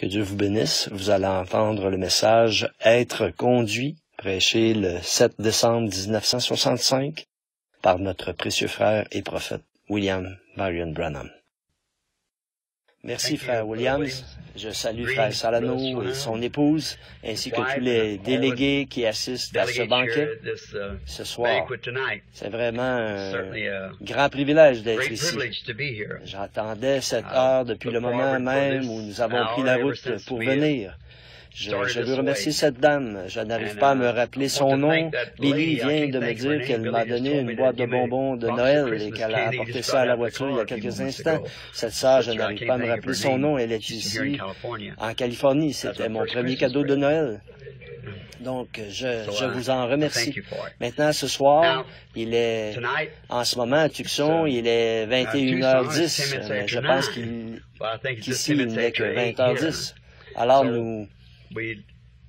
Que Dieu vous bénisse. Vous allez entendre le message « Être conduit », prêché le 7 décembre 1965 par notre précieux frère et prophète William Marion Branham. Merci, frère Williams. Je salue frère Salano et son épouse, ainsi que tous les délégués qui assistent à ce banquet ce soir. C'est vraiment un grand privilège d'être ici. J'attendais cette heure depuis le moment même où nous avons pris la route pour venir. Je veux remercier cette dame. Je n'arrive pas à me rappeler son nom. Billy vient de me dire qu'elle m'a donné une boîte de bonbons de Noël et qu'elle a apporté ça à la voiture il y a quelques instants. Cette sœur, je n'arrive pas à me rappeler son nom. Elle est ici, en Californie. C'était mon premier cadeau de Noël. Donc, je vous en remercie. Maintenant, ce soir, il est, en ce moment, à Tucson, il est 21h10. Mais je pense qu'ici, il n'est que 20h10. Alors,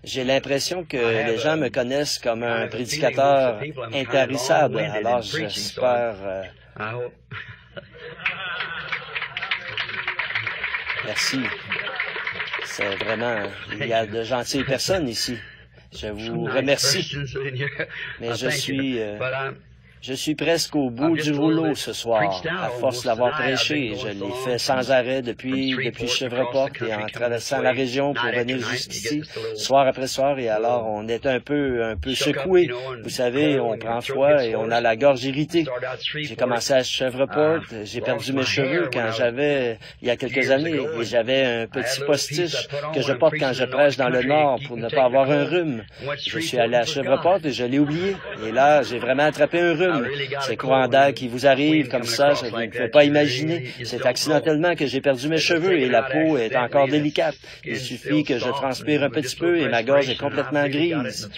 j'ai l'impression que les gens me connaissent comme un prédicateur intarissable. Alors, j'espère... Merci. C'est vraiment... Il y a de gentilles personnes ici. Je vous remercie. Mais je suis presque au bout du rouleau ce soir, à force d'avoir prêché. Je l'ai fait sans arrêt depuis Shreveport et en traversant la région pour venir jusqu'ici, soir après soir, et alors on est un peu secoué. Vous savez, on prend froid et on a la gorge irritée. J'ai commencé à Shreveport, j'ai perdu mes cheveux il y a quelques années, et j'avais un petit postiche que je porte quand je prêche dans le Nord pour ne pas avoir un rhume. Je suis allé à Shreveport et je l'ai oublié. Et là, j'ai vraiment attrapé un rhume. Ces courants d'air qui vous arrivent comme ça, je ne peux pas imaginer. C'est accidentellement que j'ai perdu mes cheveux et la peau est encore délicate. Il suffit que je transpire un petit peu et ma gorge est complètement grise.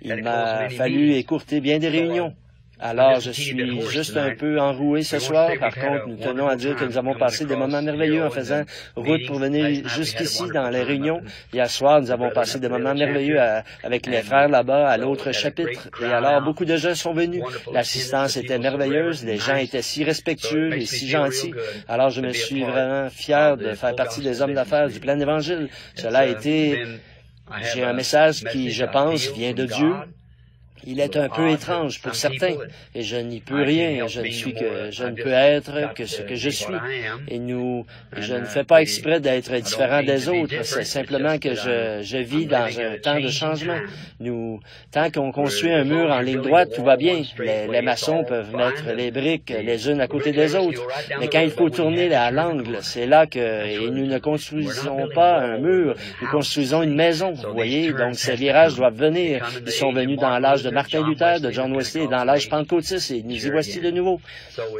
Il m'a fallu écourter bien des réunions. Alors, je suis juste un peu enroué ce soir. Par contre, nous tenons à dire que nous avons passé des moments merveilleux en faisant route pour venir jusqu'ici dans les réunions. Hier soir, nous avons passé des moments merveilleux avec les frères là-bas à l'autre chapitre. Et alors, beaucoup de gens sont venus. L'assistance était merveilleuse. Les gens étaient si respectueux et si gentils. Alors, je me suis vraiment fier de faire partie des hommes d'affaires du plein évangile. Cela a été... J'ai un message qui, je pense, vient de Dieu. Il est un peu étrange pour certains, et je n'y peux rien. Je ne peux être que ce que je suis. Et je ne fais pas exprès d'être différent des autres. C'est simplement que je vis dans un temps de changement. Tant qu'on construit un mur en ligne droite, tout va bien. Les maçons peuvent mettre les briques les unes à côté des autres. Mais quand il faut tourner à l'angle, c'est là et nous ne construisons pas un mur, nous construisons une maison. Vous voyez, donc ces virages doivent venir. Ils sont venus dans l'âge de Martin Luther, de John Wesley, dans l'âge pentecôtiste, et nous y voici de nouveau.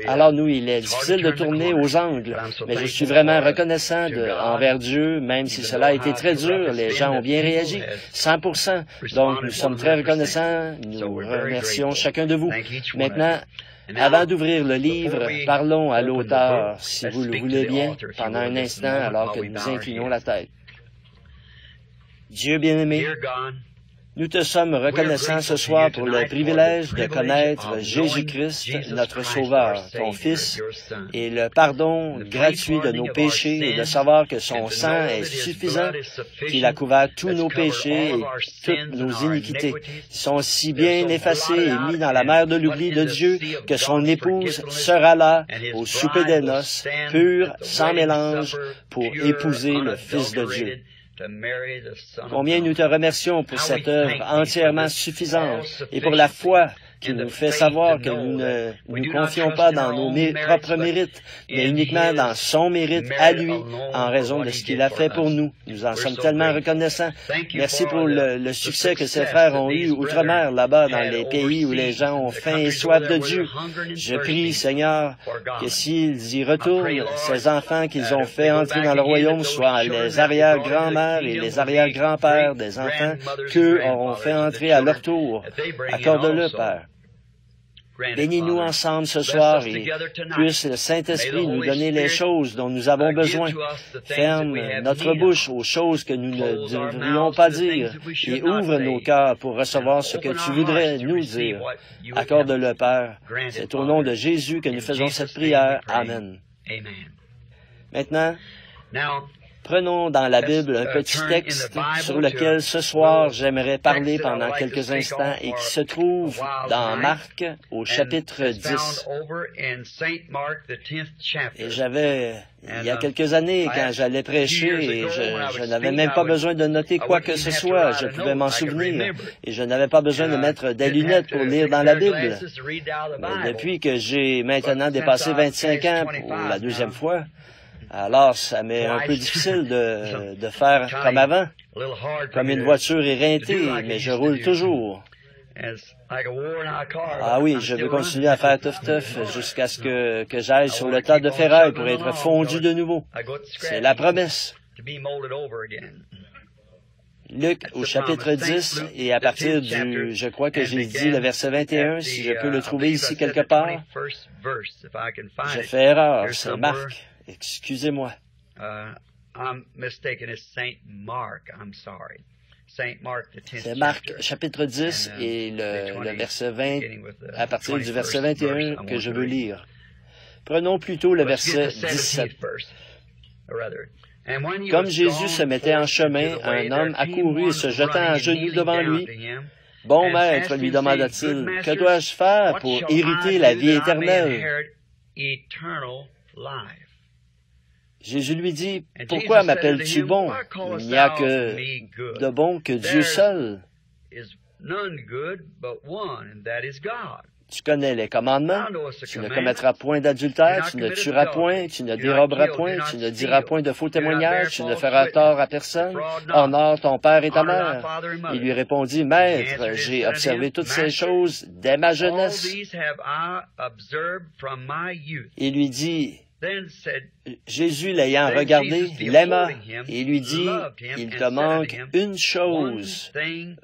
Alors il est difficile de tourner aux angles, mais je suis vraiment reconnaissant envers Dieu, même si cela a été très dur, les gens ont bien réagi, 100%. Donc, nous sommes très reconnaissants, nous remercions chacun de vous. Maintenant, avant d'ouvrir le livre, parlons à l'auteur, si vous le voulez bien, pendant un instant, alors que nous inclinons la tête. Dieu bien-aimé, nous te sommes reconnaissants ce soir pour le privilège de connaître Jésus-Christ, notre Sauveur, ton Fils, et le pardon gratuit de nos péchés et de savoir que son sang est suffisant, qu'il a couvert tous nos péchés et toutes nos iniquités. Ils sont si bien effacés et mis dans la mer de l'oubli de Dieu que son épouse sera là au souper des noces, pure, sans mélange, pour épouser le Fils de Dieu. Combien nous te remercions pour cette œuvre entièrement suffisante et pour la foi qui nous fait savoir que nous ne nous confions pas dans nos propres mérites, mais uniquement dans son mérite à lui, en raison de ce qu'il a fait pour nous. Nous en sommes tellement reconnaissants. Merci pour le succès que ces frères ont eu outre-mer, là-bas, dans les pays où les gens ont faim et soif de Dieu. Je prie, Seigneur, que s'ils y retournent, ces enfants qu'ils ont fait entrer dans le royaume soient les arrière-grands-mères et les arrière-grands-pères des enfants qu'eux auront fait entrer à leur tour. Accorde-le, Père. Bénis-nous ensemble ce soir et puisse le Saint-Esprit nous donner les choses dont nous avons besoin. Ferme notre bouche aux choses que nous ne devrions pas dire et ouvre nos cœurs pour recevoir ce que tu voudrais nous dire. Accorde-le, Père. C'est au nom de Jésus que nous faisons cette prière. Amen. Maintenant, Prenons dans la Bible un petit texte sur lequel ce soir j'aimerais parler pendant quelques instants et qui se trouve dans Marc au chapitre 10. Et il y a quelques années, quand j'allais prêcher, et je n'avais même pas besoin de noter quoi que ce soit, je pouvais m'en souvenir, et je n'avais pas besoin de mettre des lunettes pour lire dans la Bible. Mais depuis que j'ai maintenant dépassé 25 ans pour la deuxième fois, alors ça m'est un peu difficile de faire comme avant, comme une voiture éreintée, mais je roule toujours. Ah oui, je veux continuer à faire tough jusqu'à ce que j'aille sur le tas de ferraille pour être fondu de nouveau. C'est la promesse. Luc au chapitre 10 et à partir du, je crois que j'ai dit le verset 21, si je peux le trouver ici quelque part. J'ai fait erreur, c'est Marc. Excusez-moi. C'est Marc, chapitre 10, et le verset 20, à partir du verset 21 que je veux lire. Prenons plutôt le verset 17. Comme Jésus se mettait en chemin, un homme accourut et se jetant à genoux devant lui. « Bon maître, lui demanda-t-il, que dois-je faire pour hériter la vie éternelle? » Jésus lui dit, « Pourquoi m'appelles-tu bon? Il n'y a que de bon que Dieu seul. Tu connais les commandements. Tu ne commettras point d'adultère, tu ne tueras point, tu ne déroberas point, tu ne diras point de faux témoignages, tu ne feras tort à personne. Honore ton père et ta mère. » Il lui répondit, « Maître, j'ai observé toutes ces choses dès ma jeunesse. » Il lui dit, Jésus l'ayant regardé, l'aima et lui dit, « Il te manque une chose.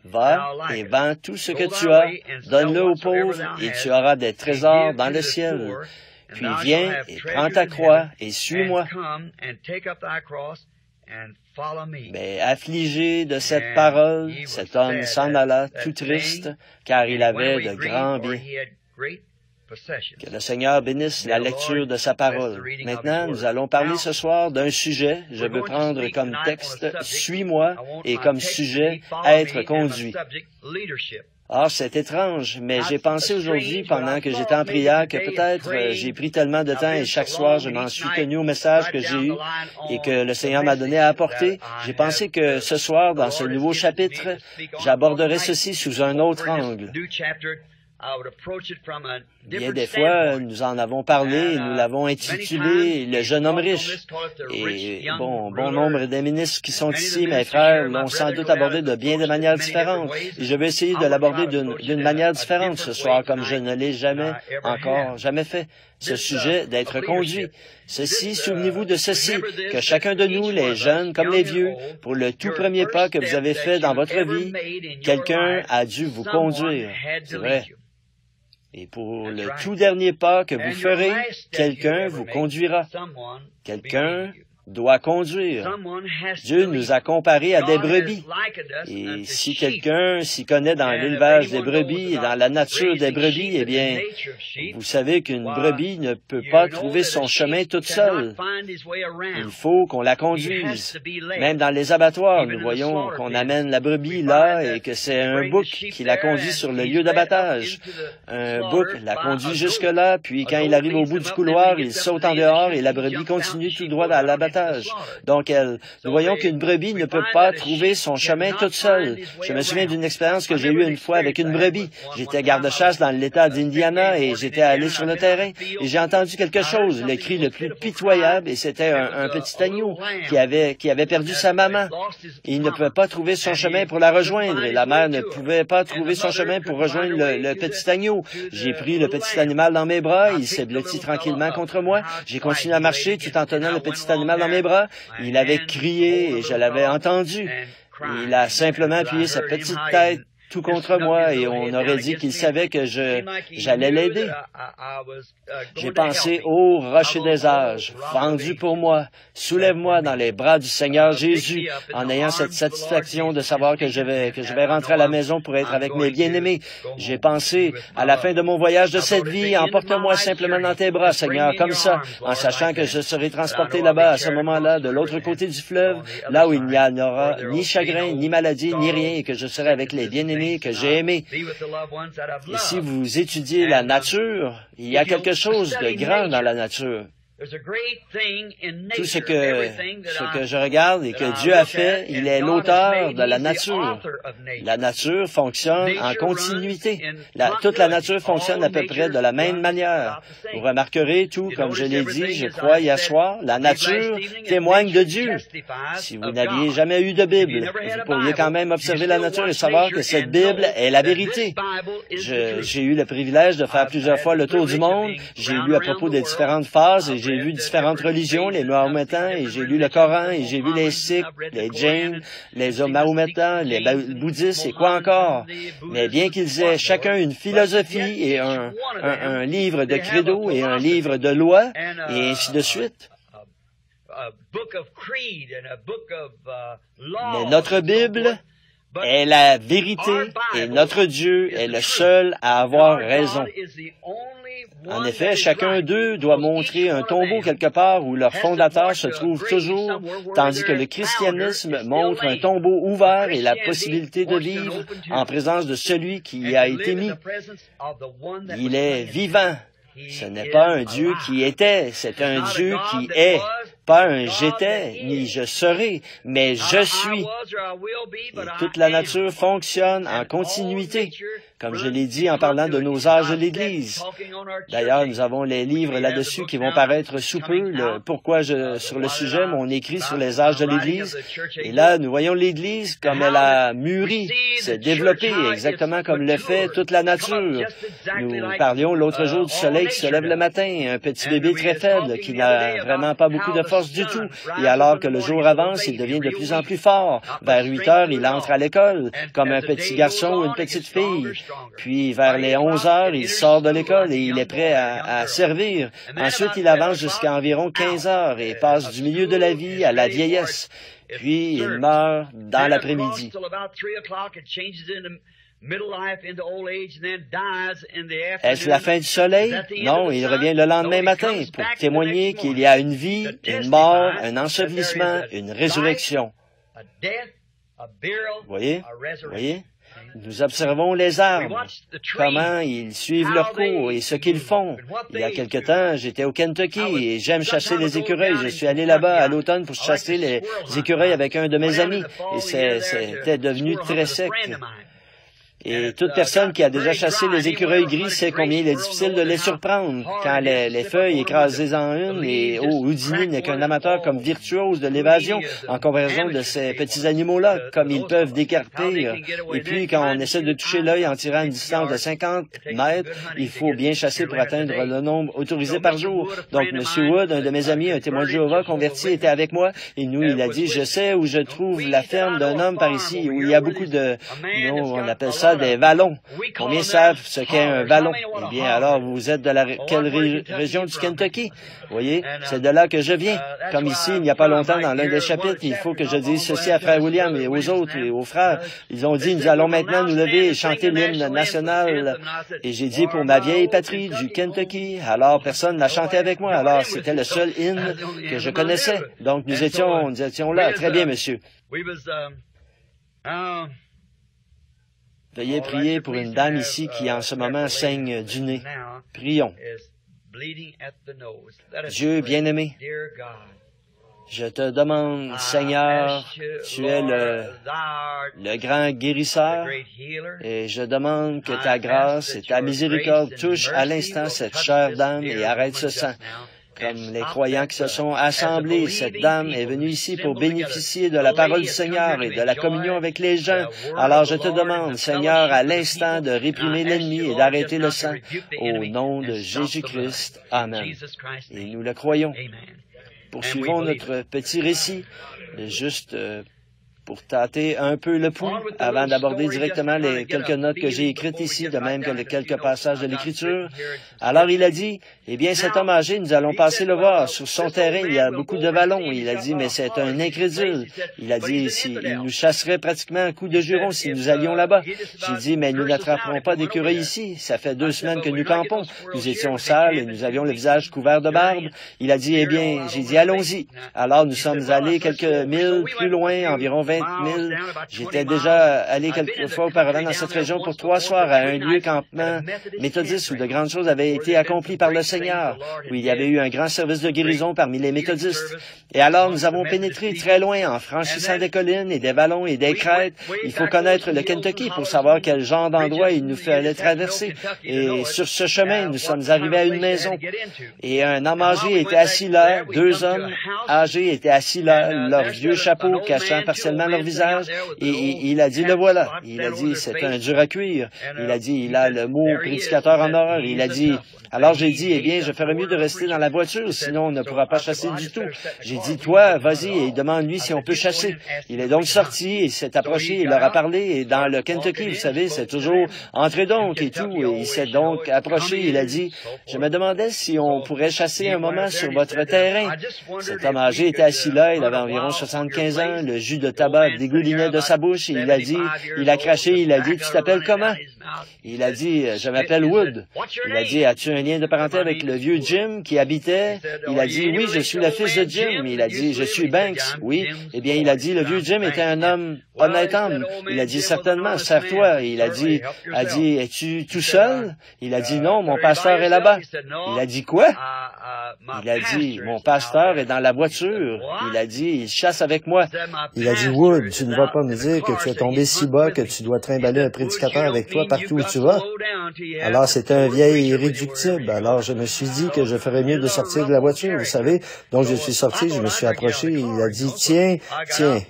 Va et vends tout ce que tu as, donne-le aux pauvres, et tu auras des trésors dans le ciel. Puis viens et prends ta croix et suis-moi. » Mais affligé de cette parole, cet homme s'en alla tout triste, car il avait de grands biens. Que le Seigneur bénisse la lecture de sa parole. Maintenant, nous allons parler ce soir d'un sujet. Je veux prendre comme texte « Suis-moi » et comme sujet « Être conduit ». Or, c'est étrange, mais j'ai pensé aujourd'hui, pendant que j'étais en prière, que peut-être j'ai pris tellement de temps et chaque soir, je m'en suis tenu au message que j'ai eu et que le Seigneur m'a donné à apporter. J'ai pensé que ce soir, dans ce nouveau chapitre, j'aborderais ceci sous un autre angle. Bien des fois, nous en avons parlé et nous l'avons intitulé « Le jeune homme riche ». Et bon nombre des ministres qui sont ici, mes frères, l'ont sans doute abordé de bien des manières différentes. Et je vais essayer de l'aborder d'une manière différente ce soir, comme je ne l'ai jamais fait. Ce sujet d'être conduit. Ceci, souvenez-vous de ceci, que chacun de nous, les jeunes comme les vieux, pour le tout premier pas que vous avez fait dans votre vie, quelqu'un a dû vous conduire. C'est vrai. Et pour le tout dernier pas que vous ferez, quelqu'un vous conduira. Quelqu'un doit conduire. Dieu nous a comparés à des brebis. Et si quelqu'un s'y connaît dans l'élevage des brebis et dans la nature des brebis, eh bien, vous savez qu'une brebis ne peut pas trouver son chemin toute seule. Il faut qu'on la conduise. Même dans les abattoirs, nous voyons qu'on amène la brebis là et que c'est un bouc qui la conduit sur le lieu d'abattage. Un bouc la conduit jusque-là, puis quand il arrive au bout du couloir, il saute en dehors et la brebis continue tout droit à l'abattage. Donc, nous voyons qu'une brebis ne peut pas trouver son chemin toute seule. Je me souviens d'une expérience que j'ai eue une fois avec une brebis. J'étais garde-chasse dans l'État d'Indiana et j'étais allé sur le terrain et j'ai entendu quelque chose, le cri le plus pitoyable, et c'était un petit agneau qui avait perdu sa maman. Il ne pouvait pas trouver son chemin pour la rejoindre et la mère ne pouvait pas trouver son chemin pour rejoindre le petit agneau. J'ai pris le petit animal dans mes bras, il s'est blotti tranquillement contre moi. J'ai continué à marcher tout en tenant le petit animal dans mes bras. Il avait crié et je l'avais entendu. Il a simplement appuyé sa petite tête tout contre moi et on aurait dit qu'il savait que j'allais l'aider. J'ai pensé, ô rocher des âges, fendu pour moi, soulève-moi dans les bras du Seigneur Jésus, en ayant cette satisfaction de savoir que je vais rentrer à la maison pour être avec mes bien-aimés. J'ai pensé, à la fin de mon voyage de cette vie, emporte-moi simplement dans tes bras, Seigneur, comme ça, en sachant que je serai transporté là-bas, à ce moment-là, de l'autre côté du fleuve, là où il n'y en aura ni chagrin, ni maladie, ni rien, et que je serai avec les bien-aimés que j'ai aimés. Et si vous étudiez la nature, il y a quelque chose de grand dans la nature. Tout ce que je regarde et que Dieu a fait, il est l'auteur de la nature. La nature fonctionne en continuité. Toute la nature fonctionne à peu près de la même manière. Vous remarquerez tout, comme je l'ai dit, je crois hier soir, la nature témoigne de Dieu. Si vous n'aviez jamais eu de Bible, vous pourriez quand même observer la nature et savoir que cette Bible est la vérité. J'ai eu le privilège de faire plusieurs fois le tour du monde. J'ai lu à propos des différentes phases et j'ai vu différentes religions, les Mahométans, et j'ai lu le Coran, et j'ai vu les Sikhs, les Jains, les Mahométans, les bouddhistes, et quoi encore. Mais bien qu'ils aient chacun une philosophie et un livre de credo et un livre de loi, et ainsi de suite. Mais notre Bible est la vérité et notre Dieu est le seul à avoir raison. En effet, chacun d'eux doit montrer un tombeau quelque part où leur fondateur se trouve toujours, tandis que le christianisme montre un tombeau ouvert et la possibilité de vivre en présence de celui qui y a été mis. Il est vivant. Ce n'est pas un Dieu qui était, c'est un Dieu qui est. Pas un j'étais, ni je serai, mais je suis. Et toute la nature fonctionne en continuité, comme je l'ai dit en parlant de nos âges de l'Église. D'ailleurs, nous avons les livres là-dessus qui vont paraître sous peu. Pourquoi sur le sujet, mon écrit sur les âges de l'Église. Et là, nous voyons l'Église comme elle a mûri, s'est développée, exactement comme le fait toute la nature. Nous parlions l'autre jour du soleil qui se lève le matin, un petit bébé très faible qui n'a vraiment pas beaucoup de force du tout. Et alors que le jour avance, il devient de plus en plus fort. Vers 8 heures, il entre à l'école, comme un petit garçon ou une petite fille. Puis, vers les 11 heures, il sort de l'école et il est prêt à servir. Ensuite, il avance jusqu'à environ 15 heures et passe du milieu de la vie à la vieillesse. Puis, il meurt dans l'après-midi. Est-ce la fin du soleil? Non, il revient le lendemain matin pour témoigner qu'il y a une vie, une mort, un ensevelissement, une résurrection. Voyez? Nous observons les arbres, comment ils suivent leur cours et ce qu'ils font. Il y a quelque temps, j'étais au Kentucky et j'aime chasser les écureuils. Je suis allé là-bas à l'automne pour chasser les écureuils avec un de mes amis et c'était devenu très sec. Et toute personne qui a déjà chassé les écureuils gris sait combien il est difficile de les surprendre quand les feuilles écrasées en une, et Houdini n'est qu'un amateur comme virtuose de l'évasion en comparaison de ces petits animaux-là, comme ils peuvent décarper. Et puis, quand on essaie de toucher l'œil en tirant une distance de 50 mètres, il faut bien chasser pour atteindre le nombre autorisé par jour. Donc, M. Wood, un de mes amis, un témoin de Jéhovah converti, était avec moi, et il a dit, je sais où je trouve la ferme d'un homme par ici, où il y a beaucoup de, on appelle ça des vallons. Combien savent ce qu'est un vallon? Eh bien, alors, vous êtes de quelle région du Kentucky? Vous voyez, c'est de là que je viens. Comme ici, il n'y a pas longtemps, dans l'un des chapitres, il faut que je dise ceci à Frère William et aux autres et aux frères. Ils ont dit, nous allons maintenant nous lever et chanter l'hymne national. Et j'ai dit, pour ma vieille patrie du Kentucky. Alors, personne n'a chanté avec moi. Alors, c'était le seul hymne que je connaissais. Donc, nous étions là. Très bien, monsieur. Veuillez prier pour une dame ici qui en ce moment saigne du nez. Prions. Dieu bien-aimé, je te demande, Seigneur, tu es le grand guérisseur, et je demande que ta grâce et ta miséricorde touchent à l'instant cette chère dame et arrête ce sang. Comme les croyants qui se sont assemblés, cette dame est venue ici pour bénéficier de la parole du Seigneur et de la communion avec les gens. Alors je te demande, Seigneur, à l'instant de réprimer l'ennemi et d'arrêter le sang. Au nom de Jésus-Christ. Amen. Et nous le croyons. Poursuivons notre petit récit, juste pour tâter un peu le pouls avant d'aborder directement les quelques notes que j'ai écrites ici, de même que les quelques passages de l'Écriture. Alors il a dit, eh bien, cet homme âgé, nous allons passer le voir. Sur son terrain, il y a beaucoup de vallons. Il a dit, mais c'est un incrédule. Il a dit, il nous chasserait pratiquement un coup de juron si nous allions là-bas. J'ai dit, mais nous n'attraperons pas d'écureuils ici. Ça fait 2 semaines que nous campons. Nous étions sales et nous avions le visage couvert de barbe. Il a dit, eh bien, j'ai dit, allons-y. Alors, nous sommes allés quelques milles plus loin, environ 20 000. J'étais déjà allé quelques fois auparavant dans cette région pour 3 soirs à un lieu campement méthodiste où de grandes choses avaient été accomplies par le Seigneur, où il y avait eu un grand service de guérison parmi les méthodistes. Et alors, nous avons pénétré très loin en franchissant des collines et des vallons et des crêtes. Il faut connaître le Kentucky pour savoir quel genre d'endroit il nous fallait traverser. Et sur ce chemin, nous sommes arrivés à une maison. Et un homme âgé était assis là, 2 hommes âgés étaient assis là, leurs vieux chapeaux cachant partiellement leur visage. Et il a dit, le voilà. Il a dit, c'est un dur à cuire. Il a dit, il a le mot prédicateur en horreur. Il a dit, alors j'ai dit, eh bien, je ferais mieux de rester dans la voiture, sinon on ne pourra pas chasser du tout. J'ai dit, toi, vas-y et demande-lui si on peut chasser. Il est donc sorti, il s'est approché, il leur a parlé, et dans le Kentucky, vous savez, c'est toujours entrez donc et tout, et il s'est donc approché, il a dit, je me demandais si on pourrait chasser un moment sur votre terrain. Cet homme âgé était assis là, il avait environ 75 ans, le jus de tabac dégoulinait de sa bouche, et il a dit, il a craché, il a dit, tu t'appelles comment? Il a dit, je m'appelle Wood. Il a dit, as-tu un lien de parenté avec le vieux Jim qui habitait? Il a dit, oui, je suis le fils de Jim. Il a dit, je suis Banks. Oui. Eh bien, il a dit, le vieux Jim était un homme, honnête homme. Il a dit, certainement, sers-toi. Il a dit, es-tu tout seul? Il a dit, non, mon pasteur est là-bas. Il a dit, quoi? Il a dit, mon pasteur est dans la voiture. Il a dit, il chasse avec moi. Il a dit, Wood, tu ne vas pas me dire que tu es tombé si bas que tu dois trimballer un prédicateur avec toi partout où tu vas? Alors, c'était un vieil irréductible. Alors, je me suis dit que je ferais mieux de sortir de la voiture, vous savez. Donc, je suis sorti, je me suis approché, il a dit, tiens,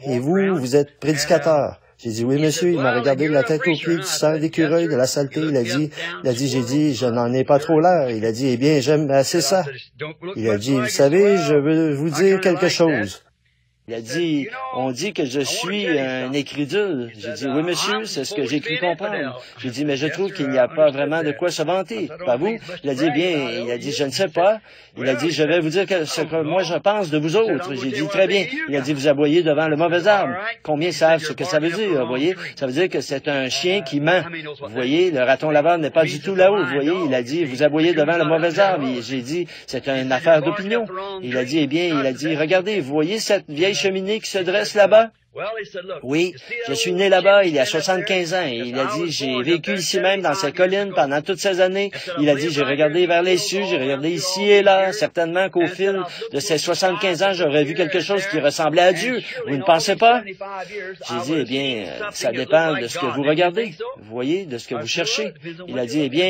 et vous êtes prédicateur. J'ai dit, oui, monsieur. Il m'a regardé de la tête aux pieds, du sang d'écureuil, de la saleté. Il a dit, j'ai dit, je n'en ai pas trop l'air. Il a dit, eh bien, j'aime assez ça. Il a dit, vous savez, je veux vous dire quelque chose. Il a dit, on dit que je suis un incrédule. J'ai dit, oui, monsieur, c'est ce que j'ai cru comprendre. J'ai dit, mais je trouve qu'il n'y a pas vraiment de quoi se vanter. Pas vous? Il a dit, bien, il a dit, je ne sais pas. Il a dit, je vais vous dire ce que moi je pense de vous autres. J'ai dit, très bien. Il a dit, vous aboyez devant le mauvais arbre. Combien savent ce que ça veut dire, vous voyez? Ça veut dire que c'est un chien qui ment. Vous voyez, le raton laveur n'est pas du tout là-haut. Vous voyez, il a dit, vous aboyez devant le mauvais arbre. J'ai dit, c'est une affaire d'opinion. Il a dit, eh bien, il a dit, regardez, vous voyez cette vieille cheminée qui se dresse là-bas? Oui, je suis né là-bas il y a 75 ans et il a dit, j'ai vécu ici même dans ces collines pendant toutes ces années. Il a dit, j'ai regardé vers les cieux, j'ai regardé ici et là. Certainement qu'au fil de ces 75 ans, j'aurais vu quelque chose qui ressemblait à Dieu. Vous ne pensez pas? J'ai dit, eh bien, ça dépend de ce que vous regardez. Vous voyez, de ce que vous cherchez. Il a dit, eh bien,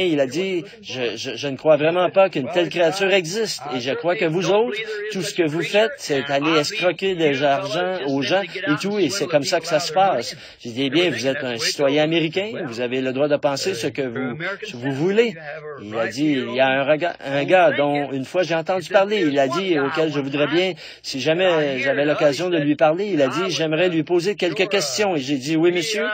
je ne crois vraiment pas qu'une telle créature existe. Et je crois que vous autres, tout ce que vous faites, c'est aller escroquer de l'argent aux gens et tout. Et c'est comme ça que ça se passe. J'ai dit, eh bien, vous êtes un citoyen américain, vous avez le droit de penser ce que vous voulez. Il a dit, il y a un gars dont une fois j'ai entendu parler, il a dit, auquel je voudrais bien, si jamais j'avais l'occasion de lui parler, il a dit, j'aimerais lui poser quelques questions. Et j'ai dit, oui, monsieur.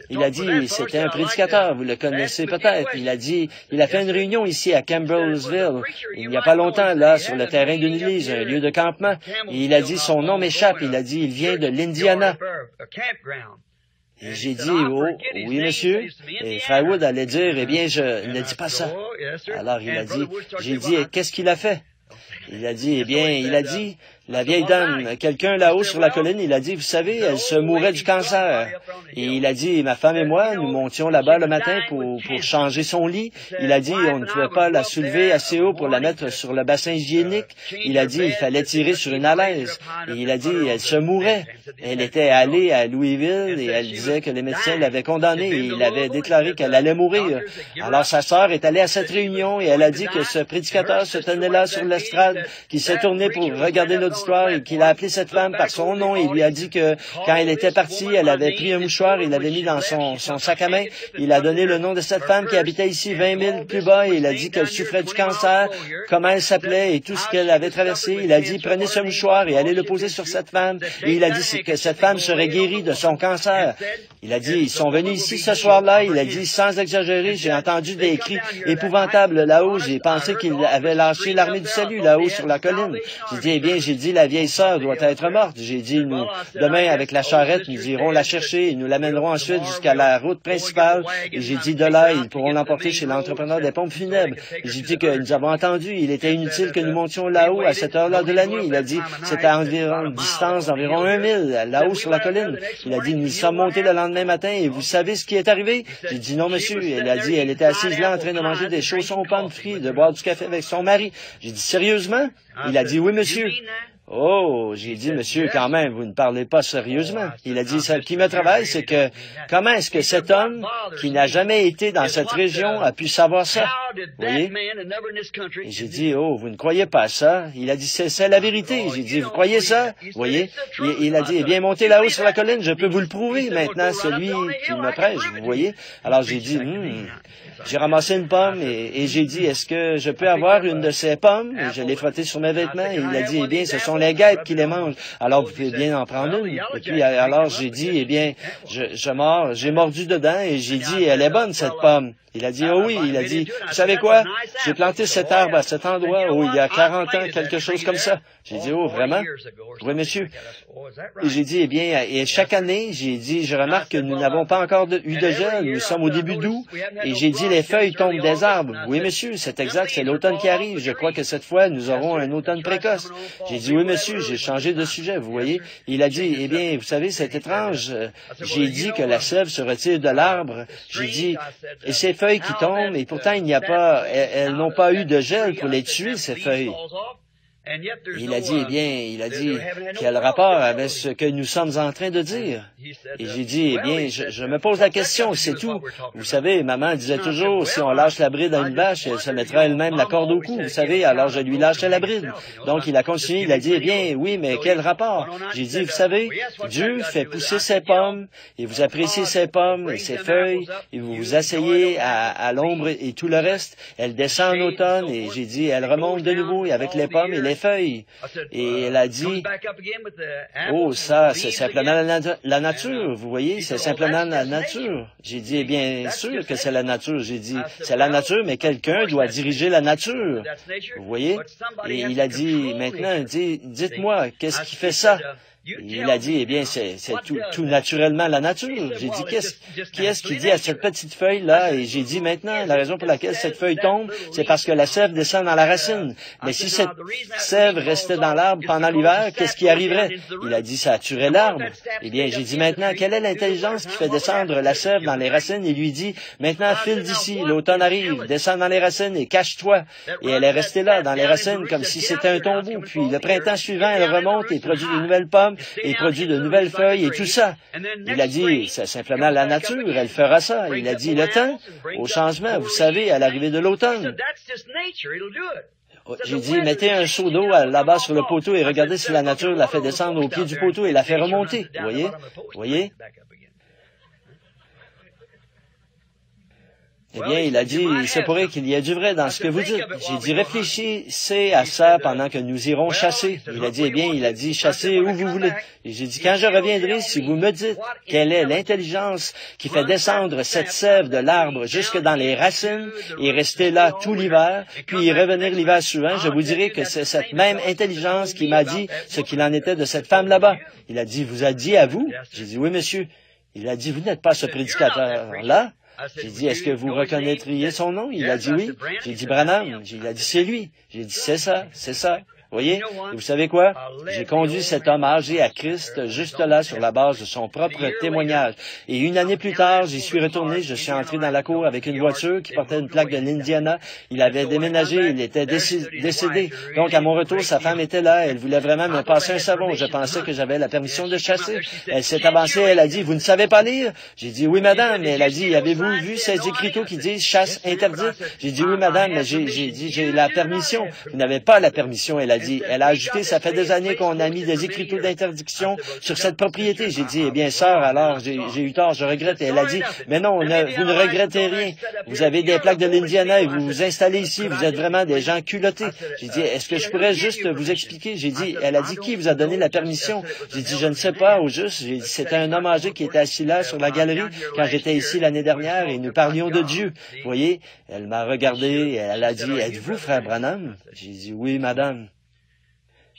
Il a dit, c'était un prédicateur, vous le connaissez peut-être. Il a dit, il a fait une réunion ici à Campbellsville, il n'y a pas longtemps, là, sur le terrain d'une église, un lieu de campement. Et il a dit, son nom m'échappe. Il a dit, il vient de l'Indiana. Et j'ai dit, oh, oui, monsieur. Et Frère Wood allait dire, eh bien, je ne dis pas ça. Alors il a dit, j'ai dit, qu'est-ce qu'il a fait? Il a dit, eh bien, il a dit, la vieille dame, quelqu'un là-haut sur la colline, il a dit, vous savez, elle se mourait du cancer. Et il a dit, ma femme et moi, nous montions là-bas le matin pour changer son lit. Il a dit, on ne pouvait pas la soulever assez haut pour la mettre sur le bassin hygiénique. Il a dit, il fallait tirer sur une alaise. Et il a dit, elle se mourait. Elle était allée à Louisville et elle disait que les médecins l'avaient condamnée et il avait déclaré qu'elle allait mourir. Alors sa sœur est allée à cette réunion et elle a dit que ce prédicateur se tenait là sur l'estrade, qui s'est tourné pour regarder l'auditoire d'histoire et qu'il a appelé cette femme par son nom et lui a dit que quand elle était partie, elle avait pris un mouchoir, il l'avait mis dans son sac à main. Il a donné le nom de cette femme qui habitait ici 20 000 plus bas et il a dit qu'elle souffrait du cancer, comment elle s'appelait et tout ce qu'elle avait traversé. Il a dit, prenez ce mouchoir et allez le poser sur cette femme. Et il a dit que cette femme serait guérie de son cancer. Il a dit, ils sont venus ici ce soir-là. Il a dit, sans exagérer, j'ai entendu des cris épouvantables là-haut. J'ai pensé qu'il avait lâché l'armée du salut là-haut sur la colline. J'ai dit, eh bien, j'ai dit, la vieille sœur doit être morte. J'ai dit, nous, demain, avec la charrette, nous irons la chercher et nous l'amènerons ensuite jusqu'à la route principale. Et j'ai dit, de là, ils pourront l'emporter chez l'entrepreneur des pompes funèbres. Et j'ai dit que nous avons entendu, il était inutile que nous montions là-haut à cette heure-là de la nuit. Il a dit, c'était à environ une distance d'environ 1 000, là-haut sur la colline. Il a dit, nous sommes montés le lendemain matin et vous savez ce qui est arrivé? J'ai dit, non, monsieur. Elle a dit, elle était assise là en train de manger des chaussons aux pommes frites, de boire du café avec son mari. J'ai dit, sérieusement? Il a dit, oui, monsieur. Oh, j'ai dit, monsieur, quand même, vous ne parlez pas sérieusement. Il a dit, ce qui me travaille, c'est que, comment est-ce que cet homme, qui n'a jamais été dans cette région, a pu savoir ça? Vous voyez? Et j'ai dit, oh, vous ne croyez pas ça? Il a dit, c'est la vérité. J'ai dit, vous croyez ça? Vous voyez? Il a dit, eh bien, montez là-haut sur la colline, je peux vous le prouver maintenant, celui qui me prêche, vous voyez? Alors j'ai dit, j'ai ramassé une pomme et j'ai dit, est-ce que je peux avoir une de ces pommes? Et je l'ai frottée sur mes vêtements et il a dit, eh bien, ce sont les guêpes qui les mangent. Alors, vous pouvez bien en prendre une. Et puis, alors, j'ai dit, eh bien, j'ai mordu dedans et j'ai dit, elle est bonne, cette pomme. Il a dit, oh oui, il a dit, vous savez quoi? J'ai planté cet arbre à cet endroit, il y a 40 ans, quelque chose comme ça. J'ai dit, oh, vraiment? Oui, monsieur. Et j'ai dit, eh bien, et chaque année, j'ai dit, je remarque que nous n'avons pas encore eu de gel, nous sommes au début d'août, et j'ai dit, les feuilles tombent des arbres. Oui, monsieur, c'est exact, c'est l'automne qui arrive. Je crois que cette fois, nous aurons un automne précoce. J'ai dit, oui, monsieur, j'ai changé de sujet, vous voyez. Il a dit, eh bien, vous savez, c'est étrange. J'ai dit que la sève se retire de l'arbre. J'ai dit, et ces feuilles qui tombent, et pourtant il n'y a pas, elles n'ont pas eu de gel pour les tuer, ces feuilles. Il a dit, eh bien, il a dit, quel rapport avec ce que nous sommes en train de dire? Et j'ai dit, eh bien, je me pose la question, c'est tout. Vous savez, maman disait toujours, si on lâche la bride à une vache, elle se mettra elle-même la corde au cou, vous savez, alors je lui lâchais la bride. Donc il a continué, il a dit, eh bien, oui, mais quel rapport? J'ai dit, vous savez, Dieu fait pousser ses pommes, et vous appréciez ses pommes et ses feuilles, et vous vous asseyez à l'ombre et tout le reste. Elle descend en automne, et j'ai dit, elle remonte de nouveau, et avec les pommes et les feuilles. Et elle a dit, oh, ça, c'est simplement la nature, vous voyez, c'est simplement la nature. J'ai dit, eh bien sûr que c'est la nature. J'ai dit, c'est la nature, mais quelqu'un doit diriger la nature. Vous voyez? Et il a dit, maintenant, dites-moi, qu'est-ce qui fait ça? Il a dit, eh bien, c'est tout naturellement la nature. J'ai dit, qui est-ce qui dit à cette petite feuille-là? Et j'ai dit, maintenant, la raison pour laquelle cette feuille tombe, c'est parce que la sève descend dans la racine. Mais si cette sève restait dans l'arbre pendant l'hiver, qu'est-ce qui arriverait? Il a dit, ça tuerait l'arbre. Eh bien, j'ai dit, maintenant, quelle est l'intelligence qui fait descendre la sève dans les racines? Il lui dit, maintenant, file d'ici, l'automne arrive, descends dans les racines et cache-toi. Et elle est restée là, dans les racines, comme si c'était un tombeau. Puis, le printemps suivant, elle remonte et produit de nouvelles pommes, et produit de nouvelles feuilles et tout ça. Il a dit, c'est simplement la nature, elle fera ça. Il a dit, le temps, au changement, vous savez, à l'arrivée de l'automne. J'ai dit, mettez un seau d'eau là-bas sur le poteau et regardez si la nature la fait descendre au pied du poteau et la fait remonter. Vous voyez? Eh bien, il a dit, il se pourrait qu'il y ait du vrai dans ce que vous dites. J'ai dit, réfléchissez à ça pendant que nous irons chasser. Il a dit, eh bien, il a dit, chassez où vous voulez. Et j'ai dit, quand je reviendrai, si vous me dites quelle est l'intelligence qui fait descendre cette sève de l'arbre jusque dans les racines et rester là tout l'hiver, puis y revenir l'hiver suivant, je vous dirai que c'est cette même intelligence qui m'a dit ce qu'il en était de cette femme là-bas. Il a dit, vous a dit à vous? J'ai dit, oui, monsieur. Il a dit, vous n'êtes pas ce prédicateur-là. J'ai dit, est-ce que vous reconnaîtriez son nom? Il a dit oui. J'ai dit, Branham. Il a dit, c'est lui. J'ai dit, c'est ça, c'est ça. Vous voyez? Et vous savez quoi? J'ai conduit cet homme âgé à Christ juste là sur la base de son propre témoignage. Et une année plus tard, j'y suis retourné, je suis entré dans la cour avec une voiture qui portait une plaque de l'Indiana. Il avait déménagé, il était décédé. Donc, à mon retour, sa femme était là. Elle voulait vraiment me passer un savon. Je pensais que j'avais la permission de chasser. Elle s'est avancée, elle a dit, vous ne savez pas lire? J'ai dit, oui, madame. Elle a dit, avez-vous vu ces écriteaux qui disent chasse interdite? J'ai dit, oui, madame, mais j'ai dit, j'ai la permission. Vous n'avez pas la permission. Elle a dit, dit, elle a ajouté, ça fait des années qu'on a mis des écriteaux d'interdiction sur cette propriété. J'ai dit, eh bien, sœur, alors, j'ai eu tort, je regrette. Et elle a dit, mais non, vous ne regrettez rien. Vous avez des plaques de l'Indiana et vous vous installez ici, vous êtes vraiment des gens culottés. J'ai dit, est-ce que je pourrais juste vous expliquer? J'ai dit, elle a dit, qui vous a donné la permission? J'ai dit, je ne sais pas, au juste. J'ai dit, c'était un homme âgé qui était assis là sur la galerie quand j'étais ici l'année dernière et nous parlions de Dieu. Vous voyez, elle m'a regardé et elle a dit, êtes-vous frère Branham? J'ai dit, oui, madame.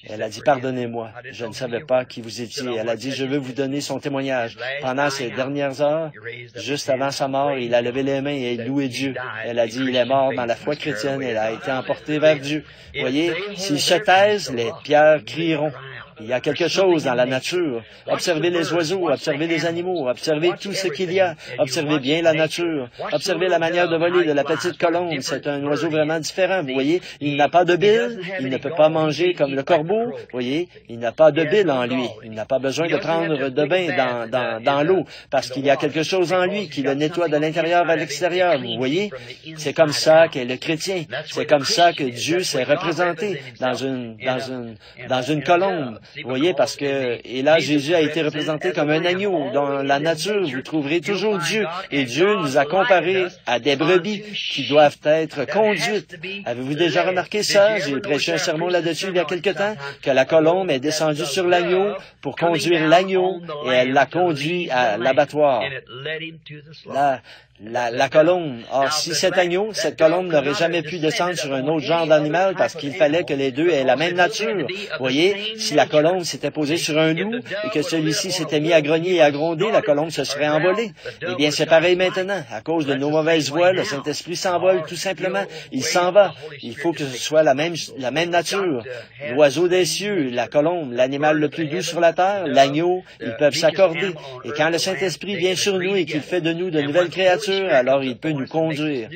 Elle a dit, pardonnez-moi, je ne savais pas qui vous étiez. Elle a dit, je veux vous donner son témoignage. Pendant ces dernières heures, juste avant sa mort, il a levé les mains et il louait Dieu. Elle a dit, il est mort dans la foi chrétienne, elle a été emporté vers Dieu. Vous voyez, s'il se taise, les pierres crieront. Il y a quelque chose dans la nature. Observez les oiseaux, observez les animaux, observez tout ce qu'il y a. Observez bien la nature. Observez la manière de voler de la petite colombe. C'est un oiseau vraiment différent. Vous voyez, il n'a pas de bile, il ne peut pas manger comme le corbeau. Vous voyez, il n'a pas de bile en lui. Il n'a pas besoin de prendre de bain dans l'eau parce qu'il y a quelque chose en lui qui le nettoie de l'intérieur vers l'extérieur. Vous voyez, c'est comme ça qu'est le chrétien. C'est comme ça que Dieu s'est représenté dans une colombe. Vous voyez, parce que, et là, Jésus a été représenté comme un agneau. Dans la nature, vous trouverez toujours Dieu. Et Dieu nous a comparés à des brebis qui doivent être conduites. Avez-vous déjà remarqué ça? J'ai prêché un sermon là-dessus il y a quelque temps, que la colombe est descendue sur l'agneau pour conduire l'agneau et elle l'a conduit à l'abattoir. La colombe. Or, si cet agneau, cette colombe n'aurait jamais pu descendre sur un autre genre d'animal parce qu'il fallait que les deux aient la même nature. Vous voyez, si la colombe s'était posée sur un loup et que celui-ci s'était mis à grogner et à gronder, la colombe se serait envolée. Eh bien, c'est pareil maintenant. À cause de nos mauvaises voies, le Saint-Esprit s'envole tout simplement. Il s'en va. Il faut que ce soit la même nature. L'oiseau des cieux, la colombe, l'animal le plus doux sur la terre, l'agneau, ils peuvent s'accorder. Et quand le Saint-Esprit vient sur nous et qu'il fait de nous de nouvelles créatures, alors il peut nous conduire.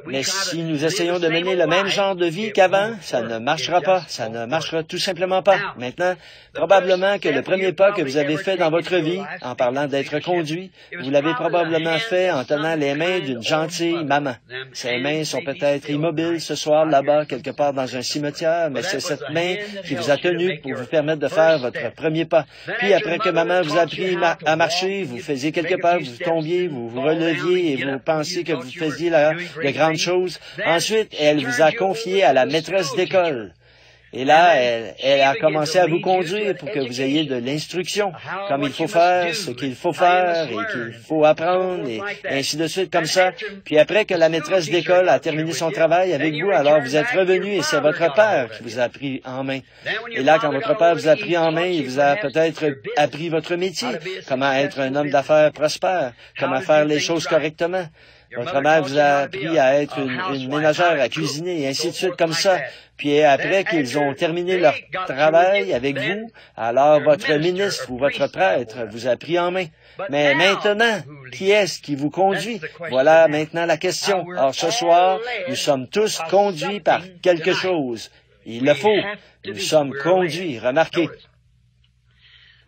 Mais si nous essayons de mener le même genre de vie qu'avant, ça ne marchera pas. Ça ne marchera tout simplement pas. Maintenant, probablement que le premier pas que vous avez fait dans votre vie, en parlant d'être conduit, vous l'avez probablement fait en tenant les mains d'une gentille maman. Ces mains sont peut-être immobiles ce soir là-bas, quelque part dans un cimetière, mais c'est cette main qui vous a tenu pour vous permettre de faire votre premier pas. Puis après que maman vous a appris à marcher, vous faisiez quelques pas, vous tombiez, vous vous releviez et vous pensiez que vous faisiez de grandes choses. Ensuite, elle vous a confié à la maîtresse d'école. Et là, elle a commencé à vous conduire pour que vous ayez de l'instruction, comme il faut faire, ce qu'il faut faire et qu'il faut apprendre, et ainsi de suite, comme ça. Puis après que la maîtresse d'école a terminé son travail avec vous, alors vous êtes revenu et c'est votre père qui vous a pris en main. Et là, quand votre père vous a pris en main, il vous a peut-être appris votre métier, comment être un homme d'affaires prospère, comment faire les choses correctement. Votre mère vous a appris à être une ménagère, à cuisiner, et ainsi de suite, comme ça. Puis après qu'ils ont terminé leur travail avec vous, alors votre ministre ou votre prêtre vous a pris en main. Mais maintenant, qui est-ce qui vous conduit? Voilà maintenant la question. Or, ce soir, nous sommes tous conduits par quelque chose. Il le faut. Nous sommes conduits. Remarquez.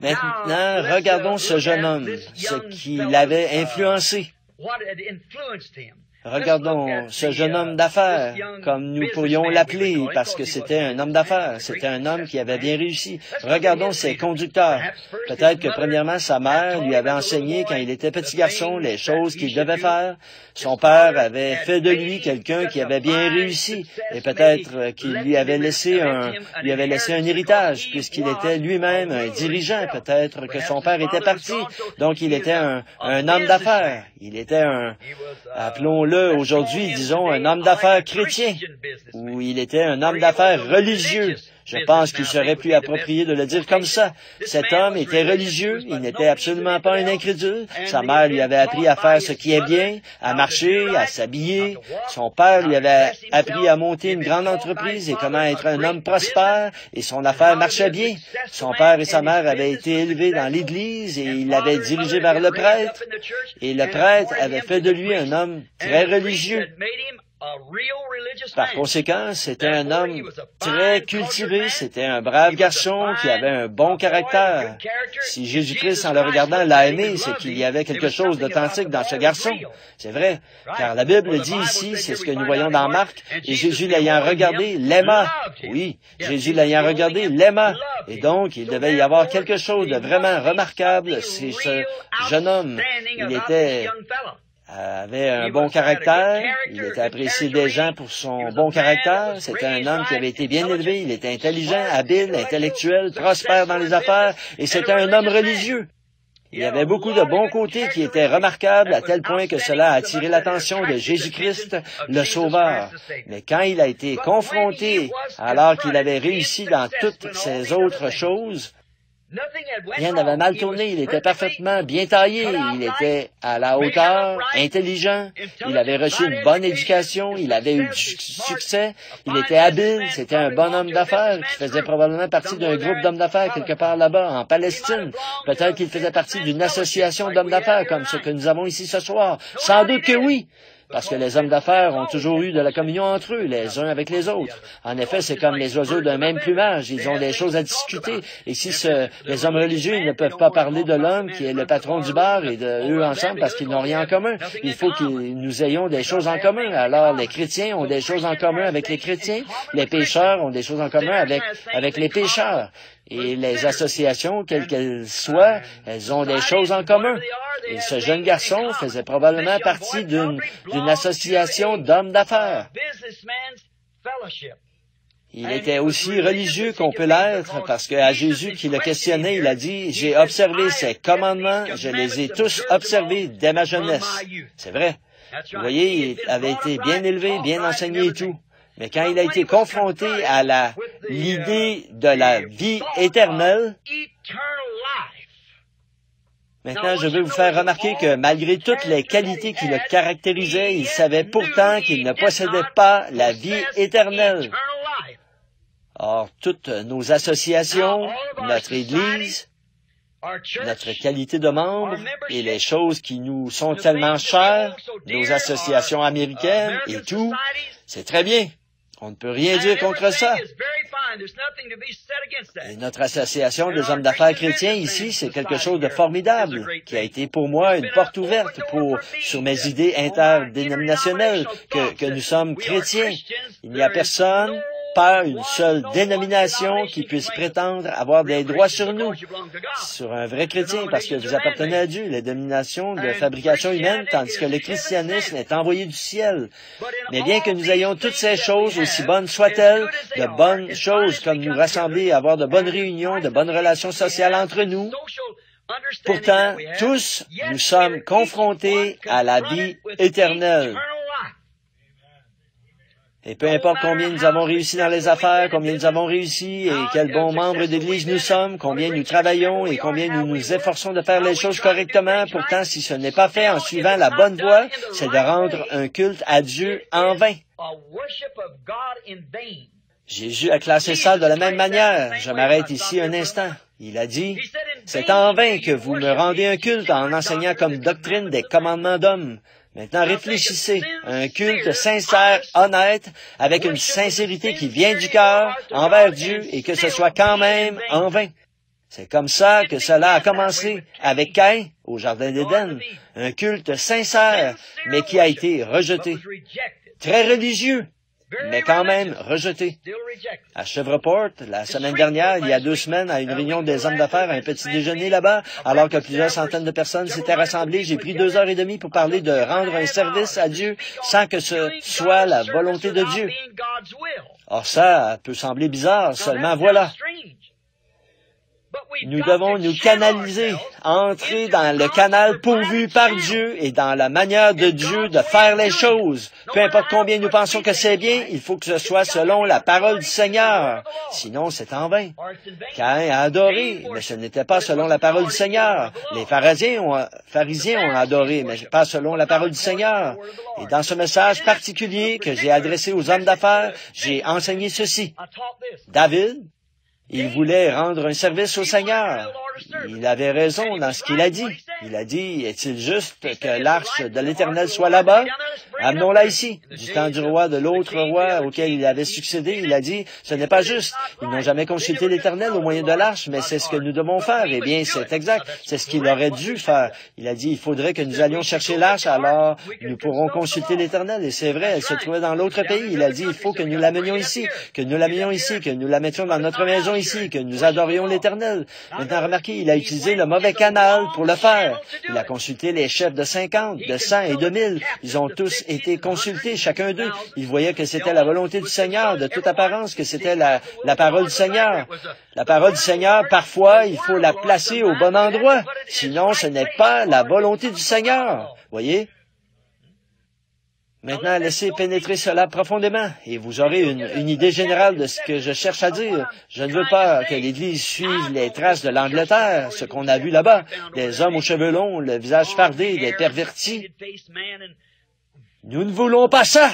Maintenant, regardons ce jeune homme, ce qui l'avait influencé. Regardons ce jeune homme d'affaires, comme nous pourrions l'appeler, parce que c'était un homme d'affaires, c'était un homme qui avait bien réussi. Regardons ses conducteurs. Peut-être que premièrement, sa mère lui avait enseigné quand il était petit garçon les choses qu'il devait faire. Son père avait fait de lui quelqu'un qui avait bien réussi, et peut-être qu'il lui avait laissé un héritage, puisqu'il était lui-même un dirigeant. Peut-être que son père était parti, donc il était un homme d'affaires. Il était appelons-le aujourd'hui, disons, un homme d'affaires chrétien, ou il était un homme d'affaires religieux. Je pense qu'il serait plus approprié de le dire comme ça. Cet homme était religieux, il n'était absolument pas un incrédule. Sa mère lui avait appris à faire ce qui est bien, à marcher, à s'habiller. Son père lui avait appris à monter une grande entreprise et comment être un homme prospère, et son affaire marchait bien. Son père et sa mère avaient été élevés dans l'Église et il l'avait dirigé vers le prêtre. Et le prêtre avait fait de lui un homme très religieux. Par conséquent, c'était un homme très cultivé, c'était un brave garçon qui avait un bon caractère. Si Jésus-Christ, en le regardant, l'a aimé, c'est qu'il y avait quelque chose d'authentique dans ce garçon. C'est vrai, car la Bible dit ici, c'est ce que nous voyons dans Marc, et Jésus l'ayant regardé, l'aima. Oui, Jésus l'ayant regardé, l'aima. Et donc, il devait y avoir quelque chose de vraiment remarquable chez ce jeune homme. Il avait un bon caractère, il était apprécié des gens pour son bon caractère, c'était un homme qui avait été bien élevé, il était intelligent, habile, intellectuel, prospère dans les affaires, et c'était un homme religieux. Il y avait beaucoup de bons côtés qui étaient remarquables à tel point que cela a attiré l'attention de Jésus-Christ, le Sauveur. Mais quand il a été confronté, alors qu'il avait réussi dans toutes ces autres choses, rien n'avait mal tourné, il était parfaitement bien taillé, il était à la hauteur, intelligent, il avait reçu une bonne éducation, il avait eu du succès, il était habile, c'était un bon homme d'affaires qui faisait probablement partie d'un groupe d'hommes d'affaires quelque part là-bas, en Palestine. Peut-être qu'il faisait partie d'une association d'hommes d'affaires comme ce que nous avons ici ce soir. Sans doute que oui. Parce que les hommes d'affaires ont toujours eu de la communion entre eux, les uns avec les autres. En effet, c'est comme les oiseaux d'un même plumage. Ils ont des choses à discuter. Et si les hommes religieux ils ne peuvent pas parler de l'homme qui est le patron du bar et de eux ensemble parce qu'ils n'ont rien en commun, il faut que nous ayons des choses en commun. Alors, les chrétiens ont des choses en commun avec les chrétiens. Les pécheurs ont des choses en commun avec les pécheurs. Et les associations, quelles qu'elles soient, elles ont des choses en commun. Et ce jeune garçon faisait probablement partie d'une association d'hommes d'affaires. Il était aussi religieux qu'on peut l'être, parce qu'à Jésus qui le questionnait, il a dit, « J'ai observé ses commandements, je les ai tous observés dès ma jeunesse. » C'est vrai. Vous voyez, il avait été bien élevé, bien enseigné et tout. Mais quand il a été confronté à l'idée de la vie éternelle, maintenant je veux vous faire remarquer que malgré toutes les qualités qui le caractérisaient, il savait pourtant qu'il ne possédait pas la vie éternelle. Or, toutes nos associations, notre Église, notre qualité de membre et les choses qui nous sont tellement chères, nos associations américaines et tout, c'est très bien. On ne peut rien dire contre ça. Et notre association des hommes d'affaires chrétiens ici, c'est quelque chose de formidable, qui a été pour moi une porte ouverte sur mes idées interdénominationnelles, que nous sommes chrétiens. Il n'y a personne, pas une seule dénomination qui puisse prétendre avoir des droits sur nous, sur un vrai chrétien, parce que vous appartenez à Dieu, les dénominations de fabrication humaine, tandis que le christianisme est envoyé du ciel. Mais bien que nous ayons toutes ces choses, aussi bonnes soient-elles, de bonnes choses comme nous rassembler, avoir de bonnes réunions, de bonnes relations sociales entre nous, pourtant, tous, nous sommes confrontés à la vie éternelle. Et peu importe combien nous avons réussi dans les affaires, combien nous avons réussi et quels bons membres d'Église nous sommes, combien nous travaillons et combien nous nous efforçons de faire les choses correctement, pourtant, si ce n'est pas fait en suivant la bonne voie, c'est de rendre un culte à Dieu en vain. Jésus a classé ça de la même manière. Je m'arrête ici un instant. Il a dit, « C'est en vain que vous me rendez un culte en enseignant comme doctrine des commandements d'hommes. » Maintenant, réfléchissez, un culte sincère, honnête, avec une sincérité qui vient du cœur envers Dieu et que ce soit quand même en vain. C'est comme ça que cela a commencé avec Caïn au Jardin d'Éden, un culte sincère, mais qui a été rejeté. Très religieux, mais quand même rejeté. À Chevreport, la semaine dernière, il y a 2 semaines, à une réunion des hommes d'affaires, à un petit déjeuner là-bas, alors que plusieurs centaines de personnes s'étaient rassemblées, j'ai pris 2h30 pour parler de rendre un service à Dieu sans que ce soit la volonté de Dieu. Or ça peut sembler bizarre, seulement voilà. Nous devons nous canaliser, entrer dans le canal pourvu par Dieu et dans la manière de Dieu de faire les choses. Peu importe combien nous pensons que c'est bien, il faut que ce soit selon la parole du Seigneur. Sinon, c'est en vain. Caïn a adoré, mais ce n'était pas selon la parole du Seigneur. Les pharisiens ont adoré, mais pas selon la parole du Seigneur. Et dans ce message particulier que j'ai adressé aux hommes d'affaires, j'ai enseigné ceci. David, il voulait rendre un service au Seigneur. Il avait raison dans ce qu'il a dit. Il a dit, est-il juste que l'arche de l'Éternel soit là-bas? Amenons-la ici. Du temps du roi, de l'autre roi auquel il avait succédé, il a dit, ce n'est pas juste. Ils n'ont jamais consulté l'Éternel au moyen de l'arche, mais c'est ce que nous devons faire. Eh bien, c'est exact. C'est ce qu'il aurait dû faire. Il a dit, il faudrait que nous allions chercher l'arche, alors nous pourrons consulter l'Éternel. Et c'est vrai, elle se trouvait dans l'autre pays. Il a dit, il faut que nous l'amenions ici, que nous l'amenions ici, que nous la mettions dans notre maison ici, que nous adorions l'Éternel. Maintenant, remarquez, il a utilisé le mauvais canal pour le faire. Il a consulté les chefs de 50, de 100 et de 1000. Ils ont tous été consultés, chacun d'eux. Ils voyaient que c'était la volonté du Seigneur, de toute apparence, que c'était la parole du Seigneur. La parole du Seigneur, parfois, il faut la placer au bon endroit. Sinon, ce n'est pas la volonté du Seigneur. Voyez? Maintenant, laissez pénétrer cela profondément et vous aurez une idée générale de ce que je cherche à dire. Je ne veux pas que l'Église suive les traces de l'Angleterre, ce qu'on a vu là-bas, des hommes aux cheveux longs, le visage fardé, des pervertis. Nous ne voulons pas ça.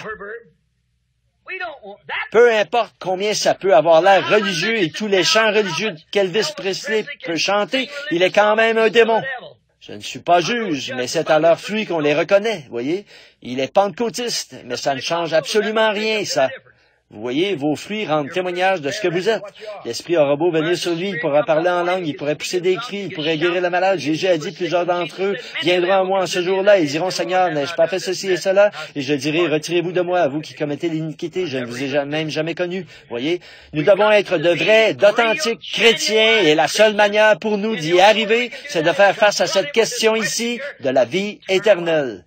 Peu importe combien ça peut avoir l'air religieux et tous les chants religieux qu'Elvis Presley peut chanter, il est quand même un démon. Je ne suis pas juge, mais c'est à leurs fruits qu'on les reconnaît, voyez. Il est pentecôtiste, mais ça ne change absolument rien, ça. Vous voyez, vos fruits rendent témoignage de ce que vous êtes. L'Esprit aura beau venir sur lui, il pourra parler en langue, il pourrait pousser des cris, il pourrait guérir le malade. Jésus a dit, plusieurs d'entre eux viendront à moi en ce jour-là, ils diront, Seigneur, n'ai-je pas fait ceci et cela? Et je dirai, retirez-vous de moi, vous qui commettez l'iniquité, je ne vous ai même jamais connu. Voyez, nous devons être de vrais, d'authentiques chrétiens, et la seule manière pour nous d'y arriver, c'est de faire face à cette question ici de la vie éternelle.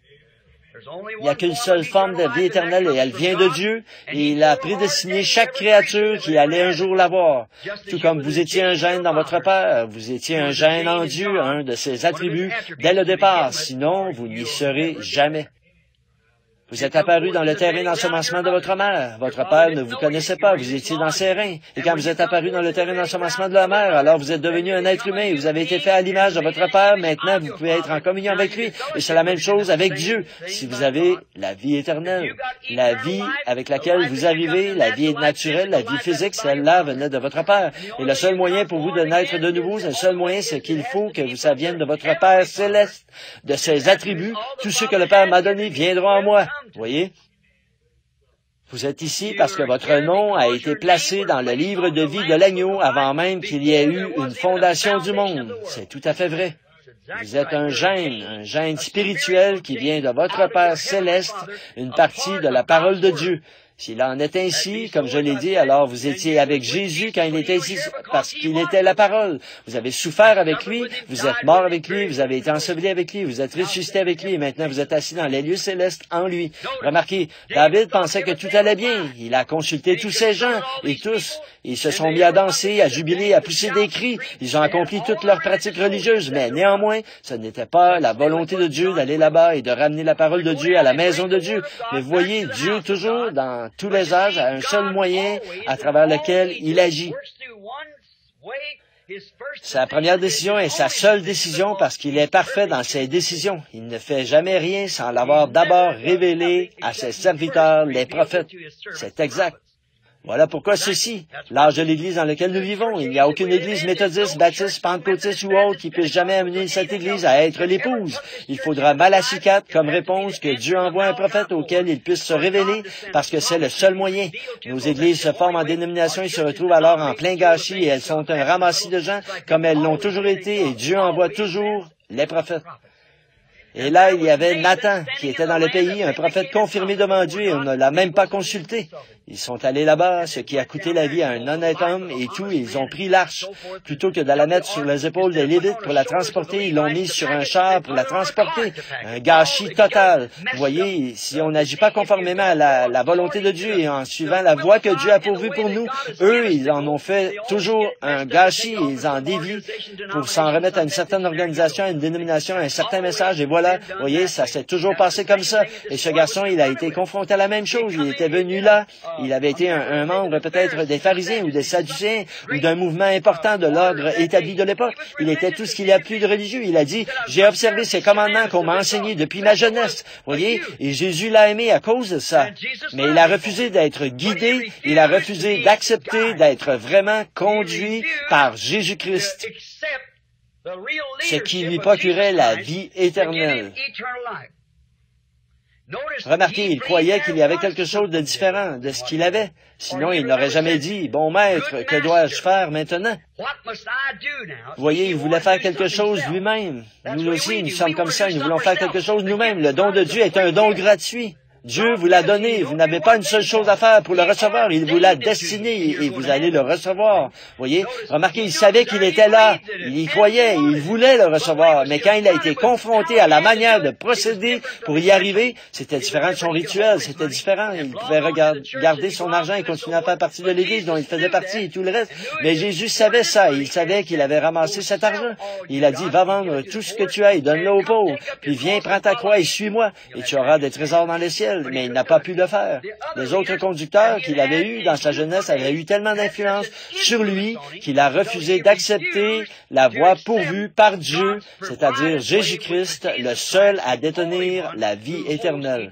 Il n'y a qu'une seule forme de vie éternelle et elle vient de Dieu et il a prédestiné chaque créature qui allait un jour l'avoir. Tout comme vous étiez un gène dans votre Père, vous étiez un gène en Dieu, un de ses attributs, dès le départ. Sinon, vous n'y serez jamais. Vous êtes apparu dans le terrain d'ensemencement de votre mère. Votre père ne vous connaissait pas, vous étiez dans ses reins. Et quand vous êtes apparu dans le terrain d'ensemencement de la mère, alors vous êtes devenu un être humain. Vous avez été fait à l'image de votre père. Maintenant, vous pouvez être en communion avec lui. Et c'est la même chose avec Dieu. Si vous avez la vie éternelle, la vie avec laquelle vous arrivez, la vie naturelle, la vie physique, celle-là venait de votre père. Et le seul moyen pour vous de naître de nouveau, le seul moyen, c'est qu'il faut que ça vienne de votre Père céleste, de ses attributs. Tout ce que le Père m'a donné viendra en moi. Voyez? Vous êtes ici parce que votre nom a été placé dans le livre de vie de l'agneau avant même qu'il y ait eu une fondation du monde. C'est tout à fait vrai. Vous êtes un gène spirituel qui vient de votre Père céleste, une partie de la parole de Dieu. S'il en est ainsi, comme je l'ai dit, alors vous étiez avec Jésus quand il était ici, parce qu'il était la parole. Vous avez souffert avec lui, vous êtes mort avec lui, vous avez été enseveli avec lui, vous êtes ressuscité avec lui, et maintenant vous êtes assis dans les lieux célestes en lui. Remarquez, David pensait que tout allait bien. Il a consulté tous ces gens, et tous, ils se sont mis à danser, à jubiler, à pousser des cris. Ils ont accompli toutes leurs pratiques religieuses, mais néanmoins, ce n'était pas la volonté de Dieu d'aller là-bas et de ramener la parole de Dieu à la maison de Dieu. Mais vous voyez, Dieu toujours, dans tous les âges, a un seul moyen à travers lequel il agit. Sa première décision est sa seule décision parce qu'il est parfait dans ses décisions. Il ne fait jamais rien sans l'avoir d'abord révélé à ses serviteurs, les prophètes. C'est exact. Voilà pourquoi ceci, l'âge de l'Église dans lequel nous vivons, il n'y a aucune Église méthodiste, baptiste, pentecôtiste ou autre qui puisse jamais amener cette Église à être l'épouse. Il faudra Malachie 4 comme réponse que Dieu envoie un prophète auquel il puisse se révéler, parce que c'est le seul moyen. Nos Églises se forment en dénomination et se retrouvent alors en plein gâchis et elles sont un ramassis de gens comme elles l'ont toujours été et Dieu envoie toujours les prophètes. Et là, il y avait Nathan, qui était dans le pays, un prophète confirmé devant Dieu, et on ne l'a même pas consulté. Ils sont allés là-bas, ce qui a coûté la vie à un honnête homme et tout, et ils ont pris l'arche. Plutôt que de la mettre sur les épaules des Lévites pour la transporter, ils l'ont mise sur un char pour la transporter. Un gâchis total. Vous voyez, si on n'agit pas conformément à la volonté de Dieu et en suivant la voie que Dieu a pourvue pour nous, eux, ils en ont fait toujours un gâchis et ils en dévient pour s'en remettre à une certaine organisation, à une dénomination, à un certain message, et voilà, vous voyez, ça s'est toujours passé comme ça. Et ce garçon, il a été confronté à la même chose. Il était venu là. Il avait été un membre peut-être des pharisiens ou des sadducéens ou d'un mouvement important de l'ordre établi de l'époque. Il était tout ce qu'il y a plus de religieux. Il a dit, j'ai observé ces commandements qu'on m'a enseignés depuis ma jeunesse. Voyez, et Jésus l'a aimé à cause de ça. Mais il a refusé d'être guidé. Il a refusé d'accepter d'être vraiment conduit par Jésus-Christ, ce qui lui procurait la vie éternelle. Remarquez, il croyait qu'il y avait quelque chose de différent de ce qu'il avait. Sinon, il n'aurait jamais dit, « Bon maître, que dois-je faire maintenant? » Vous voyez, il voulait faire quelque chose lui-même. Nous aussi, nous sommes comme ça, nous voulons faire quelque chose nous-mêmes. Le don de Dieu est un don gratuit. Dieu vous l'a donné. Vous n'avez pas une seule chose à faire pour le recevoir. Il vous l'a destiné et vous allez le recevoir. Voyez, remarquez, il savait qu'il était là. Il y croyait, il voulait le recevoir. Mais quand il a été confronté à la manière de procéder pour y arriver, c'était différent de son rituel. C'était différent. Il pouvait garder son argent et continuer à faire partie de l'Église dont il faisait partie et tout le reste. Mais Jésus savait ça. Il savait qu'il avait ramassé cet argent. Il a dit, va vendre tout ce que tu as et donne-le aux pauvres. Puis viens, prends ta croix et suis-moi. Et tu auras des trésors dans les ciels. Mais il n'a pas pu le faire. Les autres conducteurs qu'il avait eus dans sa jeunesse avaient eu tellement d'influence sur lui qu'il a refusé d'accepter la voie pourvue par Dieu, c'est-à-dire Jésus-Christ, le seul à détenir la vie éternelle,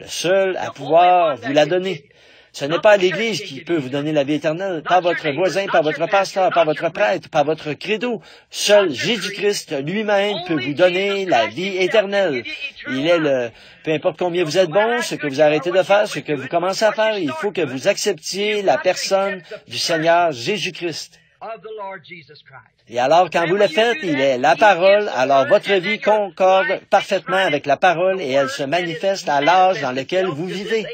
le seul à pouvoir vous la donner. Ce n'est pas l'Église qui peut vous donner la vie éternelle, pas votre voisin, pas votre pasteur, pas votre prêtre, pas votre credo. Seul Jésus-Christ lui-même peut vous donner la vie éternelle. Il est peu importe combien vous êtes bon, ce que vous arrêtez de faire, ce que vous commencez à faire, il faut que vous acceptiez la personne du Seigneur Jésus-Christ. Et alors, quand vous le faites, il est la parole, alors votre vie concorde parfaitement avec la parole et elle se manifeste à l'âge dans lequel vous vivez.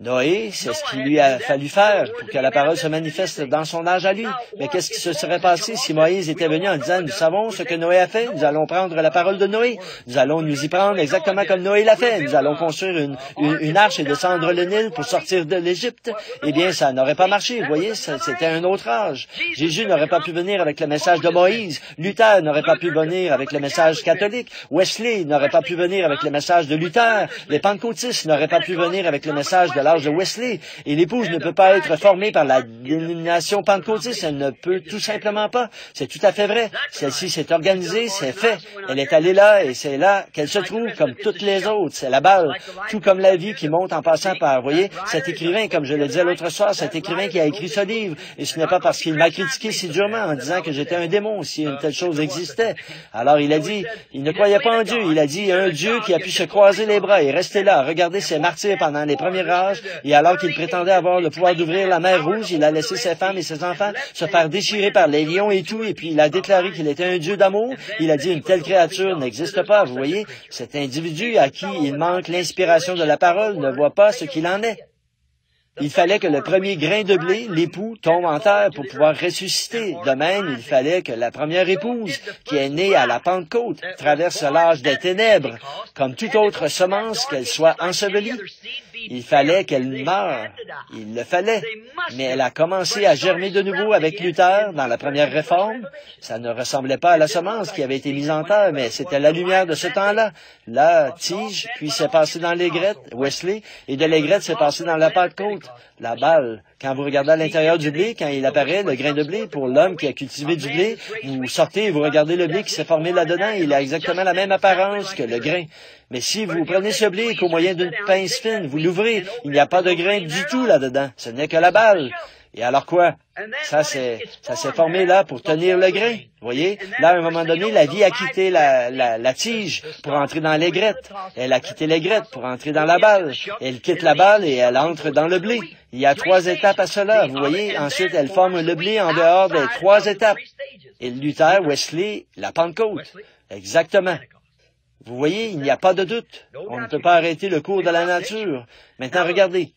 Noé, c'est ce qu'il lui a fallu faire pour que la parole se manifeste dans son âge à lui. Mais qu'est-ce qui se serait passé si Moïse était venu en disant, nous savons ce que Noé a fait, nous allons prendre la parole de Noé, nous allons nous y prendre exactement comme Noé l'a fait, nous allons construire une arche et descendre le Nil pour sortir de l'Égypte. Eh bien, ça n'aurait pas marché, vous voyez, c'était un autre âge. Jésus n'aurait pas pu venir avec le message de Moïse, Luther n'aurait pas pu venir avec le message catholique, Wesley n'aurait pas pu venir avec le message de Luther, les pentecôtistes n'auraient pas pu venir avec le message de l'âge de Wesley, et l'épouse ne peut pas être formée par la dénomination pentecôtiste, elle ne peut tout simplement pas. C'est tout à fait vrai. Celle-ci s'est organisée, c'est fait. Elle est allée là, et c'est là qu'elle se trouve, comme toutes les autres. C'est la balle. Tout comme la vie qui monte en passant par, vous voyez, cet écrivain, comme je le disais l'autre soir, cet écrivain qui a écrit ce livre, et ce n'est pas parce qu'il m'a critiqué si durement en disant que j'étais un démon, si une telle chose existait. Alors il a dit, il ne croyait pas en Dieu, il a dit, un Dieu qui a pu se croiser les bras et rester là, regarder ses martyrs pendant les premiers âges, et alors qu'il prétendait avoir le pouvoir d'ouvrir la mer Rouge, il a laissé ses femmes et ses enfants se faire déchirer par les lions et tout, et puis il a déclaré qu'il était un Dieu d'amour. Il a dit, une telle créature n'existe pas, vous voyez. Cet individu à qui il manque l'inspiration de la parole ne voit pas ce qu'il en est. Il fallait que le premier grain de blé, l'époux, tombe en terre pour pouvoir ressusciter. De même, il fallait que la première épouse, qui est née à la Pentecôte, traverse l'âge des ténèbres, comme toute autre semence, qu'elle soit ensevelie. Il fallait qu'elle meure. Il le fallait. Mais elle a commencé à germer de nouveau avec Luther dans la première réforme. Ça ne ressemblait pas à la semence qui avait été mise en terre, mais c'était la lumière de ce temps-là. La tige, puis c'est passé dans l'aigrette, Wesley, et de l'aigrette, c'est passé dans la Pentecôte. La balle. Quand vous regardez à l'intérieur du blé, quand il apparaît, le grain de blé, pour l'homme qui a cultivé du blé, vous sortez et vous regardez le blé qui s'est formé là-dedans, il a exactement la même apparence que le grain. Mais si vous prenez ce blé qu'au moyen d'une pince fine, vous l'ouvrez, il n'y a pas de grain du tout là-dedans. Ce n'est que la balle. Et alors quoi? Ça s'est formé là pour tenir le grain. Vous voyez? Là, à un moment donné, la vie a quitté la tige pour entrer dans l'aigrette. Elle a quitté l'aigrette pour entrer dans la balle. Elle quitte la balle et elle entre dans le blé. Il y a 3 étapes à cela. Vous voyez? Ensuite, elle forme le blé en dehors des 3 étapes. Et Luther, Wesley, la Pentecôte. Exactement. Vous voyez, il n'y a pas de doute. On ne peut pas arrêter le cours de la nature. Maintenant, regardez.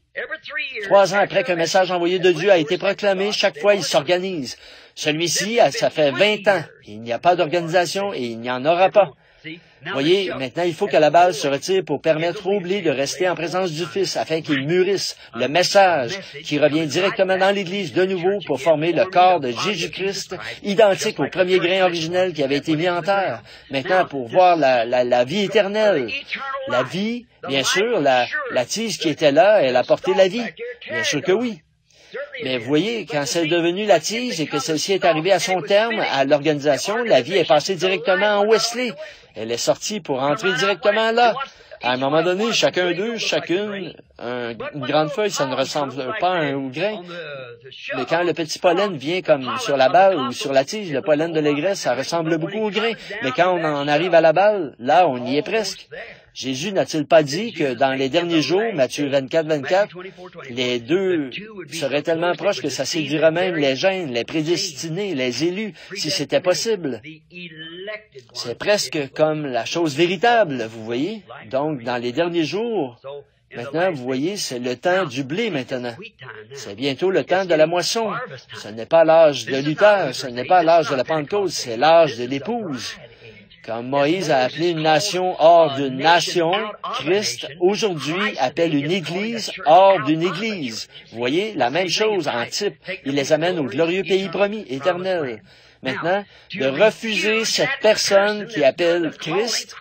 3 ans après qu'un message envoyé de Dieu a été proclamé, chaque fois il s'organise. Celui-ci, ça fait 20 ans. Il n'y a pas d'organisation et il n'y en aura pas. Voyez, maintenant il faut que la balle se retire pour permettre au blé de rester en présence du Fils afin qu'il mûrisse le message qui revient directement dans l'Église de nouveau pour former le corps de Jésus-Christ, identique au premier grain originel qui avait été mis en terre. Maintenant, pour voir la vie éternelle, la vie, bien sûr, la tige qui était là, elle a porté la vie. Bien sûr que oui. Mais vous voyez, quand c'est devenu la tige et que celle-ci est arrivée à son terme, à l'organisation, la vie est passée directement en Wesley. Elle est sortie pour entrer directement là. À un moment donné, chacun d'eux, chacune, une grande feuille, ça ne ressemble pas à un grain. Mais quand le petit pollen vient comme sur la balle ou sur la tige, le pollen de l'aigresse, ça ressemble beaucoup au grain. Mais quand on en arrive à la balle, là, on y est presque. Jésus n'a-t-il pas dit que dans les derniers jours, Matthieu 24, 24, les deux seraient tellement proches que ça séduirait même les gènes, les prédestinés, les élus, si c'était possible? C'est presque comme la chose véritable, vous voyez? Donc, dans les derniers jours, maintenant, vous voyez, c'est le temps du blé maintenant. C'est bientôt le temps de la moisson. Ce n'est pas l'âge de Luther, ce n'est pas l'âge de la Pentecôte, c'est l'âge de l'épouse. Quand Moïse a appelé une nation hors d'une nation, Christ, aujourd'hui, appelle une église hors d'une église. Vous voyez, la même chose en type. Il les amène au glorieux pays promis, éternel. Maintenant, de refuser cette personne qui appelle Christ,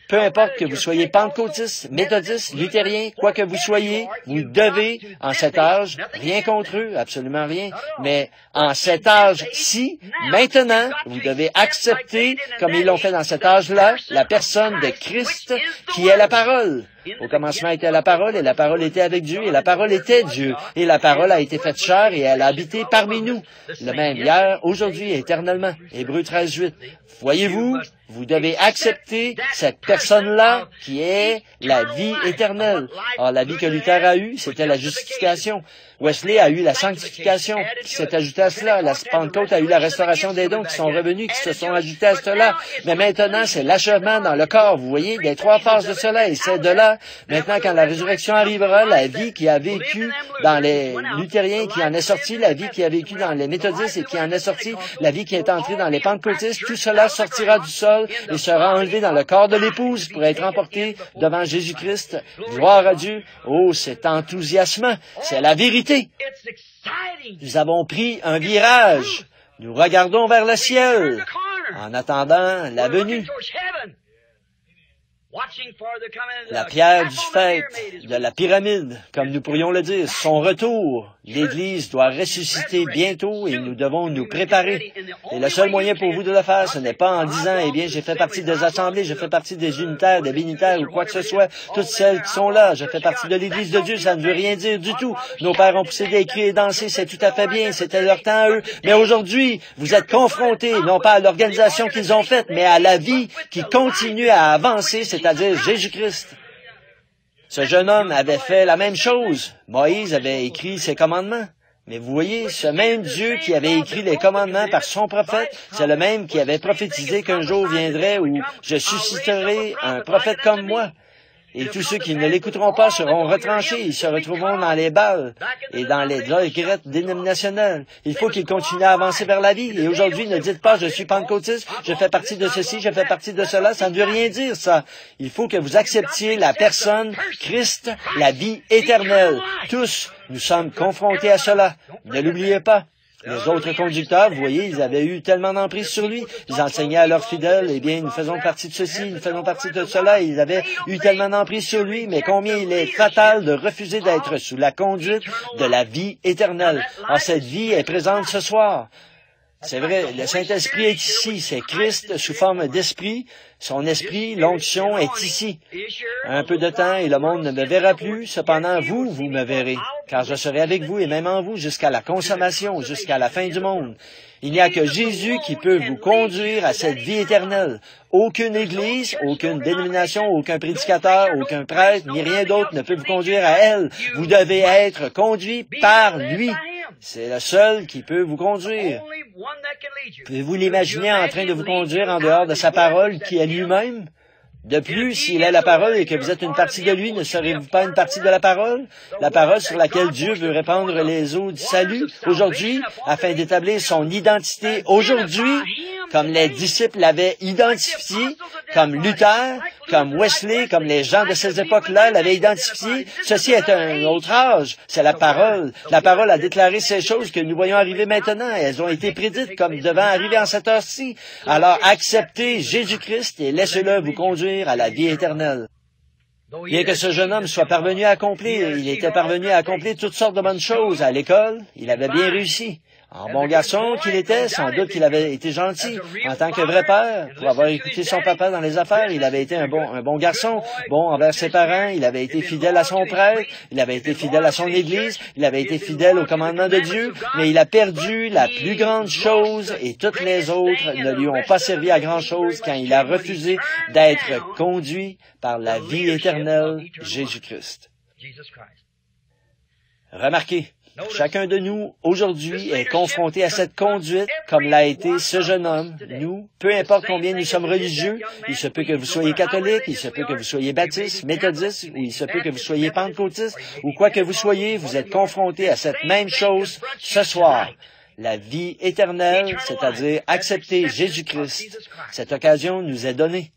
peu importe que vous soyez pentecôtiste, méthodiste, luthérien, quoi que vous soyez, vous devez, en cet âge, rien contre eux, absolument rien, mais en cet âge-ci, maintenant, vous devez accepter, comme ils l'ont fait dans cet âge-là, la personne de Christ qui est la parole. Au commencement était la parole, et la parole était avec Dieu, et la parole était Dieu, et la parole a été faite chair, et elle a habité parmi nous, le même hier, aujourd'hui et éternellement. Hébreux 13, 8. Voyez-vous, vous devez accepter cette personne-là qui est la vie éternelle. Or, la vie que Luther a eue, c'était la justification. Wesley a eu la sanctification qui s'est ajoutée à cela. La Pentecôte a eu la restauration des dons qui sont revenus, qui se sont ajoutés à cela. Mais maintenant, c'est l'achèvement dans le corps, vous voyez, des trois phases de cela. Et c'est de là, maintenant, quand la résurrection arrivera, la vie qui a vécu dans les luthériens, qui en est sortie, la vie qui a vécu dans les méthodistes et qui en est sortie, la vie qui est entrée dans les pentecôtistes, tout cela sortira du sol et sera enlevé dans le corps de l'épouse pour être emporté devant Jésus-Christ. Gloire à Dieu. Oh, c'est enthousiasmant. C'est la vérité. Nous avons pris un virage. Nous regardons vers le ciel en attendant la venue. La pierre du fait de la pyramide, comme nous pourrions le dire, son retour. L'Église doit ressusciter bientôt et nous devons nous préparer. Et le seul moyen pour vous de le faire, ce n'est pas en disant, eh bien, j'ai fait partie des assemblées, je fais partie des unitaires, des bénitaires ou quoi que ce soit, toutes celles qui sont là, je fais partie de l'Église de Dieu, ça ne veut rien dire du tout. Nos pères ont poussé des cris et dansé, c'est tout à fait bien, c'était leur temps à eux. Mais aujourd'hui, vous êtes confrontés, non pas à l'organisation qu'ils ont faite, mais à la vie qui continue à avancer, c'est-à-dire Jésus-Christ. Ce jeune homme avait fait la même chose. Moïse avait écrit ses commandements. Mais vous voyez, ce même Dieu qui avait écrit les commandements par son prophète, c'est le même qui avait prophétisé qu'un jour viendrait où je susciterai un prophète comme moi. Et tous ceux qui ne l'écouteront pas seront retranchés, ils se retrouveront dans les balles et dans les grettes dénominationnelles. Il faut qu'ils continuent à avancer vers la vie. Et aujourd'hui, ne dites pas, je suis pentecôtiste, je fais partie de ceci, je fais partie de cela. Ça ne veut rien dire, ça. Il faut que vous acceptiez la personne, Christ, la vie éternelle. Tous, nous sommes confrontés à cela. Ne l'oubliez pas. Les autres conducteurs, vous voyez, ils avaient eu tellement d'emprise sur lui. Ils enseignaient à leurs fidèles, eh bien, nous faisons partie de ceci, nous faisons partie de cela. Ils avaient eu tellement d'emprise sur lui, mais combien il est fatal de refuser d'être sous la conduite de la vie éternelle. Or, cette vie est présente ce soir. C'est vrai, le Saint-Esprit est ici, c'est Christ sous forme d'esprit. Son esprit, l'onction, est ici. Un peu de temps et le monde ne me verra plus, cependant vous, vous me verrez, car je serai avec vous et même en vous jusqu'à la consommation, jusqu'à la fin du monde. Il n'y a que Jésus qui peut vous conduire à cette vie éternelle. Aucune église, aucune dénomination, aucun prédicateur, aucun prêtre, ni rien d'autre ne peut vous conduire à elle. Vous devez être conduit par lui. C'est le seul qui peut vous conduire. Pouvez-vous l'imaginer en train de vous conduire en dehors de sa parole qui est lui-même? De plus, s'il est la parole et que vous êtes une partie de lui, ne serez-vous pas une partie de la parole? La parole sur laquelle Dieu veut répandre les eaux du salut aujourd'hui, afin d'établir son identité aujourd'hui, comme les disciples l'avaient identifié, comme Luther, comme Wesley, comme les gens de ces époques-là l'avaient identifié. Ceci est un autre âge. C'est la parole. La parole a déclaré ces choses que nous voyons arriver maintenant. Elles ont été prédites comme devant arriver en cette heure-ci. Alors acceptez Jésus-Christ et laissez-le vous conduire à la vie éternelle. Bien que ce jeune homme soit parvenu à accomplir, il était parvenu à accomplir toutes sortes de bonnes choses à l'école, il avait bien réussi. En bon garçon qu'il était, sans doute qu'il avait été gentil. En tant que vrai père, pour avoir écouté son papa dans les affaires, il avait été un bon garçon, bon envers ses parents, il avait été fidèle à son prêtre, il avait été fidèle à son Église, il avait été fidèle au commandement de Dieu, mais il a perdu la plus grande chose et toutes les autres ne lui ont pas servi à grand-chose quand il a refusé d'être conduit par la vie éternelle, Jésus-Christ. Remarquez, chacun de nous, aujourd'hui, est confronté à cette conduite, comme l'a été ce jeune homme. Nous, peu importe combien nous sommes religieux, il se peut que vous soyez catholique, il se peut que vous soyez baptiste, méthodiste, ou il se peut que vous soyez pentecôtiste, ou quoi que vous soyez, vous êtes confronté à cette même chose ce soir. La vie éternelle, c'est-à-dire accepter Jésus-Christ. Cette occasion nous est donnée.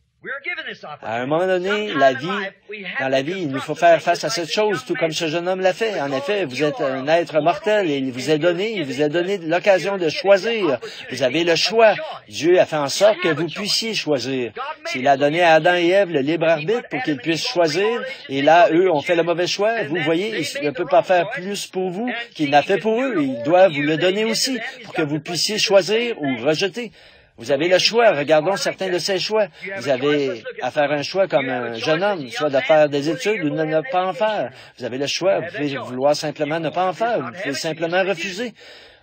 À un moment donné, dans la vie, il nous faut faire face à cette chose, tout comme ce jeune homme l'a fait. En effet, vous êtes un être mortel et il vous a donné l'occasion de choisir. Vous avez le choix. Dieu a fait en sorte que vous puissiez choisir. S'il a donné à Adam et Ève le libre arbitre pour qu'ils puissent choisir, et là, eux ont fait le mauvais choix, vous voyez, il ne peut pas faire plus pour vous qu'il n'a fait pour eux. Il doit vous le donner aussi pour que vous puissiez choisir ou rejeter. Vous avez le choix. Regardons certains de ces choix. Vous avez à faire un choix comme un jeune homme, soit de faire des études ou de ne pas en faire. Vous avez le choix. Vous pouvez vouloir simplement ne pas en faire. Vous pouvez simplement refuser.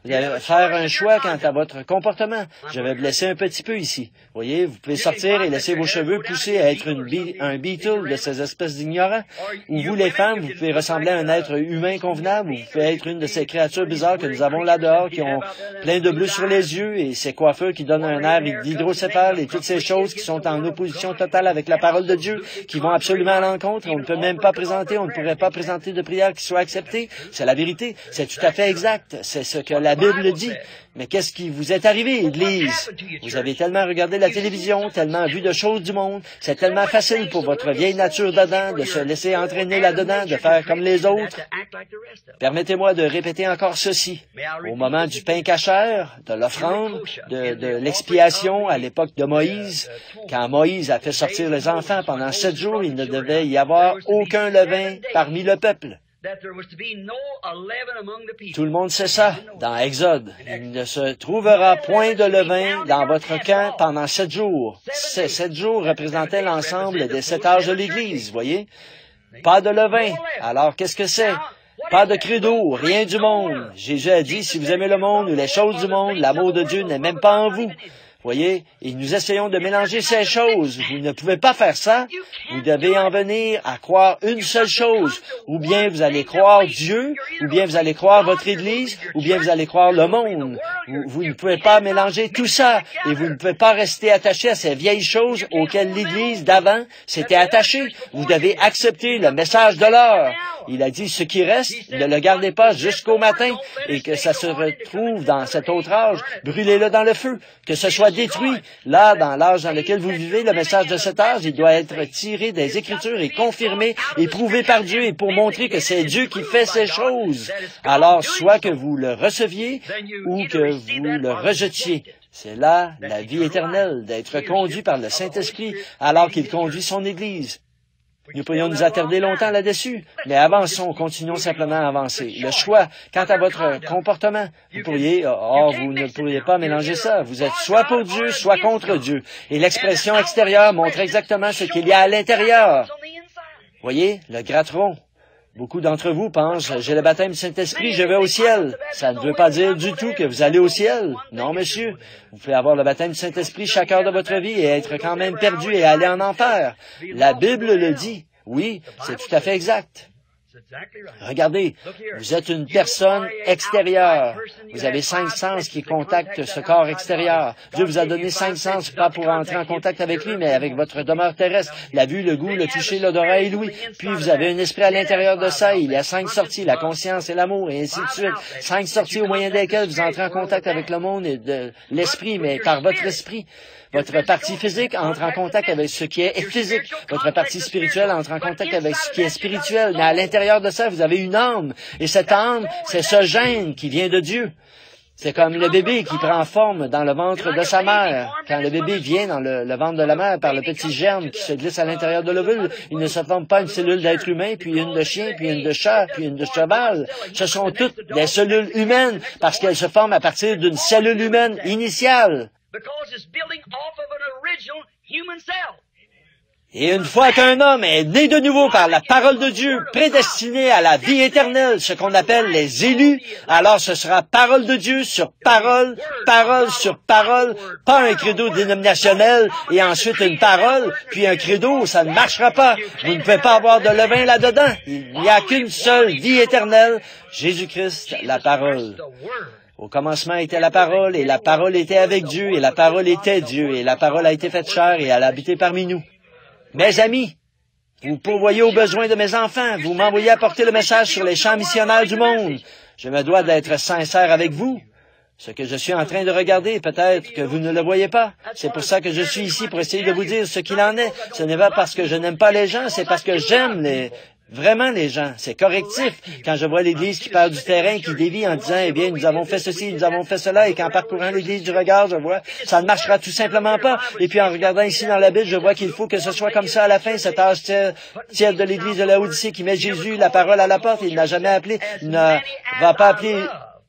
Vous allez faire un choix quant à votre comportement. Je vais blesser un petit peu ici. Vous voyez, vous pouvez sortir et laisser vos cheveux pousser à être un beetle de ces espèces d'ignorants. Ou vous, les femmes, vous pouvez ressembler à un être humain convenable. Ou vous pouvez être une de ces créatures bizarres que nous avons là-dehors, qui ont plein de bleu sur les yeux et ces coiffeurs qui donnent un air d'hydrocéphale et toutes ces choses qui sont en opposition totale avec la parole de Dieu, qui vont absolument à l'encontre. On ne peut même pas présenter, on ne pourrait pas présenter de prière qui soit acceptée. C'est la vérité. C'est tout à fait exact. C'est ce que la Bible dit. Mais qu'est-ce qui vous est arrivé, Église? Vous avez tellement regardé la télévision, tellement vu de choses du monde. C'est tellement facile pour votre vieille nature d'Adam de se laisser entraîner là-dedans, de faire comme les autres. Permettez-moi de répéter encore ceci. Au moment du pain cachère, de l'offrande, de l'expiation à l'époque de Moïse, quand Moïse a fait sortir les enfants pendant 7 jours, il ne devait y avoir aucun levain parmi le peuple. Tout le monde sait ça dans Exode. Il ne se trouvera point de levain dans votre camp pendant 7 jours. Ces 7 jours représentaient l'ensemble des 7 âges de l'Église, voyez? Pas de levain. Alors, qu'est-ce que c'est? Pas de credo, rien du monde. Jésus a dit, si vous aimez le monde ou les choses du monde, l'amour de Dieu n'est même pas en vous. Voyez, et nous essayons de mélanger ces choses. Vous ne pouvez pas faire ça. Vous devez en venir à croire une seule chose. Ou bien vous allez croire Dieu, ou bien vous allez croire votre Église, ou bien vous allez croire le monde. Vous ne pouvez pas mélanger tout ça. Et vous ne pouvez pas rester attaché à ces vieilles choses auxquelles l'Église d'avant s'était attachée. Vous devez accepter le message de l'heure. Il a dit, ce qui reste, ne le gardez pas jusqu'au matin, et que ça se retrouve dans cet autre âge. Brûlez-le dans le feu. Que ce soit détruit. Là, dans l'âge dans lequel vous vivez, le message de cet âge, il doit être tiré des Écritures et confirmé et prouvé par Dieu et pour montrer que c'est Dieu qui fait ces choses. Alors, soit que vous le receviez ou que vous le rejetiez. C'est là la vie éternelle, d'être conduit par le Saint-Esprit alors qu'il conduit son Église. Nous pourrions nous attarder longtemps là-dessus, mais avançons, continuons simplement à avancer. Le choix, quant à votre comportement, vous ne pourriez pas mélanger ça. Vous êtes soit pour Dieu, soit contre Dieu. Et l'expression extérieure montre exactement ce qu'il y a à l'intérieur. Voyez, le gratteron. Beaucoup d'entre vous pensent, j'ai le baptême du Saint-Esprit, je vais au ciel. Ça ne veut pas dire du tout que vous allez au ciel. Non, monsieur. Vous pouvez avoir le baptême du Saint-Esprit chaque heure de votre vie et être quand même perdu et aller en enfer. La Bible le dit. Oui, c'est tout à fait exact. Regardez, vous êtes une personne extérieure. Vous avez 5 sens qui contactent ce corps extérieur. Dieu vous a donné 5 sens, pas pour entrer en contact avec lui, mais avec votre demeure terrestre. La vue, le goût, le toucher, l'odorat et l'ouïe. Puis vous avez un esprit à l'intérieur de ça. Il y a 5 sorties, la conscience et l'amour, et ainsi de suite. 5 sorties au moyen desquelles vous entrez en contact avec le monde et de l'esprit, mais par votre esprit. Votre partie physique entre en contact avec ce qui est physique. Votre partie spirituelle entre en contact avec ce qui est spirituel. Mais à l'intérieur de ça, vous avez une âme. Et cette âme, c'est ce gène qui vient de Dieu. C'est comme le bébé qui prend forme dans le ventre de sa mère. Quand le bébé vient dans le ventre de la mère par le petit germe qui se glisse à l'intérieur de l'ovule, il ne se forme pas une cellule d'être humain, puis une de chien, puis une de chat, puis une de cheval. Ce sont toutes des cellules humaines parce qu'elles se forment à partir d'une cellule humaine initiale. Et une fois qu'un homme est né de nouveau par la parole de Dieu, prédestiné à la vie éternelle, ce qu'on appelle les élus, alors ce sera parole de Dieu sur parole, parole sur parole, pas un credo dénominationnel et ensuite une parole, puis un credo, ça ne marchera pas. Vous ne pouvez pas avoir de levain là-dedans. Il n'y a qu'une seule vie éternelle, Jésus-Christ, la parole. Au commencement était la parole, et la parole était avec Dieu, et la parole était Dieu, et la parole a été faite chair, et elle a habité parmi nous. Mes amis, vous pourvoyez aux besoins de mes enfants, vous m'envoyez apporter le message sur les champs missionnaires du monde. Je me dois d'être sincère avec vous. Ce que je suis en train de regarder, peut-être que vous ne le voyez pas. C'est pour ça que je suis ici, pour essayer de vous dire ce qu'il en est. Ce n'est pas parce que je n'aime pas les gens, c'est parce que j'aime vraiment les gens. C'est correctif. Quand je vois l'Église qui perd du terrain, qui dévie en disant, eh bien, nous avons fait ceci, nous avons fait cela, et qu'en parcourant l'Église du regard, je vois, ça ne marchera tout simplement pas. Et puis en regardant ici dans la Bible, je vois qu'il faut que ce soit comme ça à la fin, cet âge tiers de l'Église de Laodicée qui met Jésus, la parole à la porte. Il n'a jamais appelé, il ne va pas appeler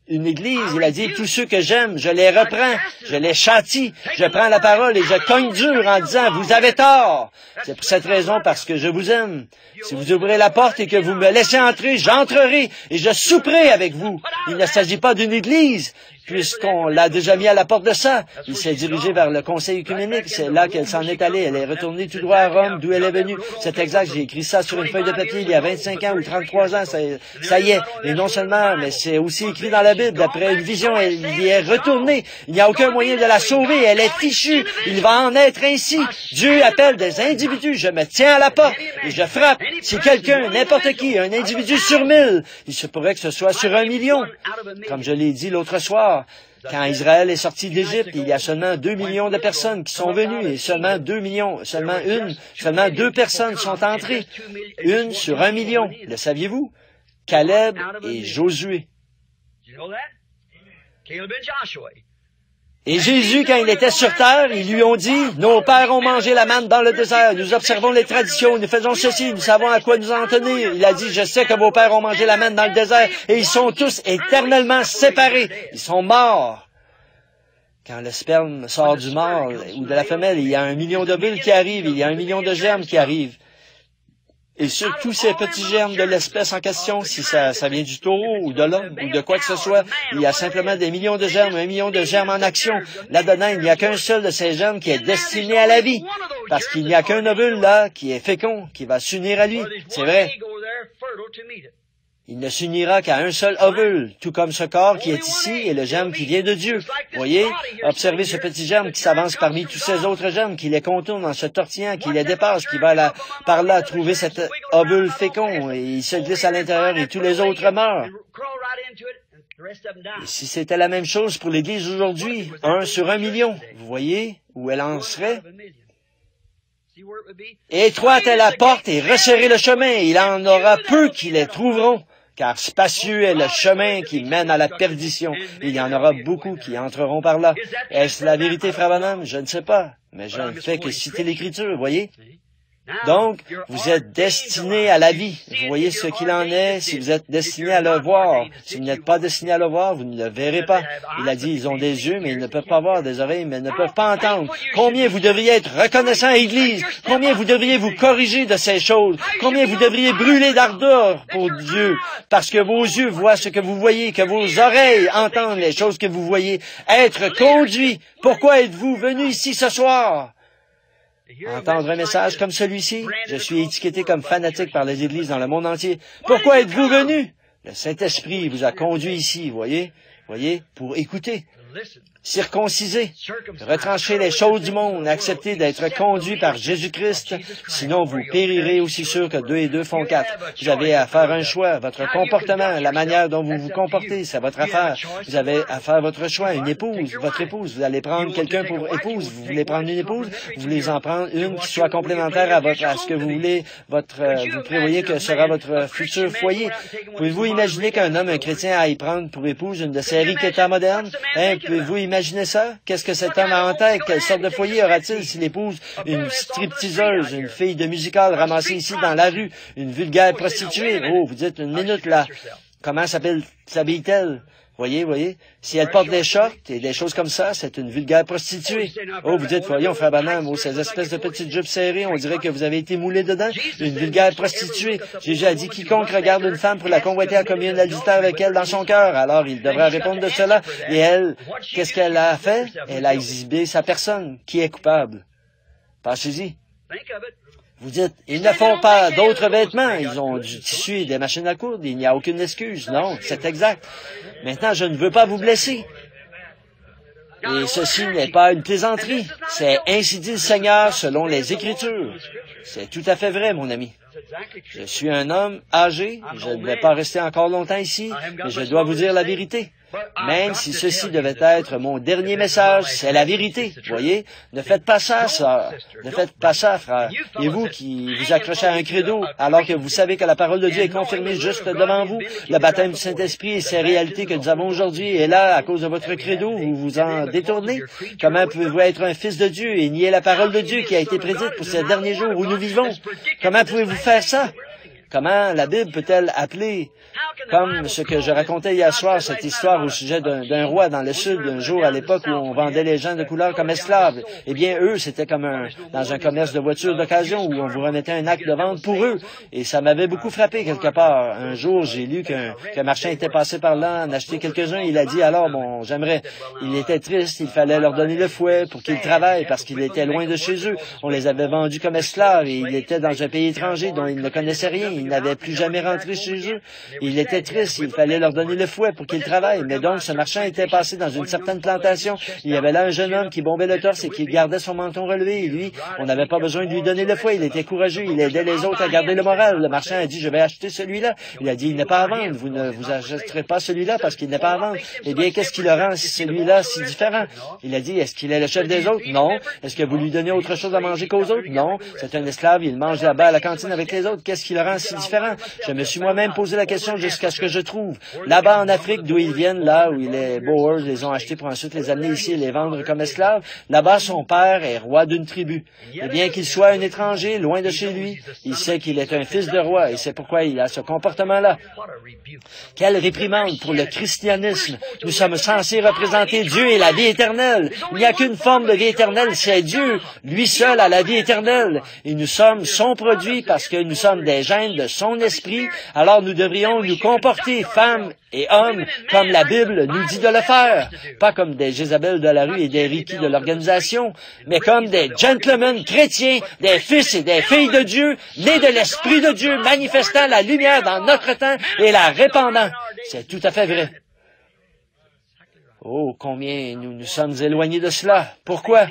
une église. Il a dit, tous ceux que j'aime, je les reprends, je les châtie, je prends la parole et je cogne dur en disant, vous avez tort. C'est pour cette raison, parce que je vous aime. Si vous ouvrez la porte et que vous me laissez entrer, j'entrerai et je souperai avec vous. Il ne s'agit pas d'une église, puisqu'on l'a déjà mis à la porte de ça. Il s'est dirigé vers le conseil œcuménique. C'est là qu'elle s'en est allée. Elle est retournée tout droit à Rome, d'où elle est venue. C'est exact. J'ai écrit ça sur une feuille de papier il y a 25 ans ou 33 ans. Ça y est. Et non seulement, mais c'est aussi écrit dans la Bible. D'après une vision, elle y est retournée. Il n'y a aucun moyen de la sauver. Elle est fichue. Il va en être ainsi. Dieu appelle des individus. Je me tiens à la porte et je frappe. Si quelqu'un, n'importe qui, un individu sur 1000, il se pourrait que ce soit sur 1 million. Comme je l'ai dit l'autre soir, quand Israël est sorti d'Égypte, il y a seulement 2 millions de personnes qui sont venues et seulement 2 personnes sont entrées. 1 sur 1 million. Le saviez-vous? Caleb et Josué. Et Jésus, quand il était sur terre, ils lui ont dit, nos pères ont mangé la manne dans le désert, nous observons les traditions, nous faisons ceci, nous savons à quoi nous en tenir. Il a dit, je sais que vos pères ont mangé la manne dans le désert, et ils sont tous éternellement séparés. Ils sont morts. Quand le sperme sort du mâle ou de la femelle, il y a 1 million d'ovules qui arrivent, il y a 1 million de germes qui arrivent. Et sur tous ces petits germes de l'espèce en question, si ça vient du taureau ou de l'homme ou de quoi que ce soit, il y a simplement des millions de germes, 1 million de germes en action. Là-dedans, il n'y a qu'un seul de ces germes qui est destiné à la vie. Parce qu'il n'y a qu'un ovule là qui est fécond, qui va s'unir à lui. C'est vrai. Il ne s'unira qu'à un seul ovule, tout comme ce corps qui est ici et le germe qui vient de Dieu. Voyez, observez ce petit germe qui s'avance parmi tous ces autres germes, qui les contourne en se tortillant, qui les dépasse, qui va par là trouver cet ovule fécond, et il se glisse à l'intérieur et tous les autres meurent. Et si c'était la même chose pour l'Église aujourd'hui, 1 sur 1 million, vous voyez où elle en serait? Étroite est la porte et resserrez le chemin, il en aura peu qui les trouveront. Car spacieux est le chemin qui mène à la perdition. Il y en aura beaucoup qui entreront par là. Est-ce la vérité, Frère Branham? Je ne sais pas. Mais je ne fais que citer l'Écriture, voyez? Donc, vous êtes destiné à la vie. Vous voyez ce qu'il en est si vous êtes destiné à le voir. Si vous n'êtes pas destiné à le voir, vous ne le verrez pas. Il a dit, ils ont des yeux, mais ils ne peuvent pas voir, des oreilles, mais ils ne peuvent pas entendre. Combien vous devriez être reconnaissant à l'Église? Combien vous devriez vous corriger de ces choses? Combien vous devriez brûler d'ardeur pour Dieu? Parce que vos yeux voient ce que vous voyez, que vos oreilles entendent les choses que vous voyez. Être conduit. Pourquoi êtes-vous venu ici ce soir? Entendre un message comme celui-ci? Je suis étiqueté comme fanatique par les églises dans le monde entier. Pourquoi êtes-vous venu? Le Saint-Esprit vous a conduit ici, voyez, pour écouter. circonciser, retrancher les choses du monde, accepter d'être conduit par Jésus-Christ, sinon vous périrez aussi sûr que 2 et 2 font 4. Vous avez à faire un choix, votre comportement, la manière dont vous vous comportez, c'est votre affaire. Vous avez à faire votre choix, une épouse, votre épouse, vous allez prendre quelqu'un pour épouse, vous voulez prendre une épouse, vous voulez en prendre une qui soit complémentaire à ce que vous voulez, vous prévoyez que sera votre futur foyer. Pouvez-vous imaginer qu'un homme, un chrétien, aille prendre pour épouse une de ces riquetas modernes? Pouvez-vous imaginer ça? Qu'est-ce que cet homme a en tête? Quelle sorte de foyer aura-t-il s'il épouse une stripteaseuse, une fille de musical ramassée ici dans la rue, une vulgaire prostituée? Oh, vous dites une minute là. Comment s'habille-t-elle? Voyez, si elle porte des shorts et des choses comme ça, c'est une vulgaire prostituée. Oh, vous dites, voyons, frère Branham, ces espèces de petites jupes serrées, on dirait que vous avez été moulé dedans. Une vulgaire prostituée. Jésus a dit, quiconque regarde une femme pour la convoiter a commis un adultère avec elle dans son cœur. Alors, il devra répondre de cela. Et elle, qu'est-ce qu'elle a fait? Elle a exhibé sa personne. Qui est coupable? Pensez-y. Vous dites, ils ne font pas d'autres vêtements, ils ont du tissu et des machines à coudre, il n'y a aucune excuse. Non, c'est exact. Maintenant, je ne veux pas vous blesser. Et ceci n'est pas une plaisanterie. C'est ainsi dit le Seigneur selon les Écritures. C'est tout à fait vrai, mon ami. Je suis un homme âgé, je ne vais pas rester encore longtemps ici, mais je dois vous dire la vérité. Même si ceci devait être mon dernier message, c'est la vérité, voyez. Ne faites pas ça, sœur. Ne faites pas ça, frère. Et vous qui vous accrochez à un credo, alors que vous savez que la parole de Dieu est confirmée juste devant vous, le baptême du Saint-Esprit et ces réalités que nous avons aujourd'hui, et là, à cause de votre credo, vous vous en détournez. Comment pouvez-vous être un fils de Dieu et nier la parole de Dieu qui a été prédite pour ces derniers jours où nous vivons? Comment pouvez-vous faire ça? Comment la Bible peut-elle appeler, comme ce que je racontais hier soir, cette histoire au sujet d'un roi dans le sud, d'un jour à l'époque où on vendait les gens de couleur comme esclaves? Eh bien, eux, c'était comme dans un commerce de voitures d'occasion où on vous remettait un acte de vente pour eux. Et ça m'avait beaucoup frappé quelque part. Un jour, j'ai lu qu'un marchand était passé par là, en acheter quelques-uns. Il a dit, alors, bon, j'aimerais. Il était triste, il fallait leur donner le fouet pour qu'ils travaillent parce qu'ils étaient loin de chez eux. On les avait vendus comme esclaves et ils étaient dans un pays étranger dont ils ne connaissaient rien. Ils n'avaient plus jamais rentré chez eux. Il était triste, il fallait leur donner le fouet pour qu'ils travaillent. Mais donc, ce marchand était passé dans une certaine plantation. Il y avait là un jeune homme qui bombait le torse et qui gardait son menton relevé. Et lui, on n'avait pas besoin de lui donner le fouet. Il était courageux, il aidait les autres à garder le moral. Le marchand a dit, je vais acheter celui-là. Il a dit, il n'est pas à vendre. Vous ne vous achèterez pas celui-là parce qu'il n'est pas à vendre. Eh bien, qu'est-ce qui le rend celui-là si différent? Il a dit, est-ce qu'il est le chef des autres? Non. Est-ce que vous lui donnez autre chose à manger qu'aux autres? Non. C'est un esclave, il mange là-bas à la cantine avec les autres. Qu'est-ce qui le rend si différent? Je me suis moi-même posé la question jusqu'à ce que je trouve. Là-bas en Afrique, d'où ils viennent, là où les Boers les ont achetés pour ensuite les amener ici et les vendre comme esclaves, là-bas son père est roi d'une tribu. Et bien qu'il soit un étranger, loin de chez lui, il sait qu'il est un fils de roi et c'est pourquoi il a ce comportement-là. Quelle réprimande pour le christianisme. Nous sommes censés représenter Dieu et la vie éternelle. Il n'y a qu'une forme de vie éternelle, c'est Dieu. Lui seul a la vie éternelle. Et nous sommes son produit parce que nous sommes des gènes de son esprit. Alors nous devrions nous comporter, femmes et hommes, comme la Bible nous dit de le faire. Pas comme des Jézabel de la rue et des Ricky de l'organisation, mais comme des gentlemen chrétiens, des fils et des filles de Dieu, nés de l'Esprit de Dieu, manifestant la lumière dans notre temps et la répandant. C'est tout à fait vrai. Oh, combien nous sommes éloignés de cela. Pourquoi?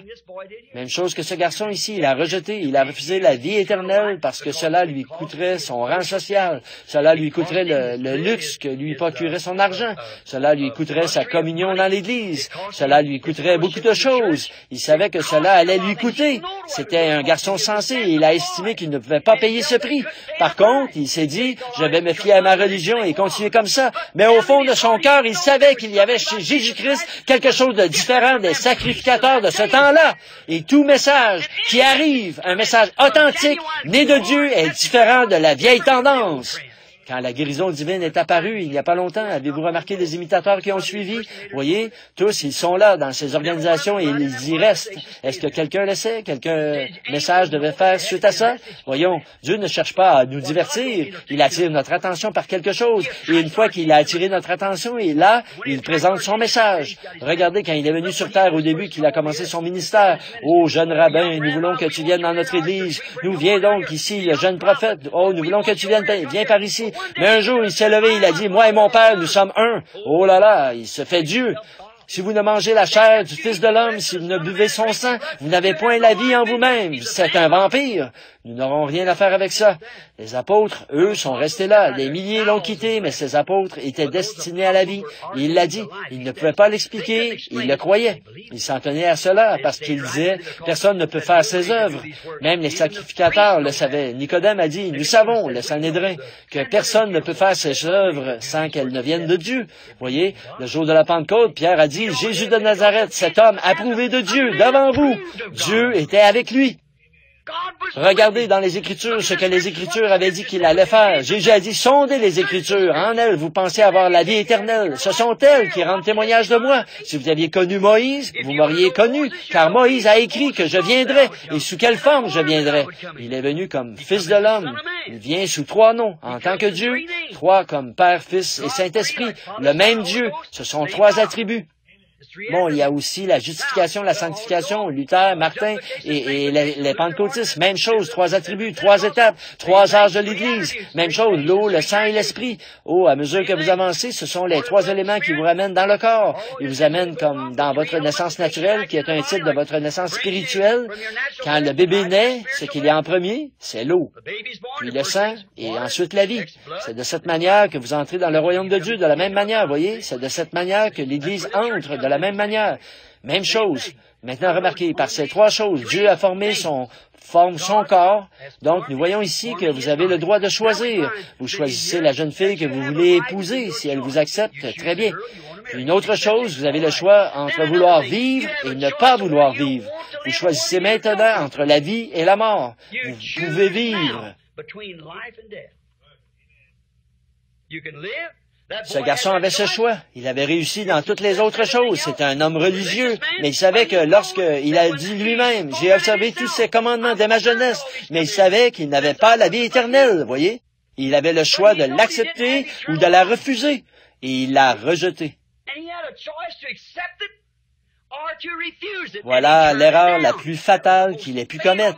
Même chose que ce garçon ici, il a rejeté, il a refusé la vie éternelle parce que cela lui coûterait son rang social, cela lui coûterait le luxe que lui procurait son argent, cela lui coûterait sa communion dans l'Église, cela lui coûterait beaucoup de choses. Il savait que cela allait lui coûter. C'était un garçon sensé et il a estimé qu'il ne pouvait pas payer ce prix. Par contre, il s'est dit, je vais me fier à ma religion et continuer comme ça. Mais au fond de son cœur, il savait qu'il y avait chez Jésus-Christ quelque chose de différent des sacrificateurs de ce temps-là. Et tout message qui arrive, un message authentique, né de Dieu, est différent de la vieille tendance. Quand la guérison divine est apparue il n'y a pas longtemps, avez-vous remarqué les imitateurs qui ont suivi? Voyez, tous, ils sont là dans ces organisations et ils y restent. Est-ce que quelqu'un le sait? Quelqu'un message devait faire suite à ça? Voyons, Dieu ne cherche pas à nous divertir. Il attire notre attention par quelque chose. Et une fois qu'il a attiré notre attention, et là, il présente son message. Regardez, quand il est venu sur terre au début, qu'il a commencé son ministère. Oh, jeune rabbin, nous voulons que tu viennes dans notre église. Nous viens donc ici, le jeune prophète. Oh, nous voulons que tu viennes, viens par ici. Mais un jour, il s'est levé, il a dit, moi et mon père, nous sommes un. Oh là là, il se fait Dieu. Si vous ne mangez la chair du Fils de l'homme, si vous ne buvez son sang, vous n'avez point la vie en vous-même. C'est un vampire. Nous n'aurons rien à faire avec ça. Les apôtres, eux, sont restés là. Les milliers l'ont quitté, mais ces apôtres étaient destinés à la vie. Et il l'a dit. Il ne pouvait pas l'expliquer. Il le croyait. Il s'en tenait à cela parce qu'il disait, personne ne peut faire ses œuvres. Même les sacrificateurs le savaient. Nicodème a dit, nous savons, le Sanhédrin, que personne ne peut faire ses œuvres sans qu'elles ne viennent de Dieu. Voyez, le jour de la Pentecôte, Pierre a dit, Jésus de Nazareth, cet homme approuvé de Dieu, devant vous. Dieu était avec lui. Regardez dans les Écritures ce que les Écritures avaient dit qu'il allait faire. Jésus a dit, sondez les Écritures. En elles, vous pensez avoir la vie éternelle. Ce sont elles qui rendent témoignage de moi. Si vous aviez connu Moïse, vous m'auriez connu, car Moïse a écrit que je viendrai. Et sous quelle forme je viendrai? Il est venu comme Fils de l'homme. Il vient sous 3 noms. En tant que Dieu, 3 comme Père, Fils et Saint-Esprit. Le même Dieu. Ce sont 3 attributs. Bon, il y a aussi la justification, la sanctification, Luther, Martin et les pentecôtistes. Même chose, 3 attributs, 3 étapes, 3 âges de l'Église. Même chose, l'eau, le sang et l'esprit. Oh, à mesure que vous avancez, ce sont les 3 éléments qui vous ramènent dans le corps. Ils vous amènent comme dans votre naissance naturelle, qui est un type de votre naissance spirituelle. Quand le bébé naît, ce qu'il y a en premier, c'est l'eau, puis le sang et ensuite la vie. C'est de cette manière que vous entrez dans le royaume de Dieu, de la même manière, voyez. C'est de cette manière que l'Église entre de la même manière. Même chose. Maintenant, remarquez, par ces 3 choses, Dieu a forme son corps. Donc, nous voyons ici que vous avez le droit de choisir. Vous choisissez la jeune fille que vous voulez épouser. Si elle vous accepte, très bien. Puis une autre chose, vous avez le choix entre vouloir vivre et ne pas vouloir vivre. Vous choisissez maintenant entre la vie et la mort. Vous pouvez vivre. Ce garçon avait ce choix. Il avait réussi dans toutes les autres choses. C'était un homme religieux, mais il savait que lorsqu'il a dit lui-même, « J'ai observé tous ces commandements dès ma jeunesse », mais il savait qu'il n'avait pas la vie éternelle, voyez. Il avait le choix de l'accepter ou de la refuser, et il l'a rejetée. Voilà l'erreur la plus fatale qu'il ait pu commettre.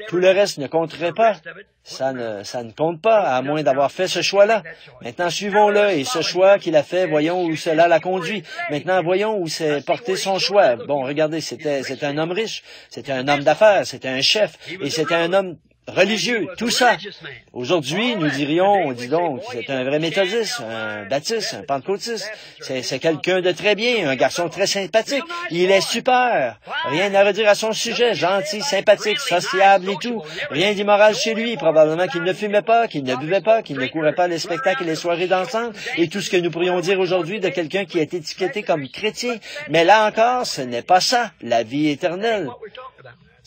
Tout le reste ne compterait pas. Ça ne compte pas, à moins d'avoir fait ce choix-là. Maintenant, suivons-le, et ce choix qu'il a fait, voyons où cela l'a conduit. Maintenant, voyons où s'est porté son choix. Bon, regardez, c'était un homme riche, c'était un homme d'affaires, c'était un chef, et c'était un homme religieux, tout ça. Aujourd'hui, nous dirions, dis donc, c'est un vrai méthodiste, un baptiste, un pentecôtiste. C'est quelqu'un de très bien, un garçon très sympathique. Il est super. Rien à redire à son sujet, gentil, sympathique, sociable et tout. Rien d'immoral chez lui. Probablement qu'il ne fumait pas, qu'il ne buvait pas, qu'il ne courait pas les spectacles et les soirées dansantes. Et tout ce que nous pourrions dire aujourd'hui de quelqu'un qui est étiqueté comme chrétien. Mais là encore, ce n'est pas ça, la vie éternelle.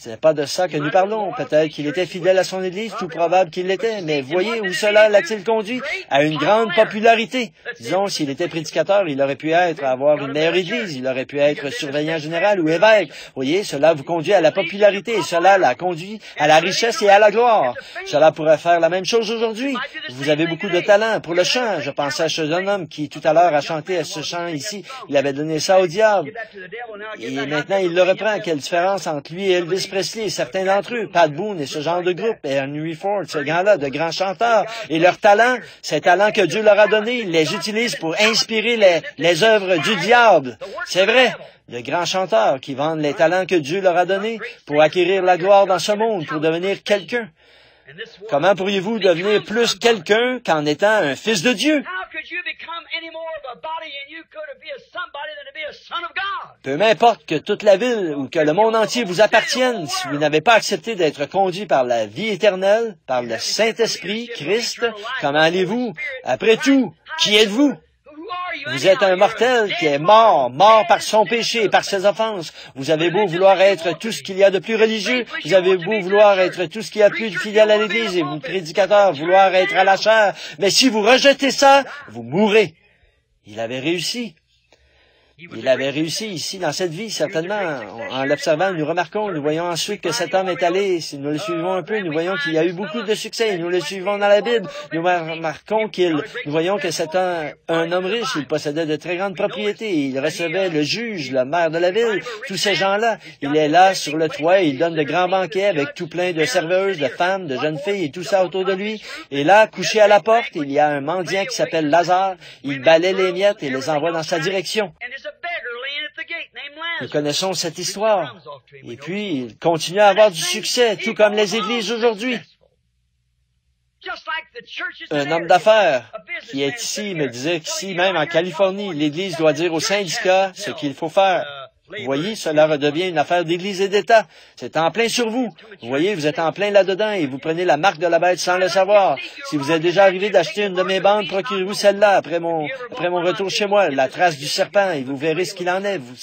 Ce n'est pas de ça que nous parlons. Peut-être qu'il était fidèle à son Église, tout probable qu'il l'était, mais voyez où cela l'a-t-il conduit? À une grande popularité. Disons, s'il était prédicateur, il aurait pu avoir une meilleure Église, il aurait pu être surveillant général ou évêque. Voyez, cela vous conduit à la popularité, et cela l'a conduit à la richesse et à la gloire. Cela pourrait faire la même chose aujourd'hui. Vous avez beaucoup de talent pour le chant. Je pensais à ce jeune homme qui, tout à l'heure, a chanté ce chant ici. Il avait donné ça au diable. Et maintenant, il le reprend. Quelle différence entre lui et Elvis Presley et certains d'entre eux, Pat Boone et ce genre de groupe, et Henry Ford, ce gars-là, de grands chanteurs, et leurs talents, ces talents que Dieu leur a donnés, ils les utilisent pour inspirer les œuvres du diable. C'est vrai, de grands chanteurs qui vendent les talents que Dieu leur a donnés pour acquérir la gloire dans ce monde, pour devenir quelqu'un. Comment pourriez-vous devenir plus quelqu'un qu'en étant un fils de Dieu? Peu m'importe que toute la ville ou que le monde entier vous appartienne, si vous n'avez pas accepté d'être conduit par la vie éternelle, par le Saint-Esprit, Christ, comment allez-vous? Après tout, qui êtes-vous? Vous êtes un mortel qui est mort par son péché et par ses offenses. Vous avez beau vouloir être tout ce qu'il y a de plus religieux, vous avez beau vouloir être tout ce qu'il y a de plus fidèle à l'Église, et vous, prédicateurs, vouloir être à la chair, mais si vous rejetez ça, vous mourrez. Il avait réussi. Il avait réussi ici, dans cette vie, certainement. En l'observant, nous remarquons, nous voyons ensuite que cet homme est allé, si nous le suivons un peu, nous voyons qu'il y a eu beaucoup de succès. Nous le suivons dans la Bible. Nous remarquons nous voyons que c'est un homme riche. Il possédait de très grandes propriétés. Il recevait le juge, le maire de la ville, tous ces gens-là. Il est là sur le toit et il donne de grands banquets avec tout plein de serveuses, de femmes, de jeunes filles et tout ça autour de lui. Et là, couché à la porte, il y a un mendiant qui s'appelle Lazare. Il balaie les miettes et les envoie dans sa direction. Nous connaissons cette histoire. Et puis, il continue à avoir du succès, tout comme les églises aujourd'hui. Un homme d'affaires qui est ici me disait qu'ici, même en Californie, l'Église doit dire aux syndicats ce qu'il faut faire. Vous voyez, cela redevient une affaire d'Église et d'État. C'est en plein sur vous. Vous voyez, vous êtes en plein là-dedans et vous prenez la marque de la bête sans le savoir. Si vous êtes déjà arrivé d'acheter une de mes bandes, procurez-vous celle-là après mon retour chez moi, la trace du serpent, et vous verrez ce qu'il en est. Vous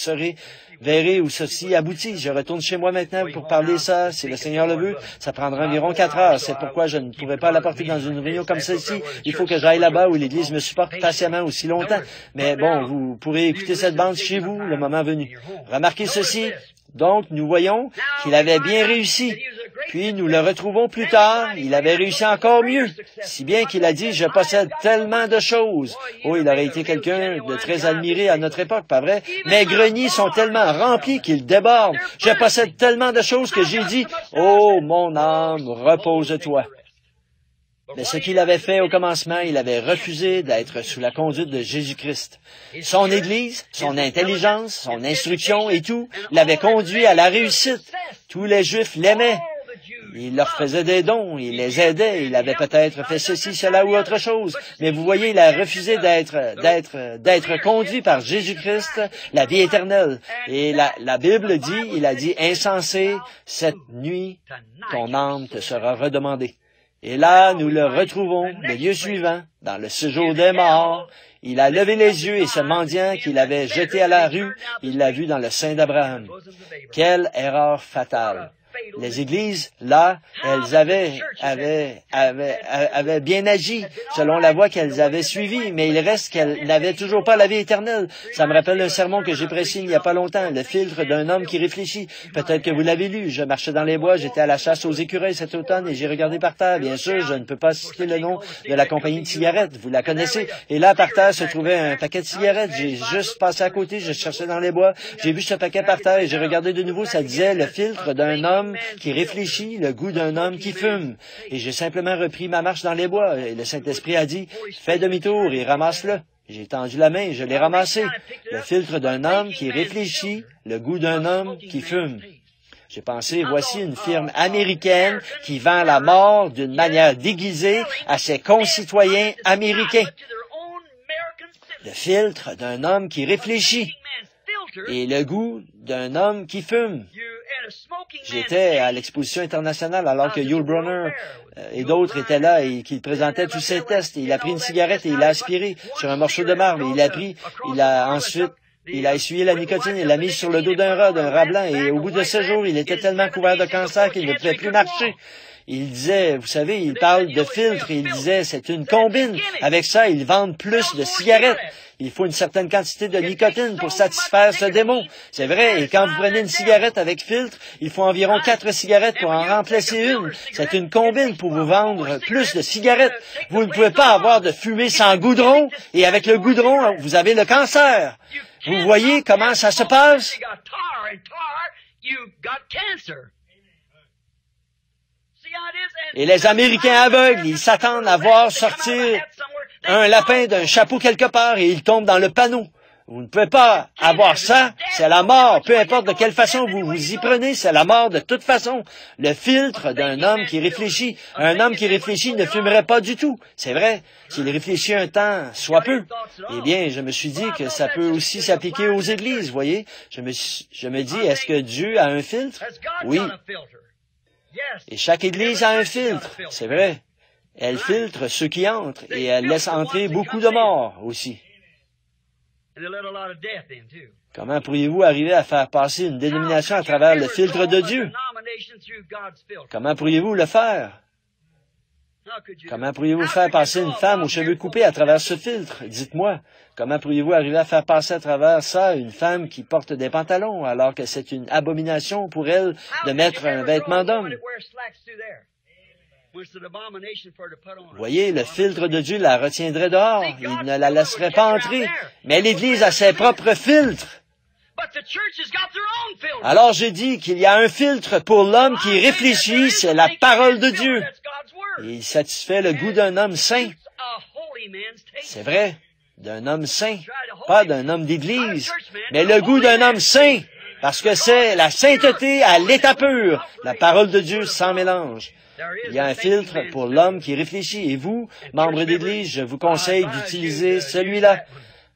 verrez où ceci aboutit. Je retourne chez moi maintenant pour parler ça, si le Seigneur le veut. Ça prendra environ 4 heures. C'est pourquoi je ne pourrais pas l'apporter dans une réunion comme celle-ci. Il faut que j'aille là-bas où l'Église me supporte patiemment aussi longtemps. Mais bon, vous pourrez écouter cette bande chez vous le moment venu. Remarquez ceci. Donc, nous voyons qu'il avait bien réussi. Puis, nous le retrouvons plus tard. Il avait réussi encore mieux. Si bien qu'il a dit, « Je possède tellement de choses. » Oh, il aurait été quelqu'un de très admiré à notre époque, pas vrai? Mes greniers sont tellement remplis qu'ils débordent. Je possède tellement de choses que j'ai dit, « Oh, mon âme, repose-toi. » Mais ce qu'il avait fait au commencement, il avait refusé d'être sous la conduite de Jésus-Christ. Son Église, son intelligence, son instruction et tout l'avait conduit à la réussite. Tous les Juifs l'aimaient. Il leur faisait des dons, il les aidait, il avait peut-être fait ceci, cela ou autre chose. Mais vous voyez, il a refusé d'être conduit par Jésus-Christ, la vie éternelle. Et la Bible dit, il a dit, « Insensé, cette nuit, ton âme te sera redemandée. » Et là, nous le retrouvons, le lieu suivant, dans le séjour des morts. Il a levé les yeux et ce mendiant qu'il avait jeté à la rue, il l'a vu dans le sein d'Abraham. Quelle erreur fatale! Les églises, là, elles avaient bien agi selon la voie qu'elles avaient suivie, mais il reste qu'elles n'avaient toujours pas la vie éternelle. Ça me rappelle un sermon que j'ai prêché il n'y a pas longtemps, le filtre d'un homme qui réfléchit. Peut-être que vous l'avez lu. Je marchais dans les bois, j'étais à la chasse aux écureuils cet automne et j'ai regardé par terre. Bien sûr, je ne peux pas citer le nom de la compagnie de cigarettes. Vous la connaissez. Et là, par terre, se trouvait un paquet de cigarettes. J'ai juste passé à côté, je cherchais dans les bois. J'ai vu ce paquet par terre et j'ai regardé de nouveau. Ça disait le filtre d'un homme qui réfléchit, le goût d'un homme qui fume. Et j'ai simplement repris ma marche dans les bois. Et le Saint-Esprit a dit, fais demi-tour et ramasse-le. J'ai tendu la main et je l'ai ramassé. Le filtre d'un homme qui réfléchit, le goût d'un homme qui fume. J'ai pensé, voici une firme américaine qui vend la mort d'une manière déguisée à ses concitoyens américains. Le filtre d'un homme qui réfléchit et le goût d'un homme qui fume. J'étais à l'exposition internationale alors que Yul Brynner et d'autres étaient là et qu'ils présentaient tous ces tests. Il a pris une cigarette et il l'a aspiré sur un morceau de marbre. Il a essuyé la nicotine et l'a mise sur le dos d'un rat blanc et au bout de 7 jours, il était tellement couvert de cancer qu'il ne pouvait plus marcher. Il disait, vous savez, il parle de filtre, il disait, c'est une combine. Avec ça, ils vendent plus de cigarettes. Il faut une certaine quantité de nicotine pour satisfaire ce démon. C'est vrai, et quand vous prenez une cigarette avec filtre, il faut environ 4 cigarettes pour en remplacer une. C'est une combine pour vous vendre plus de cigarettes. Vous ne pouvez pas avoir de fumée sans goudron, et avec le goudron, vous avez le cancer. Vous voyez comment ça se passe? Et les Américains aveugles, ils s'attendent à voir sortir un lapin d'un chapeau quelque part et ils tombent dans le panneau. Vous ne pouvez pas avoir ça, c'est la mort. Peu importe de quelle façon vous vous y prenez, c'est la mort de toute façon. Le filtre d'un homme qui réfléchit. Un homme qui réfléchit ne fumerait pas du tout. C'est vrai, s'il réfléchit un temps, soit peu. Eh bien, je me suis dit que ça peut aussi s'appliquer aux églises, voyez. Je me dis, est-ce que Dieu a un filtre? Oui. Et chaque église a un filtre, c'est vrai. Elle filtre ceux qui entrent et elle laisse entrer beaucoup de morts aussi. Comment pourriez-vous arriver à faire passer une dénomination à travers le filtre de Dieu? Comment pourriez-vous le faire? Comment pourriez-vous faire passer une femme aux cheveux coupés à travers ce filtre? Dites-moi, comment pourriez-vous arriver à faire passer à travers ça une femme qui porte des pantalons alors que c'est une abomination pour elle de mettre un vêtement d'homme? Vous voyez, le filtre de Dieu la retiendrait dehors. Il ne la laisserait pas entrer. Mais l'Église a ses propres filtres. Alors j'ai dit qu'il y a un filtre pour l'homme qui réfléchit, c'est la parole de Dieu. Et il satisfait le goût d'un homme saint. C'est vrai, d'un homme saint, pas d'un homme d'Église, mais le goût d'un homme saint. Parce que c'est la sainteté à l'état pur, la parole de Dieu sans mélange. Il y a un filtre pour l'homme qui réfléchit. Et vous, membres d'Église, je vous conseille d'utiliser celui-là.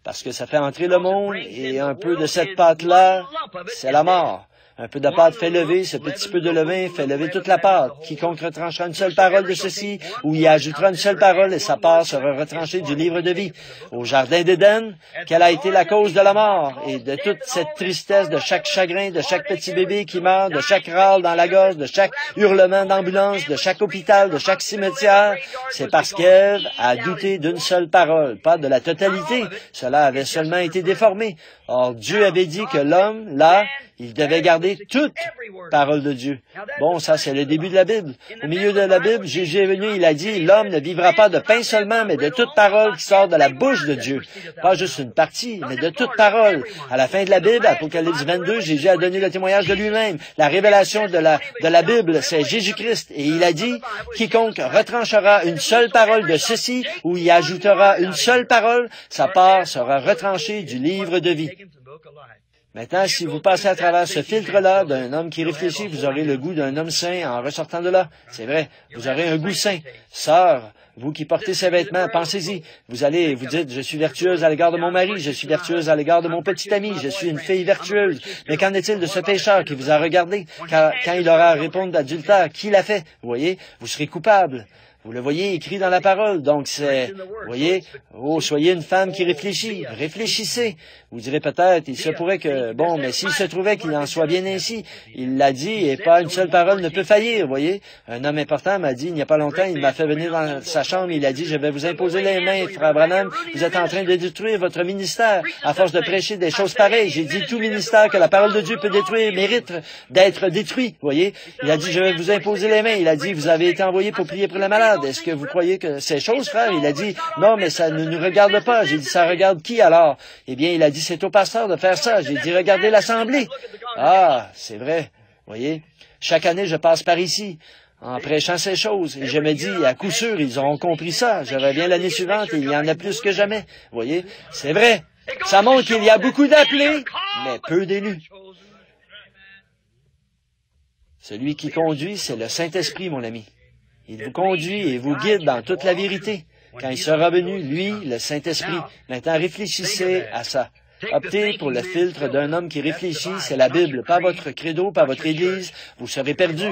Parce que ça fait entrer le monde et un peu de cette pâte-là, c'est la mort. Un peu de pâte fait lever, ce petit peu de levain fait lever toute la pâte. Quiconque retranchera une seule parole de ceci, ou y ajoutera une seule parole, et sa part sera retranchée du livre de vie. Au jardin d'Éden, quelle a été la cause de la mort, et de toute cette tristesse, de chaque chagrin, de chaque petit bébé qui meurt, de chaque râle dans la gorge, de chaque hurlement d'ambulance, de chaque hôpital, de chaque cimetière, c'est parce qu'Ève a douté d'une seule parole, pas de la totalité. Cela avait seulement été déformé. Or, Dieu avait dit que l'homme, là, il devait garder toute parole de Dieu. Bon, ça, c'est le début de la Bible. Au milieu de la Bible, Jésus est venu, il a dit, l'homme ne vivra pas de pain seulement, mais de toute parole qui sort de la bouche de Dieu. Pas juste une partie, mais de toute parole. À la fin de la Bible, Apocalypse 22, Jésus a donné le témoignage de lui-même. La révélation de la Bible, c'est Jésus-Christ. Et il a dit, quiconque retranchera une seule parole de ceci, ou y ajoutera une seule parole, sa part sera retranchée du livre de vie. Maintenant, si vous passez à travers ce filtre-là d'un homme qui réfléchit, vous aurez le goût d'un homme saint en ressortant de là. C'est vrai, vous aurez un goût saint. Sœur, vous qui portez ces vêtements, pensez-y. Vous allez, vous dites, je suis vertueuse à l'égard de mon mari, je suis vertueuse à l'égard de mon petit ami, je suis une fille vertueuse. Mais qu'en est-il de ce pécheur qui vous a regardé? Quand il aura à répondre d'adultère, qui l'a fait? Vous voyez, vous serez coupable. Vous le voyez écrit dans la parole. Donc c'est, vous voyez, oh, soyez une femme qui réfléchit. Réfléchissez. Vous direz peut-être, il se pourrait que, bon, mais s'il se trouvait qu'il en soit bien ainsi, il l'a dit et pas une seule parole ne peut faillir, vous voyez. Un homme important m'a dit, il n'y a pas longtemps, il m'a fait venir dans sa chambre, il a dit, je vais vous imposer les mains, frère Branham, vous êtes en train de détruire votre ministère à force de prêcher des choses pareilles. J'ai dit, tout ministère que la parole de Dieu peut détruire mérite d'être détruit, vous voyez. Il a dit, je vais vous imposer les mains. Il a dit, vous avez été envoyé pour prier pour les malades. Est-ce que vous croyez que ces choses, frère? Il a dit, non, mais ça ne nous regarde pas. J'ai dit, ça regarde qui alors? Eh bien, il a dit, c'est au pasteur de faire ça. J'ai dit, regardez l'assemblée. Ah, c'est vrai. Vous voyez? Chaque année, je passe par ici en prêchant ces choses. Et je me dis, à coup sûr, ils auront compris ça. Je reviens l'année suivante et il y en a plus que jamais. Vous voyez? C'est vrai. Ça montre qu'il y a beaucoup d'appelés, mais peu d'élus. Celui qui conduit, c'est le Saint-Esprit, mon ami. Il vous conduit et vous guide dans toute la vérité. Quand il sera venu, lui, le Saint-Esprit. Maintenant, réfléchissez à ça. Optez pour le filtre d'un homme qui réfléchit, c'est la Bible, pas votre credo, pas votre Église, vous serez perdu.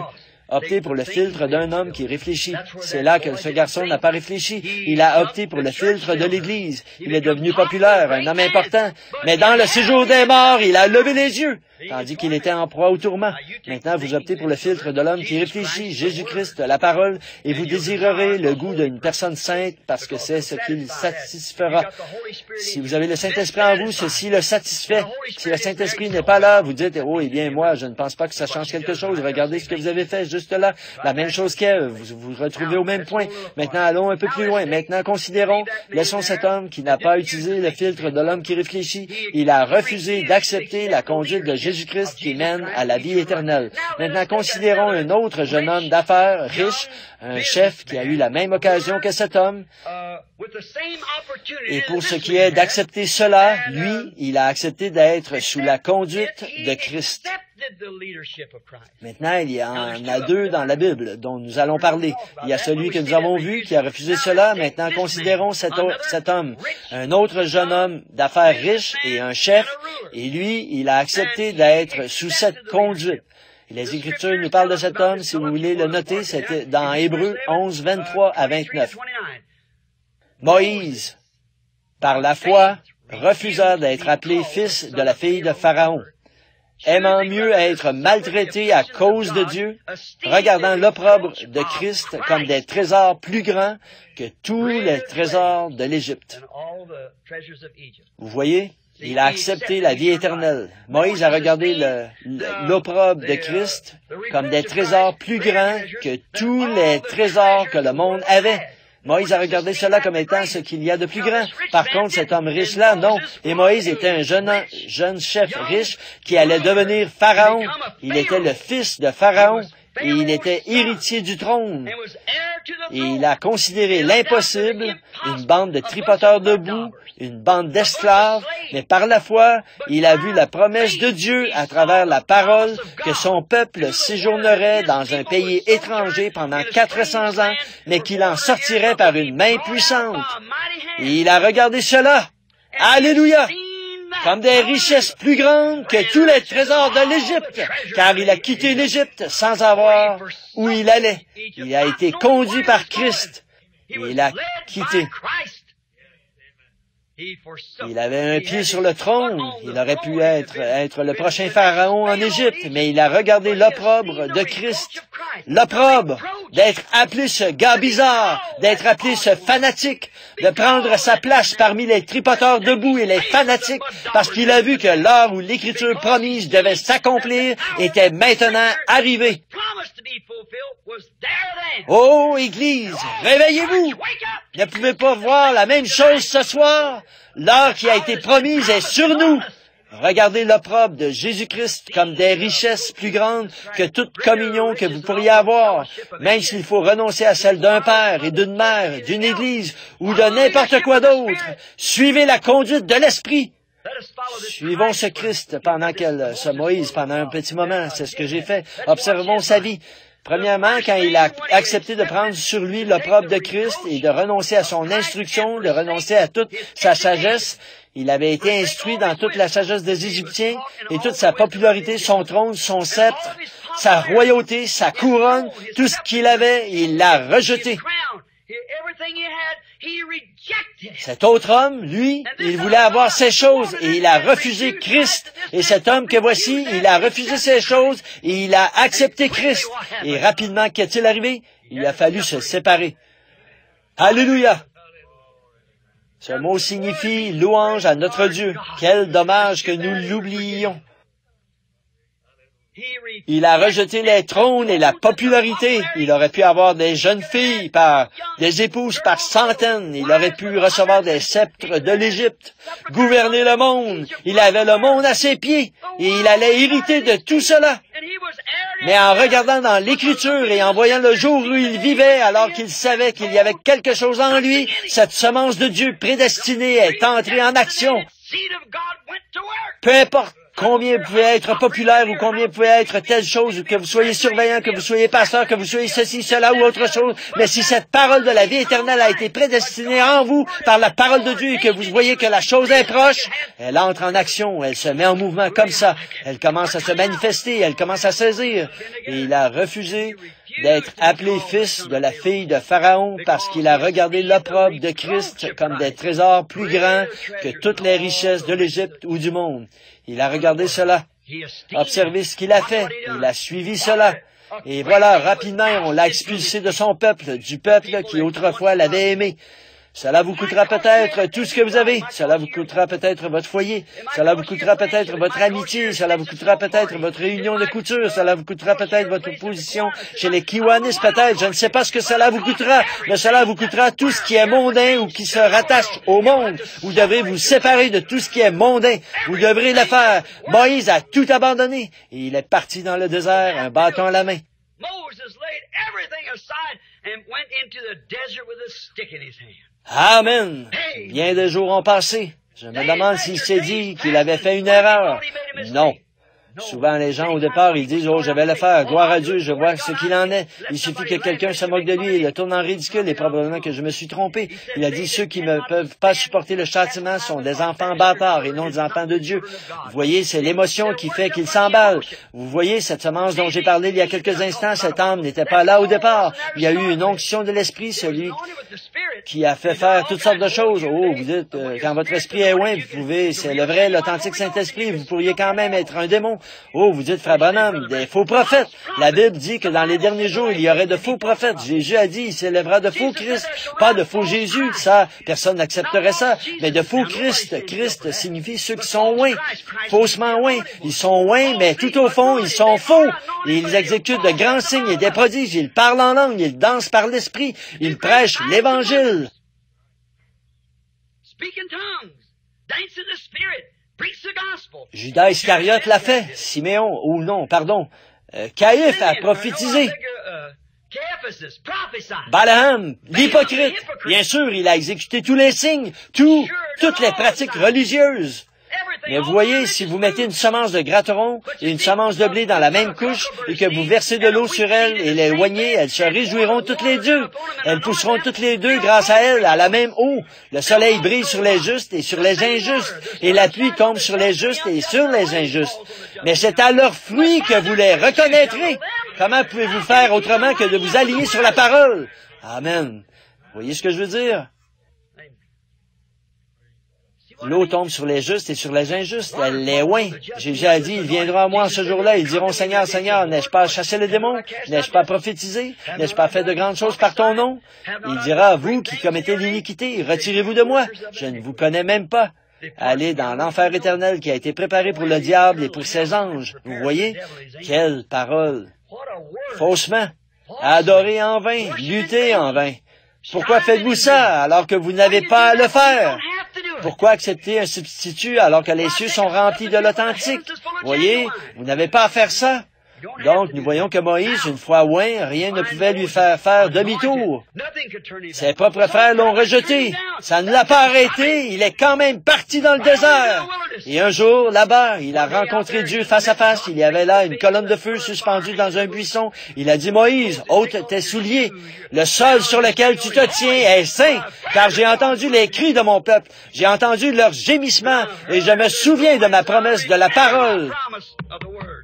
Optez pour le filtre d'un homme qui réfléchit. C'est là que ce garçon n'a pas réfléchi. Il a opté pour le filtre de l'Église. Il est devenu populaire, un homme important. Mais dans le séjour des morts, il a levé les yeux, tandis qu'il était en proie au tourment. Maintenant, vous optez pour le filtre de l'homme qui réfléchit, Jésus-Christ, la parole, et vous désirerez le goût d'une personne sainte parce que c'est ce qu'il satisfera. Si vous avez le Saint-Esprit en vous, ceci le satisfait. Si le Saint-Esprit n'est pas là, vous dites, oh, eh bien, moi, je ne pense pas que ça change quelque chose. Regardez ce que vous avez fait juste là. La même chose qu'Ève. Vous vous retrouvez au même point. Maintenant, allons un peu plus loin. Maintenant, considérons, laissons cet homme qui n'a pas utilisé le filtre de l'homme qui réfléchit. Il a refusé d'accepter la conduite de Jésus-Christ qui mène à la vie éternelle. Maintenant, considérons un autre jeune homme d'affaires, riche, un chef qui a eu la même occasion que cet homme. Et pour ce qui est d'accepter cela, lui, il a accepté d'être sous la conduite de Christ. Maintenant, il y en a deux dans la Bible dont nous allons parler. Il y a celui que nous avons vu qui a refusé cela. Maintenant, considérons cet homme. Un autre jeune homme d'affaires riche et un chef. Et lui, il a accepté d'être sous cette conduite. Et les Écritures nous parlent de cet homme. Si vous voulez le noter, c'était dans Hébreux 11, 23 à 29. Moïse, par la foi, refusa d'être appelé fils de la fille de Pharaon, aimant mieux être maltraité à cause de Dieu, regardant l'opprobre de Christ comme des trésors plus grands que tous les trésors de l'Égypte. Vous voyez, il a accepté la vie éternelle. Moïse a regardé l'opprobre de Christ comme des trésors plus grands que tous les trésors que le monde avait. Moïse a regardé cela comme étant ce qu'il y a de plus grand. Par contre, cet homme riche-là, non. Et Moïse était un jeune chef riche qui allait devenir Pharaon. Il était le fils de Pharaon et il était héritier du trône. Et il a considéré l'impossible, une bande de tripoteurs debout, une bande d'esclaves, mais par la foi, il a vu la promesse de Dieu à travers la parole que son peuple séjournerait dans un pays étranger pendant 400 ans, mais qu'il en sortirait par une main puissante. Et il a regardé cela. Alléluia! Comme des richesses plus grandes que tous les trésors de l'Égypte, car il a quitté l'Égypte sans savoir où il allait. Il a été conduit par Christ. Et il a quitté. Il avait un pied sur le trône. Il aurait pu être le prochain pharaon en Égypte, mais il a regardé l'opprobre de Christ. L'opprobre d'être appelé ce gars bizarre, d'être appelé ce fanatique, de prendre sa place parmi les tripoteurs debout et les fanatiques, parce qu'il a vu que l'heure où l'écriture promise devait s'accomplir était maintenant arrivée. Oh, Église, réveillez-vous! Ne pouvez pas voir la même chose ce soir? L'heure qui a été promise est sur nous. Regardez l'opprobre de Jésus-Christ comme des richesses plus grandes que toute communion que vous pourriez avoir, même s'il faut renoncer à celle d'un père et d'une mère, d'une église ou de n'importe quoi d'autre. Suivez la conduite de l'Esprit. Suivons ce Christ ce Moïse pendant un petit moment. C'est ce que j'ai fait. Observons sa vie. Premièrement, quand il a accepté de prendre sur lui l'opprobre de Christ et de renoncer à son instruction, de renoncer à toute sa sagesse, il avait été instruit dans toute la sagesse des Égyptiens et toute sa popularité, son trône, son sceptre, sa royauté, sa couronne, tout ce qu'il avait, il l'a rejeté. Cet autre homme, lui, il voulait avoir ces choses et il a refusé Christ. Et cet homme que voici, il a refusé ces choses et il a accepté Christ. Et rapidement, qu'est-il arrivé? Il a fallu se séparer. Alléluia! Ce mot signifie louange à notre Dieu. Quel dommage que nous l'oublions. Il a rejeté les trônes et la popularité. Il aurait pu avoir des jeunes filles des épouses par centaines. Il aurait pu recevoir des sceptres de l'Égypte, gouverner le monde. Il avait le monde à ses pieds et il allait hériter de tout cela. Mais en regardant dans l'Écriture et en voyant le jour où il vivait, alors qu'il savait qu'il y avait quelque chose en lui, cette semence de Dieu prédestinée est entrée en action. Peu importe combien vous pouvez être populaire ou combien vous pouvez être telle chose, que vous soyez surveillant, que vous soyez pasteur, que vous soyez ceci, cela ou autre chose, mais si cette parole de la vie éternelle a été prédestinée en vous par la parole de Dieu et que vous voyez que la chose est proche, elle entre en action, elle se met en mouvement comme ça, elle commence à se manifester, elle commence à saisir. Et il a refusé d'être appelé fils de la fille de Pharaon parce qu'il a regardé l'opprobre de Christ comme des trésors plus grands que toutes les richesses de l'Égypte ou du monde. Il a regardé cela. Observez ce qu'il a fait. Il a suivi cela. Et voilà, rapidement, on l'a expulsé de son peuple, du peuple qui autrefois l'avait aimé. Cela vous coûtera peut-être tout ce que vous avez. Cela vous coûtera peut-être votre foyer. Cela vous coûtera peut-être votre amitié. Cela vous coûtera peut-être votre réunion de couture. Cela vous coûtera peut-être votre position chez les Kiwanis, peut-être. Je ne sais pas ce que cela vous coûtera, mais cela vous coûtera tout ce qui est mondain ou qui se rattache au monde. Vous devrez vous séparer de tout ce qui est mondain. Vous devrez le faire. Moïse a tout abandonné et il est parti dans le désert, un bâton à la main. Amen. Bien des jours ont passé. Je me demande s'il s'est dit qu'il avait fait une erreur. Non. Souvent, les gens, au départ, ils disent, « Oh, je vais le faire. Gloire à Dieu, je vois ce qu'il en est. » Il suffit que quelqu'un se moque de lui et le tourne en ridicule et probablement que je me suis trompé. Il a dit, « Ceux qui ne peuvent pas supporter le châtiment sont des enfants bâtards et non des enfants de Dieu. » Vous voyez, c'est l'émotion qui fait qu'il s'emballe. Vous voyez, cette semence dont j'ai parlé il y a quelques instants, cette âme n'était pas là au départ. Il y a eu une onction de l'esprit, celui qui a fait faire toutes sortes de choses. Oh, vous dites, quand votre esprit est loin, vous pouvez, c'est le vrai, l'authentique Saint-Esprit, vous pourriez quand même être un démon. Oh, vous dites, Frère Branham, des faux prophètes. La Bible dit que dans les derniers jours, il y aurait de faux prophètes. Jésus a dit, il s'élèvera de faux Christ, pas de faux Jésus. Ça, personne n'accepterait ça. Mais de faux Christ. Christ signifie ceux qui sont loin, faussement loin. Ils sont loin, mais tout au fond, ils sont faux. Et ils exécutent de grands signes et des prodiges. Ils parlent en langue, ils dansent par l'Esprit. Ils prêchent l'Évangile. Judas Iscariote l'a fait. Siméon, ou non, pardon. Caïphe a prophétisé. Balaam, l'hypocrite, bien sûr, il a exécuté tous les signes, toutes les pratiques religieuses. Mais vous voyez, si vous mettez une semence de gratteron et une semence de blé dans la même couche et que vous versez de l'eau sur elles et les loignez, elles se réjouiront toutes les deux. Elles pousseront toutes les deux grâce à elles, à la même eau. Le soleil brille sur les justes et sur les injustes, et la pluie tombe sur les justes et sur les injustes. Mais c'est à leurs fruits que vous les reconnaîtrez. Comment pouvez-vous faire autrement que de vous aligner sur la parole? Amen. Vous voyez ce que je veux dire? L'eau tombe sur les justes et sur les injustes. Elle les oint. Jésus a dit, ils viendront à moi en ce jour-là. Ils diront, Seigneur, Seigneur, n'ai-je pas chassé les démons? N'ai-je pas prophétisé? N'ai-je pas fait de grandes choses par ton nom? Il dira, vous qui commettez l'iniquité, retirez-vous de moi. Je ne vous connais même pas. Allez dans l'enfer éternel qui a été préparé pour le diable et pour ses anges. Vous voyez? Quelle parole! Faussement. Adorer en vain. Lutter en vain. Pourquoi faites-vous ça alors que vous n'avez pas à le faire? Pourquoi accepter un substitut alors que les cieux sont remplis de l'authentique? Voyez, vous n'avez pas à faire ça. Donc, nous voyons que Moïse, une fois oint, rien ne pouvait lui faire demi-tour. Ses propres frères l'ont rejeté. Ça ne l'a pas arrêté. Il est quand même parti dans le désert. Et un jour, là-bas, il a rencontré Dieu face à face. Il y avait là une colonne de feu suspendue dans un buisson. Il a dit, Moïse, ôte tes souliers. Le sol sur lequel tu te tiens est saint, car j'ai entendu les cris de mon peuple. J'ai entendu leurs gémissements, et je me souviens de ma promesse de la parole.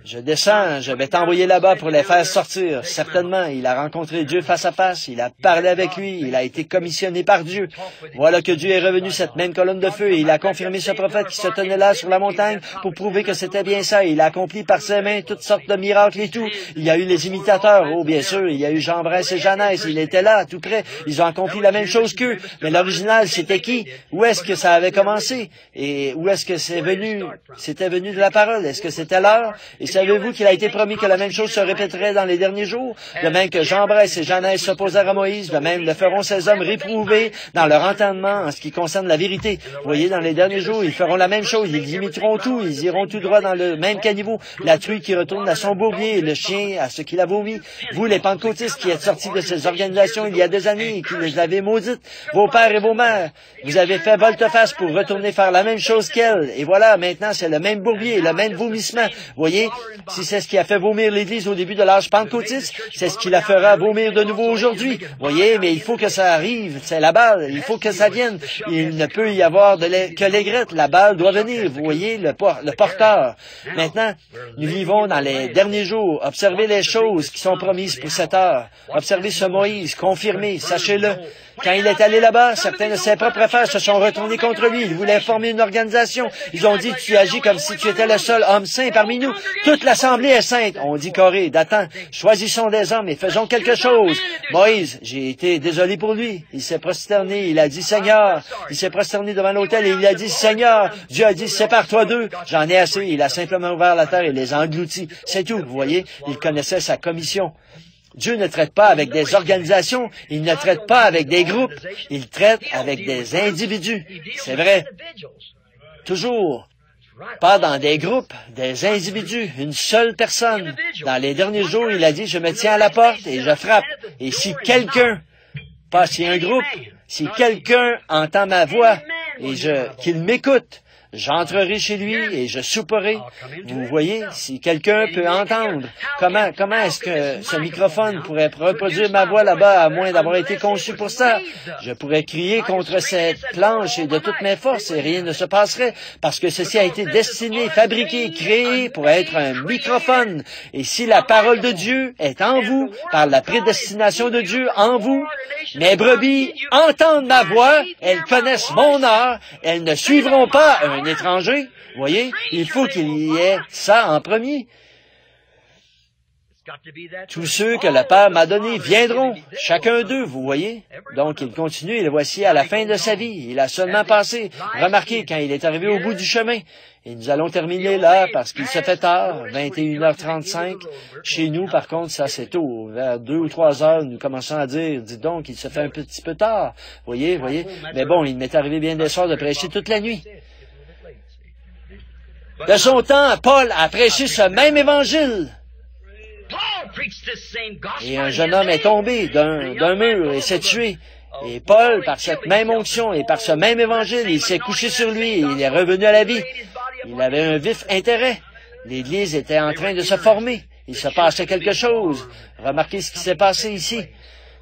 Je descends, je vais t'envoyer là-bas pour les faire sortir. Certainement, il a rencontré Dieu face à face, il a parlé avec lui, il a été commissionné par Dieu. Voilà que Dieu est revenu, cette même colonne de feu, et il a confirmé ce prophète qui se tenait là sur la montagne pour prouver que c'était bien ça. Il a accompli par ses mains toutes sortes de miracles et tout. Il y a eu les imitateurs, oh bien sûr, il y a eu Jean-Bresse et Jeannès, il était là, tout près. Ils ont accompli la même chose qu'eux. Mais l'original, c'était qui? Où est-ce que ça avait commencé? Et où est-ce que c'est venu? C'était venu de la parole. Est-ce que c'était l'heure? Et savez-vous qu'il a été promis que la même chose se répéterait dans les derniers jours? De même que Jean-Bresse et Jeannès s'opposèrent à Moïse, de même le feront ces hommes réprouvés dans leur entendement en ce qui concerne la vérité. Vous voyez, dans les derniers jours, ils feront la même chose. Ils imiteront tout. Ils iront tout droit dans le même caniveau. La truie qui retourne à son bourbier et le chien à ce qu'il a vomi. Vous, les pentecôtistes qui êtes sortis de ces organisations il y a des années et qui les avez maudites, vos pères et vos mères, vous avez fait volte-face pour retourner faire la même chose qu'elles. Et voilà, maintenant, c'est le même bourbier, le même vomissement. Vous voyez, si c'est ce qui a fait vomir l'Église au début de l'âge pentecôtiste, c'est ce qui la fera vomir de nouveau aujourd'hui. Voyez, mais il faut que ça arrive, c'est la balle, il faut que ça vienne. Il ne peut y avoir que l'aigrette, la balle doit venir, vous voyez, le porteur. Maintenant, nous vivons dans les derniers jours, observez les choses qui sont promises pour cette heure. Observez ce Moïse, confirmé, sachez-le. Quand il est allé là-bas, certains de ses propres frères se sont retournés contre lui. Ils voulaient former une organisation. Ils ont dit, tu agis comme si tu étais le seul homme saint parmi nous. Toute l'assemblée est sainte. On dit, Corée, Dathan, choisissons des hommes et faisons quelque chose. Moïse, j'ai été désolé pour lui. Il s'est prosterné, il a dit, Seigneur. Il s'est prosterné devant l'autel et il a dit, Seigneur. Dieu a dit, sépare-toi d'eux. J'en ai assez. Il a simplement ouvert la terre et les a engloutis. C'est tout, vous voyez. Il connaissait sa commission. Dieu ne traite pas avec des organisations, il ne traite pas avec des groupes, il traite avec des individus. C'est vrai. Toujours. Pas dans des groupes, des individus, une seule personne. Dans les derniers jours, il a dit, je me tiens à la porte et je frappe. Et si quelqu'un, pas si un groupe, si quelqu'un entend ma voix et qu'il m'écoute, j'entrerai chez lui et je souperai. Vous voyez, si quelqu'un peut entendre, comment est-ce que ce microphone pourrait reproduire ma voix là-bas à moins d'avoir été conçu pour ça? Je pourrais crier contre cette planche et de toutes mes forces et rien ne se passerait parce que ceci a été destiné, fabriqué, créé pour être un microphone. Et si la parole de Dieu est en vous, par la prédestination de Dieu en vous, mes brebis entendent ma voix, elles connaissent mon heure, elles ne suivront pas un étranger. Vous voyez, il faut qu'il y ait ça en premier. Tous ceux que le Père m'a donnés viendront, chacun d'eux, vous voyez. Donc, il continue, et le voici à la fin de sa vie. Il a seulement passé. Remarquez, quand il est arrivé au bout du chemin, et nous allons terminer là, parce qu'il se fait tard, 21h35. Chez nous, par contre, ça c'est tôt. Vers 2 ou 3 heures, nous commençons à dire, dis donc, il se fait un petit peu tard. Voyez. Mais bon, il m'est arrivé bien des soirs de prêcher toute la nuit. De son temps, Paul a prêché ce même évangile. Et un jeune homme est tombé d'un mur et s'est tué. Et Paul, par cette même onction et par ce même évangile, il s'est couché sur lui et il est revenu à la vie. Il avait un vif intérêt. L'Église était en train de se former. Il se passait quelque chose. Remarquez ce qui s'est passé ici.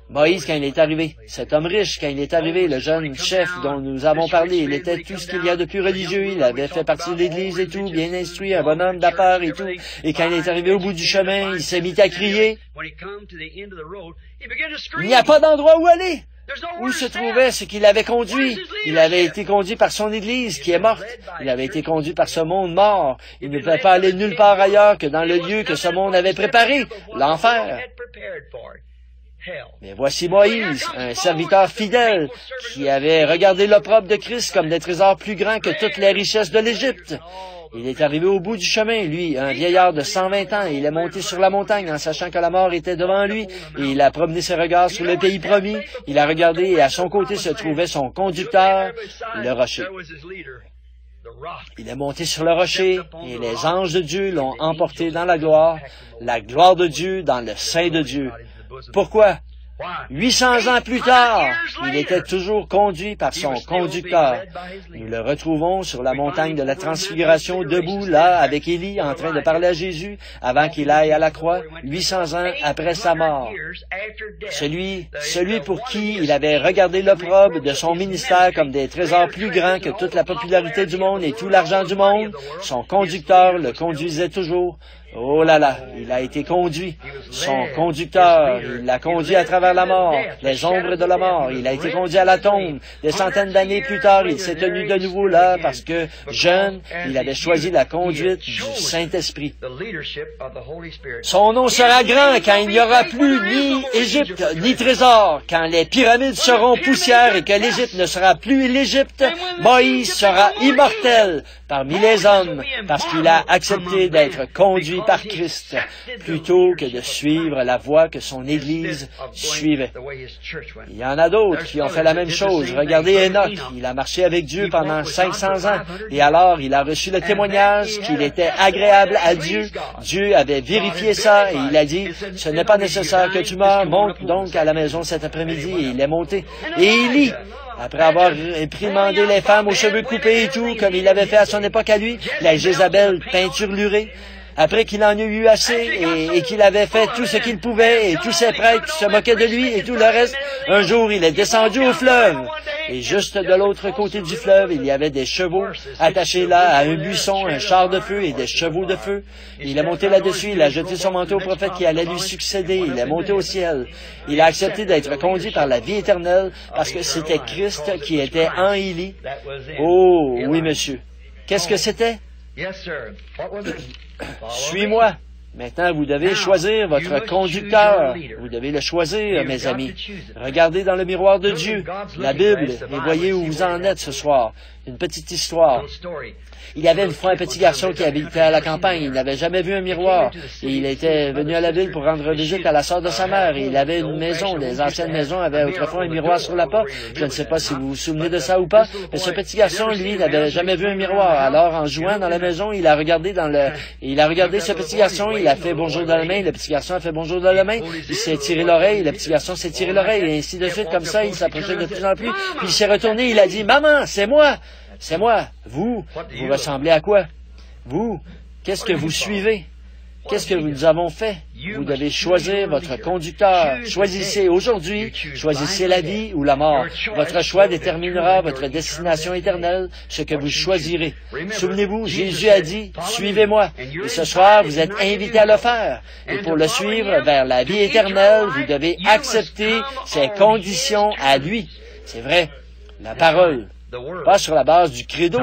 Moïse, quand il est arrivé, cet homme riche, quand il est arrivé, le jeune chef dont nous avons parlé, il était tout ce qu'il y a de plus religieux, il avait fait partie de l'Église et tout, bien instruit, un bonhomme d'affaires et tout. Et quand il est arrivé au bout du chemin, il s'est mis à crier. Il n'y a pas d'endroit où aller. Où se trouvait ce qui l'avait conduit? Il avait été conduit par son Église qui est morte. Il avait été conduit par ce monde mort. Il ne pouvait pas aller nulle part ailleurs que dans le lieu que ce monde avait préparé, l'enfer. Mais voici Moïse, un serviteur fidèle, qui avait regardé l'opprobre de Christ comme des trésors plus grands que toutes les richesses de l'Égypte. Il est arrivé au bout du chemin, lui, un vieillard de 120 ans, et il est monté sur la montagne en sachant que la mort était devant lui, et il a promené ses regards sur le pays promis, il a regardé, et à son côté se trouvait son conducteur, le rocher. Il est monté sur le rocher, et les anges de Dieu l'ont emporté dans la gloire de Dieu dans le sein de Dieu. Pourquoi? 800 ans plus tard, il était toujours conduit par son conducteur. Nous le retrouvons sur la montagne de la Transfiguration, debout là, avec Élie, en train de parler à Jésus, avant qu'il aille à la croix, 800 ans après sa mort. Celui pour qui il avait regardé l'opprobre de son ministère comme des trésors plus grands que toute la popularité du monde et tout l'argent du monde, son conducteur le conduisait toujours. Oh là là, il a été conduit. Son conducteur, il l'a conduit à travers la mort, les ombres de la mort. Il a été conduit à la tombe. Des centaines d'années plus tard, il s'est tenu de nouveau là parce que, jeune, il avait choisi la conduite du Saint-Esprit. Son nom sera grand quand il n'y aura plus ni Égypte, ni trésor. Quand les pyramides seront poussière et que l'Égypte ne sera plus l'Égypte, Moïse sera immortel parmi les hommes parce qu'il a accepté d'être conduit par Christ, plutôt que de suivre la voie que son Église suivait. Il y en a d'autres qui ont fait la même chose. Regardez Enoch, il a marché avec Dieu pendant 500 ans, et alors il a reçu le témoignage qu'il était agréable à Dieu. Dieu avait vérifié ça, et il a dit, « Ce n'est pas nécessaire que tu meures, monte donc à la maison cet après-midi. » Et il est monté. Et Élie, après avoir réprimandé les femmes aux cheveux coupés et tout, comme il avait fait à son époque à lui, la Jézabel peinturlurée, après qu'il en eut eu assez et qu'il avait fait tout ce qu'il pouvait et tous ses prêtres se moquaient de lui et tout le reste, un jour il est descendu au fleuve. Et juste de l'autre côté du fleuve, il y avait des chevaux attachés là à un buisson, un char de feu et des chevaux de feu. Il est monté là-dessus, il a jeté son manteau au prophète qui allait lui succéder, il est monté au ciel. Il a accepté d'être conduit par la vie éternelle parce que c'était Christ qui était en Élie. Oh, oui, monsieur. Qu'est-ce que c'était? Suis-moi. Maintenant, vous devez choisir votre conducteur. Vous devez le choisir, mes amis. Regardez dans le miroir de Dieu, la Bible, et voyez où vous en êtes ce soir. Une petite histoire. Il y avait une fois un petit garçon qui habitait à la campagne. Il n'avait jamais vu un miroir. Et il était venu à la ville pour rendre visite à la sœur de sa mère. Et il avait une maison. Les anciennes maisons avaient autrefois un miroir sur la porte. Je ne sais pas si vous vous souvenez de ça ou pas. Mais ce petit garçon, lui, n'avait jamais vu un miroir. Alors, en jouant dans la maison, il a regardé ce petit garçon. Il a fait bonjour dans la main. Le petit garçon a fait bonjour dans la main. Il s'est tiré l'oreille. Le petit garçon s'est tiré l'oreille. Et ainsi de suite, comme ça, il s'approchait de plus en plus. Puis il s'est retourné. Il a dit, maman, c'est moi. C'est moi. Vous ressemblez à quoi? Vous, qu'est-ce que vous suivez? Qu'est-ce que nous avons fait? Vous devez choisir votre conducteur. Choisissez aujourd'hui, choisissez la vie ou la mort. Votre choix déterminera votre destination éternelle, ce que vous choisirez. Souvenez-vous, Jésus a dit, « Suivez-moi ». Et ce soir, vous êtes invités à le faire. Et pour le suivre vers la vie éternelle, vous devez accepter ses conditions à lui. C'est vrai, la parole. Pas sur la base du credo,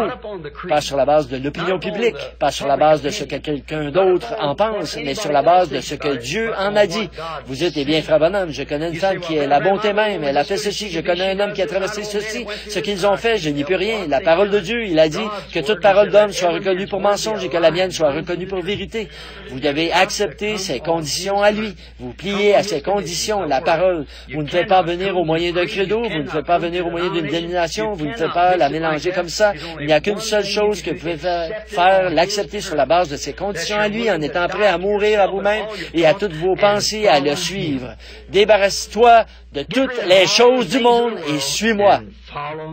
pas sur la base de l'opinion publique, pas sur la base de ce que quelqu'un d'autre en pense, mais sur la base de ce que Dieu en a dit. Vous dites, eh bien, frère Bonhomme, je connais une femme qui est la bonté même, elle a fait ceci, je connais un homme qui a traversé ceci, ce qu'ils ont fait, je n'y peux rien. La parole de Dieu, il a dit que toute parole d'homme soit reconnue pour mensonge et que la mienne soit reconnue pour vérité. Vous devez accepter ses conditions à lui. Vous pliez à ses conditions, la parole. Vous ne faites pas venir au moyen d'un credo, vous ne faites pas venir au moyen d'une dénomination, vous ne faites pas frères, la mélanger comme ça. Il n'y a qu'une seule chose que vous pouvez faire, l'accepter sur la base de ses conditions à lui, en étant prêt à mourir à vous-même et à toutes vos pensées, à le suivre. Débarrasse-toi de toutes les choses du monde et suis-moi.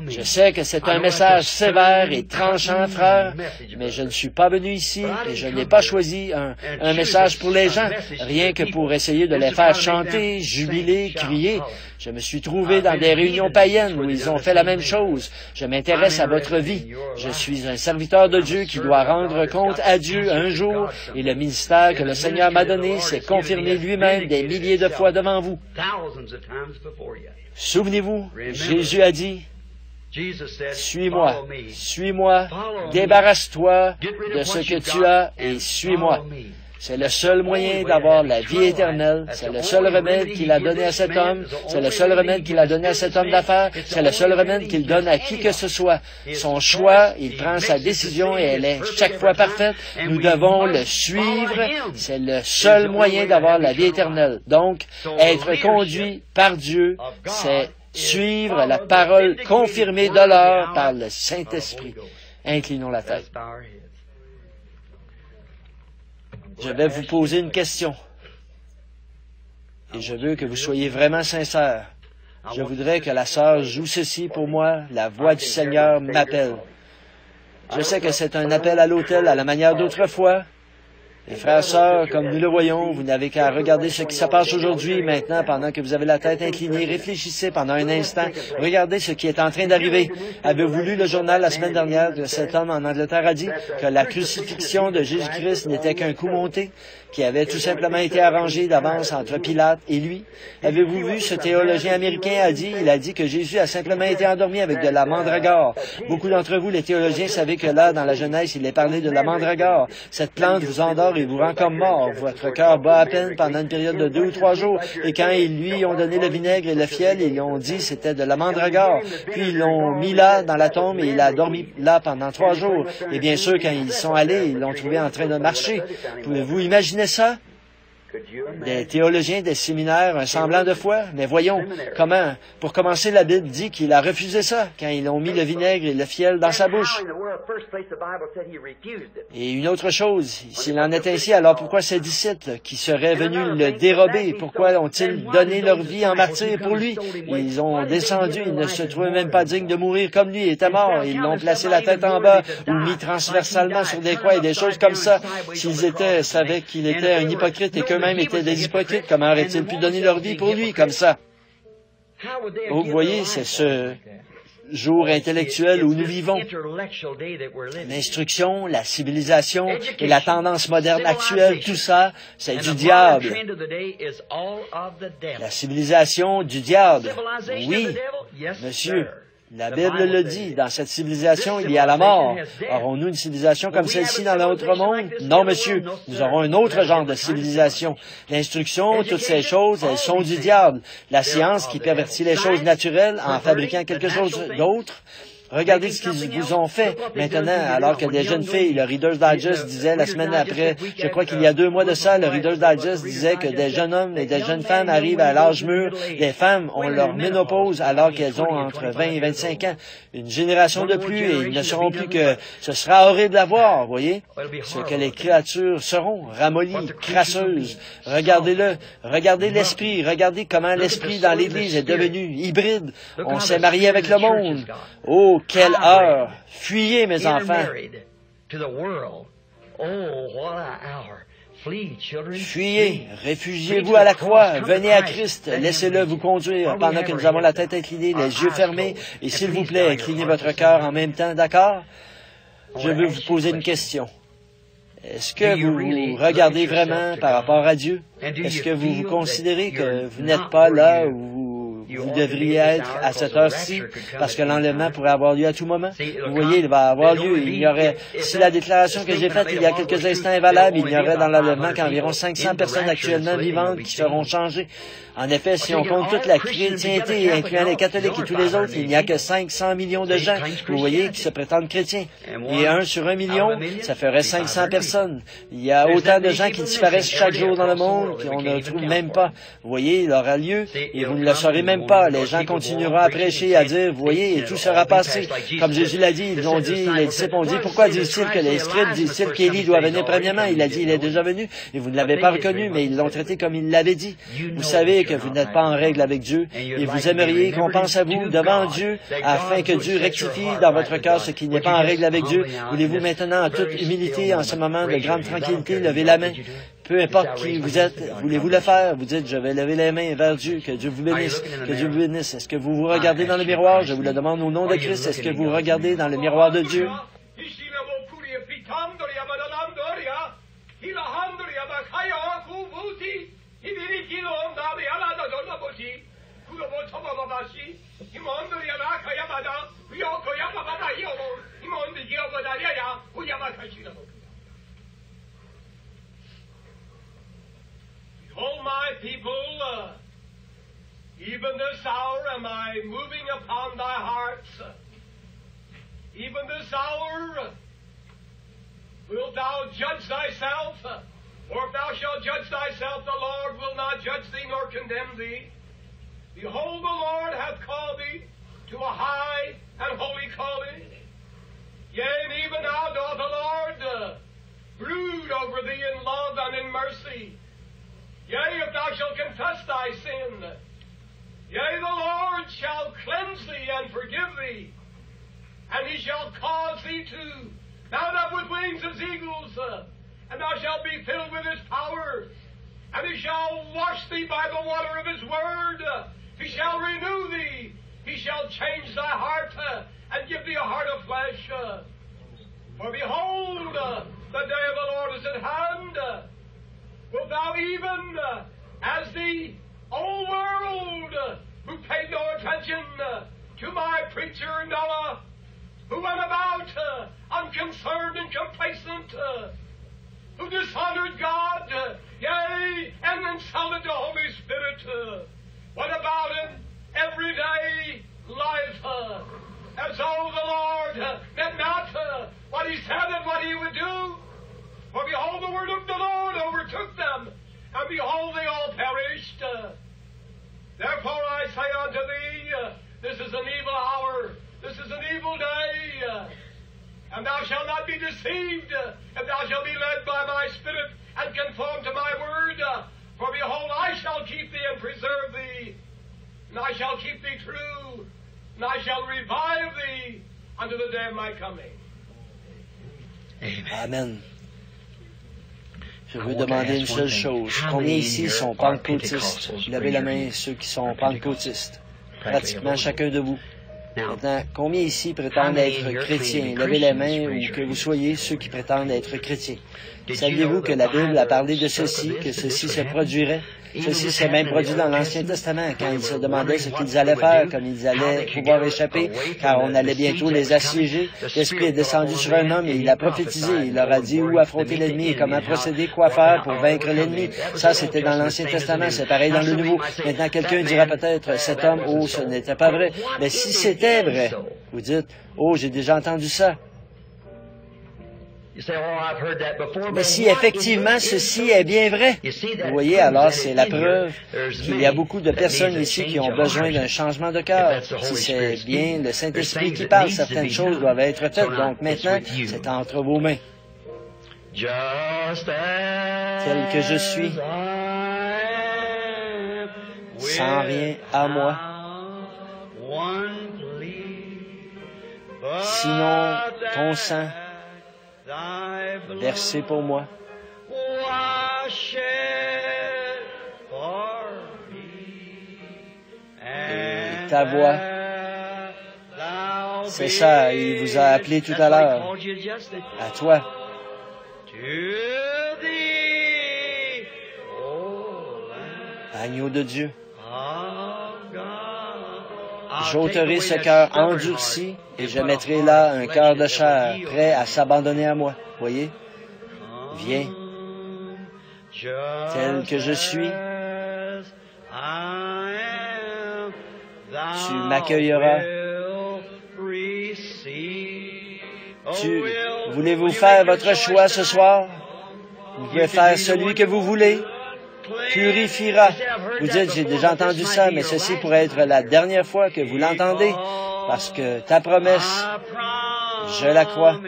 Je sais que c'est un message sévère et tranchant, frère, mais je ne suis pas venu ici et je n'ai pas choisi un message pour les gens, rien que pour essayer de les faire chanter, jubiler, crier. Je me suis trouvé dans des réunions païennes où ils ont fait la même chose. Je m'intéresse à votre vie. Je suis un serviteur de Dieu qui doit rendre compte à Dieu un jour, et le ministère que le Seigneur m'a donné s'est confirmé lui-même des milliers de fois devant vous. Souvenez-vous, Jésus a dit, « Suis-moi, suis-moi, débarrasse-toi de ce que tu as et suis-moi. » C'est le seul moyen d'avoir la vie éternelle. C'est le seul remède qu'il a donné à cet homme. C'est le seul remède qu'il a donné à cet homme d'affaires. C'est le seul remède qu'il donne à qui que ce soit. Son choix, il prend sa décision et elle est chaque fois parfaite. Nous devons le suivre. C'est le seul moyen d'avoir la vie éternelle. Donc, être conduit par Dieu, c'est suivre la parole confirmée de l'heure par le Saint-Esprit. Inclinons la tête. Je vais vous poser une question. Et je veux que vous soyez vraiment sincères. Je voudrais que la sœur joue ceci pour moi. La voix du Seigneur m'appelle. Je sais que c'est un appel à l'autel à la manière d'autrefois. Et frères, sœurs, comme nous le voyons, vous n'avez qu'à regarder ce qui se passe aujourd'hui, maintenant, pendant que vous avez la tête inclinée. Réfléchissez pendant un instant. Regardez ce qui est en train d'arriver. Avez-vous lu le journal la semaine dernière de cet homme en Angleterre a dit que la crucifixion de Jésus-Christ n'était qu'un coup monté, qui avait tout simplement été arrangé d'avance entre Pilate et lui? Avez-vous vu ce théologien américain il a dit que Jésus a simplement été endormi avec de la mandragore. Beaucoup d'entre vous, les théologiens, savez que là, dans la Genèse, il est parlé de la mandragore. Cette plante vous endort et vous rend comme mort. Votre cœur bat à peine pendant une période de 2 ou 3 jours. Et quand ils lui ont donné le vinaigre et le fiel, ils ont dit c'était de la mandragore. Puis ils l'ont mis là, dans la tombe, et il a dormi là pendant 3 jours. Et bien sûr, quand ils sont allés, ils l'ont trouvé en train de marcher. Pouvez-vous imaginer ça? Des théologiens, des séminaires, un semblant de foi. Mais voyons, comment, pour commencer, la Bible dit qu'il a refusé ça quand ils ont mis le vinaigre et le fiel dans sa bouche. Et une autre chose, s'il en est ainsi, alors pourquoi ses disciples qui seraient venus le dérober, pourquoi ont-ils donné leur vie en martyr pour lui? Ils ont descendu, ils ne se trouvaient même pas dignes de mourir comme lui, ils étaient morts, ils l'ont placé la tête en bas ou mis transversalement sur des croix et des choses comme ça. S'ils savaient qu'il était un hypocrite et qu'eux-mêmes étaient des hypocrites, comment auraient-ils pu donner leur vie pour lui comme ça? Vous voyez, c'est ce jour intellectuel où nous vivons. L'instruction, la civilisation et la tendance moderne actuelle, tout ça, c'est du diable. La civilisation du diable. Oui, monsieur. La Bible le dit, dans cette civilisation, il y a la mort. Aurons-nous une civilisation comme celle-ci dans l'autre monde? Non, monsieur. Nous aurons un autre genre de civilisation. L'instruction, toutes ces choses, elles sont du diable. La science qui pervertit les choses naturelles en fabriquant quelque chose d'autre. Regardez ce qu'ils vous ont fait maintenant, alors que des jeunes filles, le Reader's Digest disait la semaine après, je crois qu'il y a 2 mois de ça, le Reader's Digest disait que des jeunes hommes et des jeunes femmes arrivent à l'âge mûr. Les femmes ont leur ménopause alors qu'elles ont entre 20 et 25 ans. Une génération de plus et ils ne seront plus que... Ce sera horrible à voir, vous voyez? Ce que les créatures seront, ramollies, crasseuses. Regardez-le. Regardez l'esprit. Regardez comment l'esprit dans l'Église est devenu hybride. On s'est marié avec le monde. Oh, quelle heure! Fuyez, mes enfants! Fuyez, réfugiez-vous à la croix, venez à Christ, laissez-le vous conduire pendant que nous avons la tête inclinée, les yeux fermés, et s'il vous plaît, inclinez votre cœur en même temps, d'accord? Je veux vous poser une question. Est-ce que vous regardez vraiment par rapport à Dieu? Est-ce que vous considérez que vous n'êtes pas là où vous devriez être à cette heure-ci, parce que l'enlèvement pourrait avoir lieu à tout moment? Vous voyez, il va avoir lieu. Il y aurait, si la déclaration que j'ai faite il y a quelques instants est valable, il y aurait dans l'enlèvement qu'environ 500 personnes actuellement vivantes qui seront changées. En effet, si on compte toute la chrétienté, incluant les catholiques et tous les autres, il n'y a que 500 millions de gens, vous voyez, qui se prétendent chrétiens. Et 1 sur 1 million, ça ferait 500 personnes. Il y a autant de gens qui disparaissent chaque jour dans le monde qu'on ne trouve même pas. Vous voyez, il aura lieu et vous ne le saurez même même pas. Les gens continueront à prêcher, à dire, vous voyez, et tout sera passé. Comme Jésus l'a dit, ils ont dit, les disciples ont dit, pourquoi disent-ils que les scribes disent-ils qu'Élie doit venir premièrement? Il a dit, il est déjà venu, et vous ne l'avez pas reconnu, mais ils l'ont traité comme il l'avait dit. Vous savez que vous n'êtes pas en règle avec Dieu, et vous aimeriez qu'on pense à vous devant Dieu, afin que Dieu rectifie dans votre cœur ce qui n'est pas en règle avec Dieu. Voulez-vous maintenant, en toute humilité, en ce moment de grande tranquillité, lever la main? Peu importe qui vous êtes, voulez-vous le faire? Vous dites, je vais lever les mains vers Dieu, que Dieu vous bénisse, que Dieu vous bénisse. Est-ce que vous vous regardez dans le miroir? Je vous le demande au nom de Christ. Est-ce que vous regardez dans le miroir de Dieu? Behold, my people, even this hour am I moving upon thy hearts. Even this hour wilt thou judge thyself, or if thou shalt judge thyself, the Lord will not judge thee nor condemn thee. Behold, the Lord hath called thee to a high and holy calling. Yea, and even now doth the Lord brood over thee in love and in mercy. Yea, if thou shalt confess thy sin, yea, the Lord shall cleanse thee and forgive thee, and he shall cause thee to mount up with wings as eagles, and thou shalt be filled with his power, and he shall wash thee by the water of his word, he shall renew thee, he shall change thy heart, and give thee a heart of flesh. For behold, the day of the Lord is at hand. Wilt thou even, as the old world, who paid no attention to my preacher Noah, who went about unconcerned and complacent, who dishonored God, yea, and insulted the Holy Spirit, what about him everyday life, as though the Lord meant not what he said and what he would do? For behold, the word of the Lord overtook them, and behold, they all perished. Therefore I say unto thee, this is an evil hour, this is an evil day, and thou shalt not be deceived, if thou shalt be led by my Spirit, and conform to my word. For behold, I shall keep thee and preserve thee, and I shall keep thee true, and I shall revive thee unto the day of my coming. Amen. Je veux demander une seule chose. Combien ici sont pentecôtistes? Levez la main ceux qui sont pentecôtistes. Pratiquement chacun de vous. Maintenant, combien ici prétendent être chrétiens? Levez la main ou que vous soyez ceux qui prétendent être chrétiens. Saviez-vous que la Bible a parlé de ceci, que ceci se produirait? Ceci s'est même produit dans l'Ancien Testament, quand ils se demandaient ce qu'ils allaient faire, comme ils allaient pouvoir échapper, car on allait bientôt les assiéger. L'Esprit est descendu sur un homme et il a prophétisé. Il leur a dit où affronter l'ennemi et comment procéder, quoi faire pour vaincre l'ennemi. Ça, c'était dans l'Ancien Testament, c'est pareil dans le Nouveau. Maintenant, quelqu'un dira peut-être, cet homme, oh, ce n'était pas vrai. Mais si c'était vrai, vous dites, oh, j'ai déjà entendu ça. Mais si effectivement ceci est bien vrai, vous voyez, alors c'est la preuve qu'il y a beaucoup de personnes ici qui ont besoin d'un changement de cœur. Si c'est bien le Saint-Esprit qui parle, certaines choses doivent être faites. Donc maintenant, c'est entre vos mains. Tel que je suis, sans rien à moi, sinon ton sang versé pour moi. Et ta voix, c'est ça, il vous a appelé tout à l'heure. À toi. Agneau de Dieu. J'ôterai ce cœur endurci et je mettrai là un cœur de chair, prêt à s'abandonner à moi. Voyez? Viens. Tel que je suis, tu m'accueilleras. Voulez-vous faire votre choix ce soir? Vous pouvez faire celui que vous voulez. purifiera. Vous dites, j'ai déjà entendu ça, mais ceci pourrait être la dernière fois que vous l'entendez, parce que ta promesse, je la crois.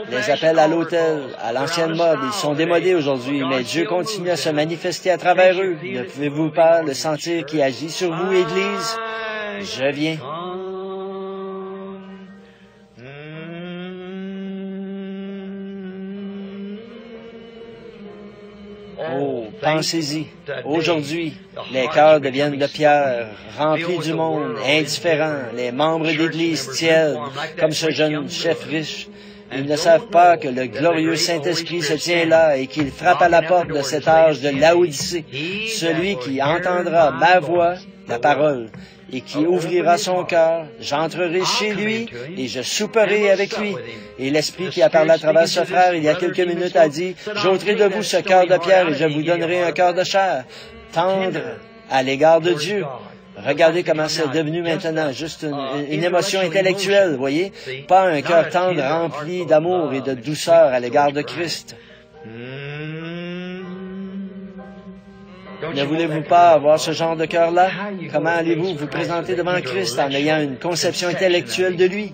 Les appels à l'autel, à l'ancienne mode, ils sont démodés aujourd'hui, mais Dieu continue à se manifester à travers eux. Ne pouvez-vous pas le sentir qui agit sur vous, Église? Je viens. Oh, pensez-y. Aujourd'hui, les cœurs deviennent de pierre, remplis du monde, indifférents. Les membres d'Église tièdes, comme ce jeune chef riche. Ils ne savent pas que le glorieux Saint-Esprit se tient là et qu'il frappe à la porte de cet âge de Laodicée. Celui qui entendra ma voix, la parole, et qui ouvrira son cœur, j'entrerai chez lui et je souperai avec lui. Et l'Esprit qui a parlé à travers ce frère il y a quelques minutes a dit, j'ôterai de vous ce cœur de pierre et je vous donnerai un cœur de chair, tendre à l'égard de Dieu. Regardez comment c'est devenu maintenant, juste une émotion intellectuelle, voyez? Pas un cœur tendre rempli d'amour et de douceur à l'égard de Christ. Ne voulez-vous pas avoir ce genre de cœur-là? Comment allez-vous vous présenter devant Christ en ayant une conception intellectuelle de lui?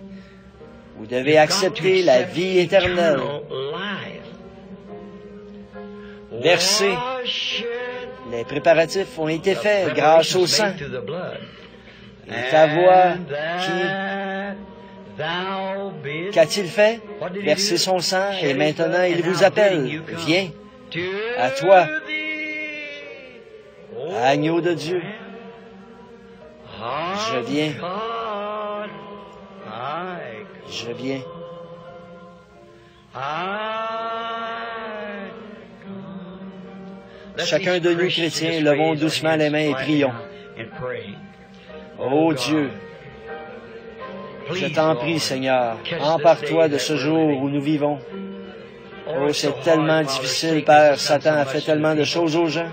Vous devez accepter la vie éternelle. Versez. Les préparatifs ont été faits grâce au sang. Et ta voix qu'a-t-il fait? Versé son sang et maintenant il vous appelle. Viens. À toi. Agneau de Dieu. Je viens. Je viens. Chacun de nous, chrétiens, levons doucement les mains et prions. Ô Dieu, je t'en prie, Seigneur, empare-toi de ce jour où nous vivons. Oh, c'est tellement difficile, Père. Satan a fait tellement de choses aux gens.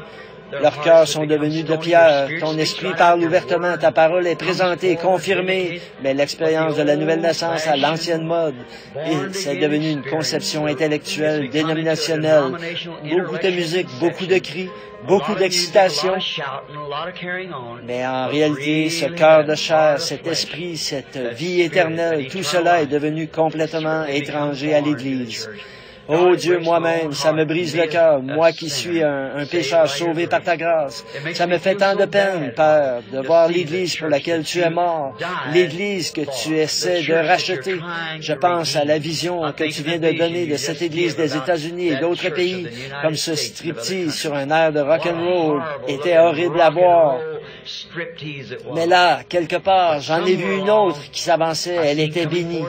Leurs cœurs sont devenus de pierre. Ton esprit parle ouvertement. Ta parole est présentée, confirmée. Mais l'expérience de la nouvelle naissance à l'ancienne mode, c'est devenu une conception intellectuelle, dénominationnelle. Beaucoup de musique, beaucoup de cris, beaucoup d'excitation. Mais en réalité, ce cœur de chair, cet esprit, cette vie éternelle, tout cela est devenu complètement étranger à l'Église. Oh Dieu, moi-même, ça me brise le cœur, moi qui suis un pécheur sauvé par ta grâce. Ça me fait tant de peine, Père, de voir l'Église pour laquelle tu es mort, l'Église que tu essaies de racheter. Je pense à la vision que tu viens de donner de cette Église des États-Unis et d'autres pays, comme ce striptease sur un air de rock'n'roll était horrible à voir. Mais là, quelque part, j'en ai vu une autre qui s'avançait, elle était bénie.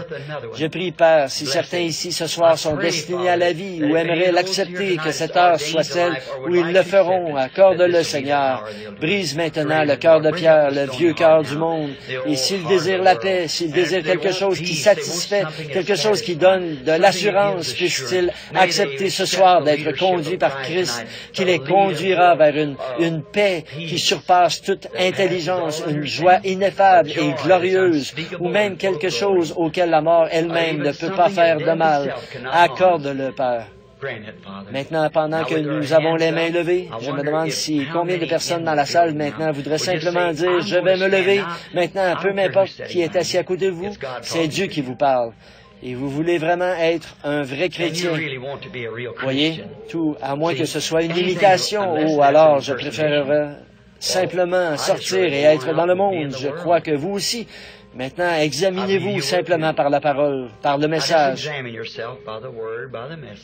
Je prie, Père, si certains ici ce soir sont destinés à la vie ou aimeraient l'accepter, que cette heure soit celle où ils le feront, accorde-le, Seigneur. Brise maintenant le cœur de pierre, le vieux cœur du monde. Et s'ils désirent la paix, s'ils désirent quelque chose qui satisfait, quelque chose qui donne de l'assurance, puissent-ils accepter ce soir d'être conduits par Christ, qui les conduira vers une paix qui surpasse toute intelligence, une joie ineffable et glorieuse, ou même quelque chose auquel la mort elle-même ne peut pas faire de mal. Accorde-le, Père. Maintenant, pendant que nous avons les mains levées, je me demande si combien de personnes dans la salle maintenant voudraient simplement dire « Je vais me lever ». Maintenant, peu m'importe qui est assis à côté de vous, c'est Dieu qui vous parle. Et vous voulez vraiment être un vrai chrétien. Voyez, tout, à moins que ce soit une imitation, ou alors je préférerais simplement sortir et être dans le monde. Je crois que vous aussi. Maintenant, examinez-vous simplement par la parole, par le message.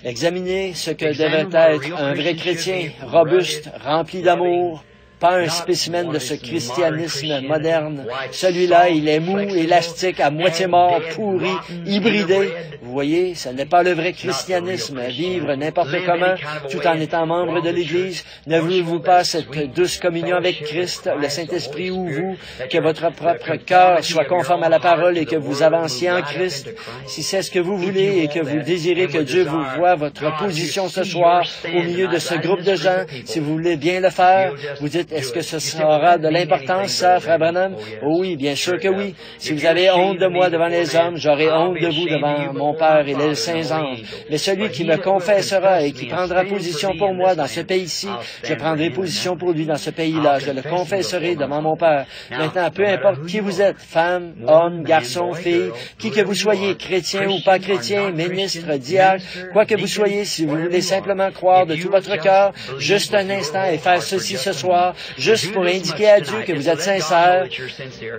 Examinez ce que devrait être un vrai chrétien, robuste, rempli d'amour, pas un spécimen de ce christianisme moderne. Celui-là, il est mou, élastique, à moitié mort, pourri, hybridé. Vous voyez, ce n'est pas le vrai christianisme. Vivre n'importe comment, tout en étant membre de l'Église. Ne voulez-vous pas cette douce communion avec Christ, le Saint-Esprit ou vous, que votre propre cœur soit conforme à la parole et que vous avanciez en Christ? Si c'est ce que vous voulez et que vous désirez que Dieu vous voie votre position ce soir au milieu de ce groupe de gens, si vous voulez bien le faire, vous dites, Est-ce que ça aura de l'importance, ça, Frère Branham? Oh oui, bien sûr que oui. Si vous avez honte de moi devant les hommes, j'aurai honte de vous devant mon Père et les saints anges. Mais celui qui me confessera et qui prendra position pour moi dans ce pays-ci, je prendrai position pour lui dans ce pays-là. Je le confesserai devant mon Père. Maintenant, peu importe qui vous êtes, femme, homme, garçon, fille, qui que vous soyez, chrétien ou pas chrétien, ministre, diacre, quoi que vous soyez, si vous voulez simplement croire de tout votre cœur, juste un instant et faire ceci ce soir, juste pour indiquer à Dieu que vous êtes sincère.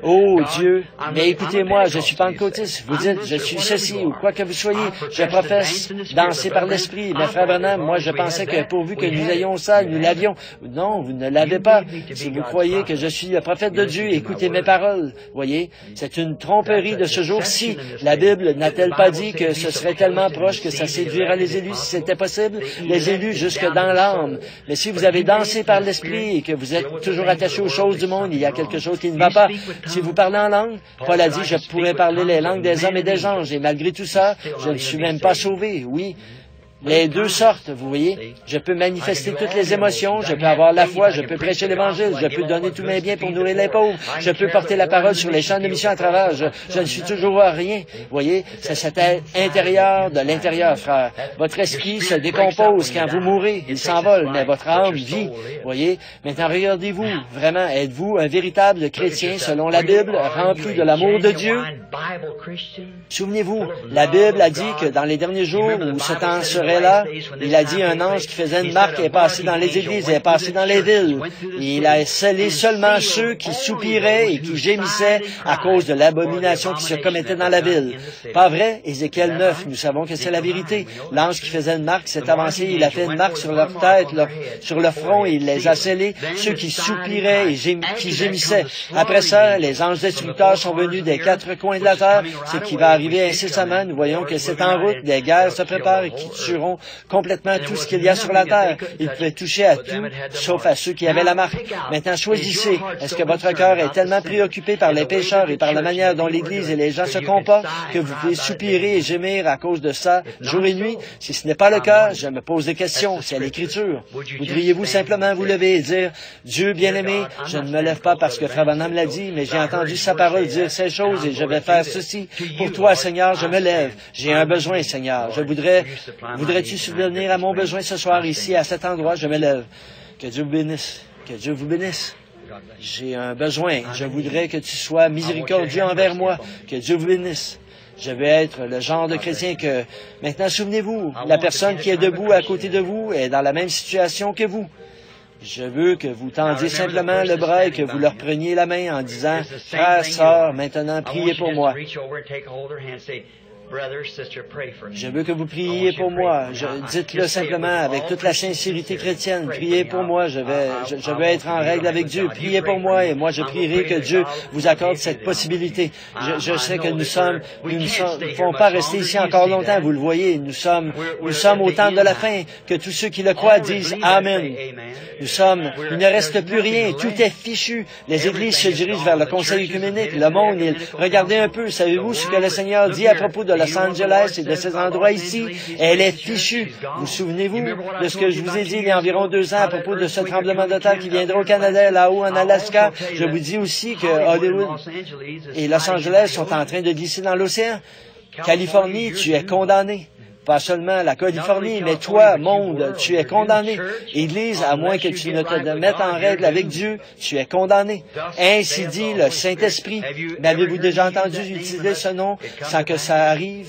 Oh Dieu, mais écoutez-moi, je suis pentecôtiste. Vous dites, je suis ceci ou quoi que vous soyez, je professe danser par l'Esprit. Mais Frère Branham, moi je pensais que pourvu que nous ayons ça, nous l'avions. Non, vous ne l'avez pas. Si vous croyez que je suis le prophète de Dieu, écoutez mes paroles. Voyez, c'est une tromperie de ce jour-ci. La Bible n'a-t-elle pas dit que ce serait tellement proche que ça séduira les élus si c'était possible? Les élus jusque dans l'âme. Mais si vous avez dansé par l'Esprit et que vous êtes toujours attaché aux choses du monde, il y a quelque chose qui ne va pas. Si vous parlez en langue, Paul a dit, je pourrais parler les langues des hommes et des anges. Et malgré tout ça, je ne suis même pas sauvé. Oui. Les deux sortes, vous voyez. Je peux manifester toutes les émotions, je peux avoir la foi, je peux prêcher l'Évangile, je peux donner tous mes biens pour nourrir les pauvres, je peux porter la parole sur les champs de mission à travers, je ne suis toujours à rien. Vous voyez, c'est cet intérieur de l'intérieur, frère. Votre esprit se décompose quand vous mourrez, il s'envole, mais votre âme vit. Vous voyez, maintenant regardez-vous, vraiment, êtes-vous un véritable chrétien selon la Bible, rempli de l'amour de Dieu? Souvenez-vous, la Bible a dit que dans les derniers jours où ce temps serait là, il a dit un ange qui faisait une marque est passé dans les églises, est passé dans les villes. Et il a scellé seulement ceux qui soupiraient et qui gémissaient à cause de l'abomination qui se commettait dans la ville. Pas vrai? Ézéchiel 9, nous savons que c'est la vérité. L'ange qui faisait une marque s'est avancé, il a fait une marque sur leur tête, sur le front, et il les a scellés, ceux qui soupiraient et qui gémissaient. Après ça, les anges destructeurs sont venus des quatre coins de la terre. Ce qui va arriver incessamment, nous voyons que c'est en route, des guerres se préparent et qui tueront complètement tout ce qu'il y a sur la terre. Ils pouvaient toucher à tout, sauf à ceux qui avaient la marque. Maintenant, choisissez. Est-ce que votre cœur est tellement préoccupé par les pécheurs et par la manière dont l'Église et les gens se comportent que vous pouvez soupirer et gémir à cause de ça, jour et nuit? Si ce n'est pas le cas, je me pose des questions. C'est l'Écriture. Voudriez-vous simplement vous lever et dire, Dieu bien-aimé, je ne me lève pas parce que Frère Branham l'a dit, mais j'ai entendu sa parole dire ces choses et je vais faire ceci. Pour toi, Seigneur, je me lève. J'ai un besoin, Seigneur. Voudrais-tu subvenir à mon besoin ce soir ici, à cet endroit? Je me lève. Que Dieu vous bénisse. Que Dieu vous bénisse. J'ai un besoin. Je voudrais que tu sois miséricordieux envers moi. Que Dieu vous bénisse. Je vais être le genre de chrétien que... Maintenant, souvenez-vous, la personne qui est debout à côté de vous est dans la même situation que vous. Je veux que vous tendiez simplement le bras et que vous leur preniez la main en disant, « Frère, sœur, maintenant, priez pour moi. » Je veux que vous priez pour moi. Dites-le simplement avec toute la sincérité chrétienne. Priez pour moi. Je veux être en règle avec Dieu. Priez pour moi et moi je prierai que Dieu vous accorde cette possibilité. Je sais que nous ne pouvons pas rester ici encore longtemps. Vous le voyez. Nous sommes au temps de la fin. Que tous ceux qui le croient disent Amen. Il ne reste plus rien. Tout est fichu. Les églises se dirigent vers le conseil œcuménique. Le monde, regardez un peu. Savez-vous ce que le Seigneur dit à propos de Los Angeles et de ces endroits ici? Elle est fichue. Vous souvenez-vous de ce que je vous ai dit il y a environ 2 ans à propos de ce tremblement de terre qui viendra au Canada, là-haut en Alaska? Je vous dis aussi que Hollywood et Los Angeles sont en train de glisser dans l'océan. Californie, tu es condamné. Pas seulement la Californie, mais toi, monde, tu es condamné. Église, à moins que tu ne te mettes en règle avec Dieu, tu es condamné. Ainsi dit le Saint-Esprit. Mais avez-vous déjà entendu utiliser ce nom sans que ça arrive?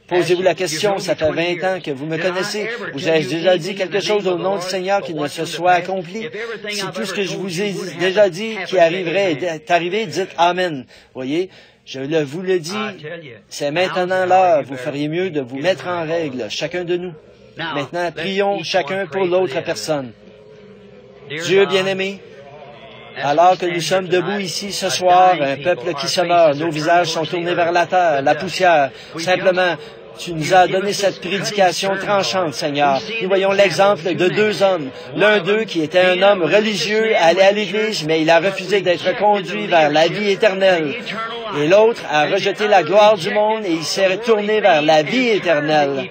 Posez-vous la question, ça fait 20 ans que vous me connaissez. Vous avez déjà dit quelque chose au nom du Seigneur qui ne se soit accompli? Si tout ce que je vous ai déjà dit qui arriverait est arrivé, dites Amen. Voyez? Je vous le dis, c'est maintenant l'heure. Vous feriez mieux de vous mettre en règle, chacun de nous. Maintenant, prions chacun pour l'autre personne. Dieu bien-aimé, alors que nous sommes debout ici ce soir, un peuple qui se meurt, nos visages sont tournés vers la terre, la poussière, simplement... Tu nous as donné cette prédication tranchante, Seigneur. Nous voyons l'exemple de 2 hommes. L'un d'eux, qui était un homme religieux, allait à l'Église, mais il a refusé d'être conduit vers la vie éternelle. Et l'autre a rejeté la gloire du monde et il s'est tourné vers la vie éternelle.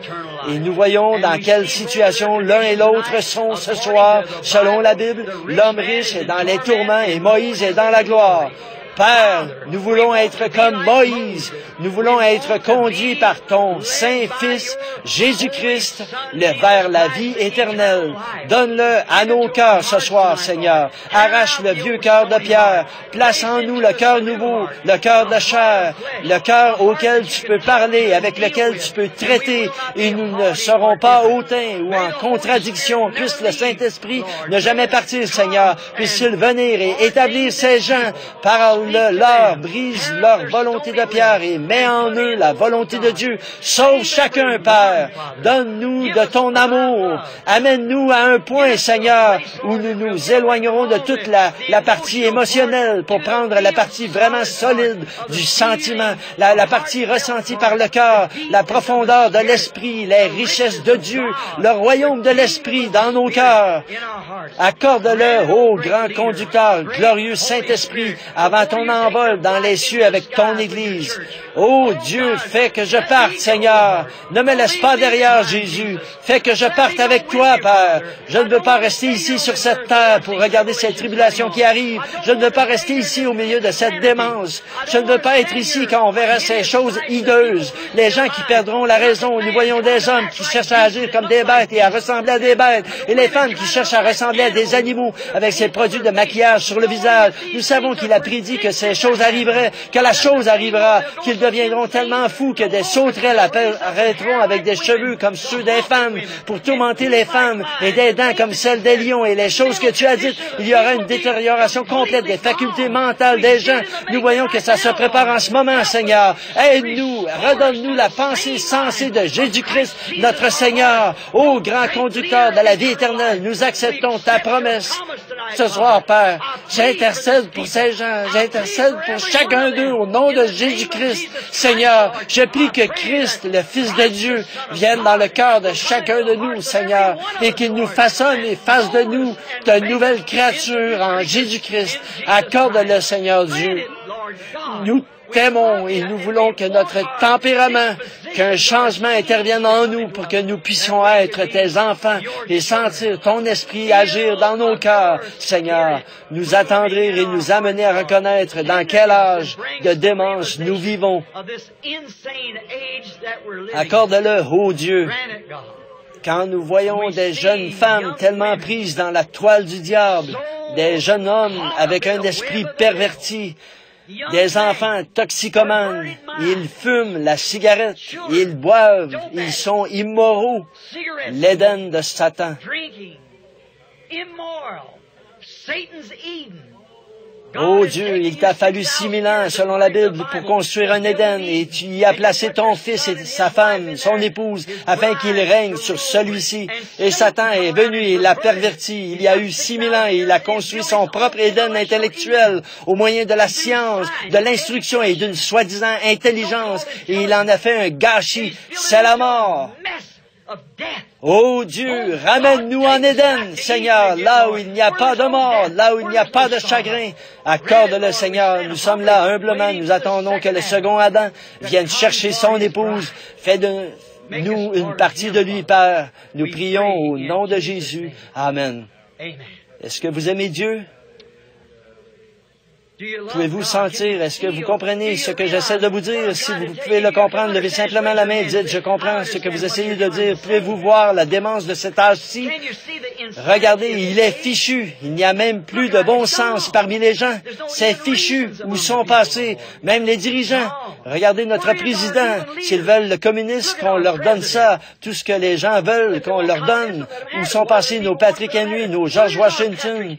Et nous voyons dans quelle situation l'un et l'autre sont ce soir, selon la Bible. L'homme riche est dans les tourments et Moïse est dans la gloire. Père, nous voulons être comme Moïse. Nous voulons être conduits par ton Saint-Fils, Jésus-Christ, vers la vie éternelle. Donne-le à nos cœurs ce soir, Seigneur. Arrache le vieux cœur de pierre. Place en nous le cœur nouveau, le cœur de chair, le cœur auquel tu peux parler, avec lequel tu peux traiter, et nous ne serons pas hautains ou en contradiction. Puisse le Saint-Esprit ne jamais partir, Seigneur. Puisse-t-il venir et établir ces gens par leur brise leur volonté de pierre et mets en eux la volonté de Dieu. Sauve chacun, Père. Donne-nous de ton amour. Amène-nous à un point, Seigneur, où nous nous éloignerons de toute la partie émotionnelle pour prendre la partie vraiment solide du sentiment, la partie ressentie par le cœur, la profondeur de l'esprit, les richesses de Dieu, le royaume de l'esprit dans nos cœurs. Accorde-le, ô grand conducteur, glorieux Saint-Esprit, avant ton envol dans les cieux avec ton Église. Ô Dieu, fais que je parte, Seigneur. Ne me laisse pas derrière, Jésus. Fais que je parte avec toi, Père. Je ne veux pas rester ici sur cette terre pour regarder ces tribulations qui arrivent. Je ne veux pas rester ici au milieu de cette démence. Je ne veux pas être ici quand on verra ces choses hideuses. Les gens qui perdront la raison. Nous voyons des hommes qui cherchent à agir comme des bêtes et à ressembler à des bêtes. Et les femmes qui cherchent à ressembler à des animaux avec ces produits de maquillage sur le visage. Nous savons qu'il a prédit que ces choses arriveraient, que la chose arrivera, qu'ils deviendront tellement fous que des sauterelles apparaîtront avec des cheveux comme ceux des femmes pour tourmenter les femmes et des dents comme celles des lions. Et les choses que tu as dites, il y aura une détérioration complète des facultés mentales des gens. Nous voyons que ça se prépare en ce moment, Seigneur. Aide-nous, redonne-nous la pensée sensée de Jésus-Christ, notre Seigneur. Ô grand conducteur de la vie éternelle, nous acceptons ta promesse. Ce soir, Père, j'intercède pour ces gens, j'intercède pour chacun d'eux au nom de Jésus-Christ. Seigneur, je prie que Christ, le Fils de Dieu, vienne dans le cœur de chacun de nous, Seigneur, et qu'il nous façonne et fasse de nous de nouvelles créatures en Jésus-Christ. Accorde-le, Seigneur Dieu. Nous t'aimons et nous voulons que notre tempérament, qu'un changement intervienne en nous pour que nous puissions être tes enfants et sentir ton esprit agir dans nos cœurs, Seigneur, nous attendrir et nous amener à reconnaître dans quel âge de démence nous vivons. Accorde-le, ô Dieu. Quand nous voyons des jeunes femmes tellement prises dans la toile du diable, des jeunes hommes avec un esprit perverti, des enfants toxicomanes, ils fument la cigarette, ils boivent, ils sont immoraux, l'Éden de Satan. Oh Dieu, il t'a fallu 6000 ans, selon la Bible, pour construire un Éden, et tu y as placé ton fils et sa femme, son épouse, afin qu'il règne sur celui-ci. Et Satan est venu et l'a perverti. Il y a eu 6000 ans et il a construit son propre Éden intellectuel au moyen de la science, de l'instruction et d'une soi-disant intelligence. Et il en a fait un gâchis. C'est la mort. Oh Dieu, ramène-nous en Éden, Seigneur, là où il n'y a pas de mort, là où il n'y a pas de chagrin. Accorde-le, Seigneur. Nous sommes là humblement. Nous attendons que le second Adam vienne chercher son épouse. Fais de nous une partie de lui, Père. Nous prions au nom de Jésus. Amen. Est-ce que vous aimez Dieu? Pouvez-vous sentir? Est-ce que vous comprenez ce que j'essaie de vous dire? Si vous pouvez le comprendre, levez simplement la main et dites, je comprends ce que vous essayez de dire. Pouvez-vous voir la démence de cet âge-ci? Regardez, il est fichu. Il n'y a même plus de bon sens parmi les gens. C'est fichu. Où sont passés? Même les dirigeants. Regardez notre président. S'ils veulent le communisme, qu'on leur donne ça. Tout ce que les gens veulent, qu'on leur donne. Où sont passés nos Patrick Henry, nos George Washington?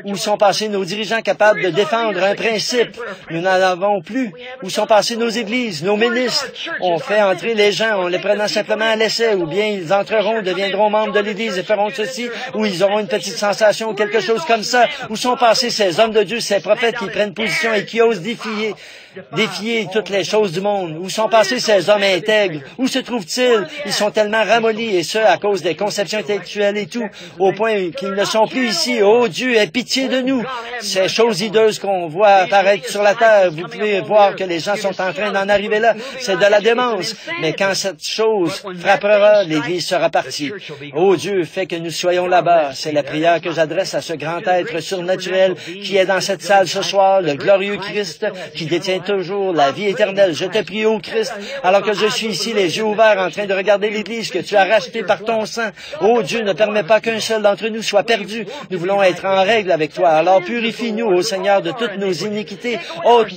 Où sont passés nos dirigeants capables de défendre un principe? Nous n'en avons plus. Où sont passés nos églises, nos ministres? On fait entrer les gens en les prenant simplement à l'essai, ou bien ils entreront, deviendront membres de l'église et feront ceci, ou ils auront une petite sensation ou quelque chose comme ça. Où sont passés ces hommes de Dieu, ces prophètes qui prennent position et qui osent défier défier toutes les choses du monde. Où sont passés ces hommes intègres? Où se trouvent-ils? Ils sont tellement ramollis, et ce, à cause des conceptions intellectuelles et tout, au point qu'ils ne sont plus ici. Oh Dieu, aie pitié de nous! Ces choses hideuses qu'on voit apparaître sur la terre, vous pouvez voir que les gens sont en train d'en arriver là. C'est de la démence. Mais quand cette chose frappera, l'Église sera partie. Oh Dieu, fais que nous soyons là-bas. C'est la prière que j'adresse à ce grand être surnaturel qui est dans cette salle ce soir, le glorieux Christ, qui détient toujours la vie éternelle. Je te prie, ô Christ, alors que je suis ici, les yeux ouverts, en train de regarder l'Église que tu as rachetée par ton sang. Oh Dieu, ne permets pas qu'un seul d'entre nous soit perdu. Nous voulons être en règle avec toi. Alors purifie-nous, ô Seigneur, de toutes nos iniquités, ôte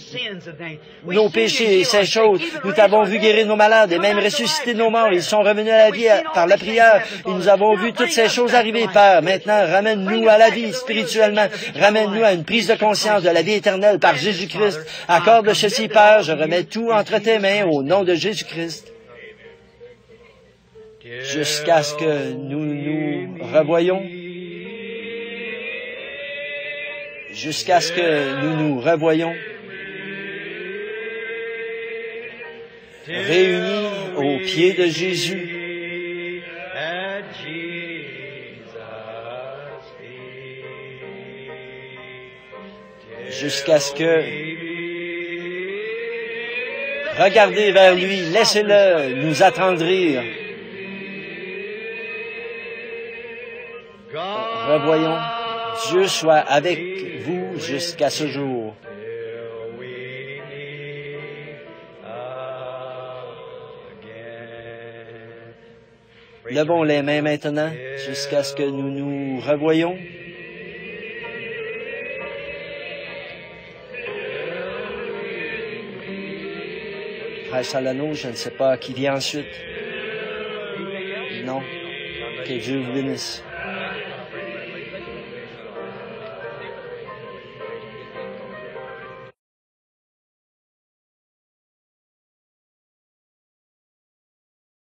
nos péchés et ces choses. Nous t'avons vu guérir nos malades et même ressusciter nos morts. Ils sont revenus à la vie par la prière et nous avons vu toutes ces choses arriver, Père. Maintenant, ramène-nous à la vie spirituellement. Ramène-nous à une prise de conscience de la vie éternelle par Jésus-Christ. Accorde ceci, Père. Je remets tout entre tes mains au nom de Jésus-Christ. Jusqu'à ce que nous nous revoyions. Jusqu'à ce que nous nous revoyions. Réunis aux pieds de Jésus. Jusqu'à ce que... Regardez vers lui, laissez-le nous attendrir. Revoyons. Dieu soit avec vous jusqu'à ce jour. Levons les mains maintenant jusqu'à ce que nous nous revoyions. Frère Salano, je ne sais pas qui vient ensuite. Non. Que Dieu vous bénisse.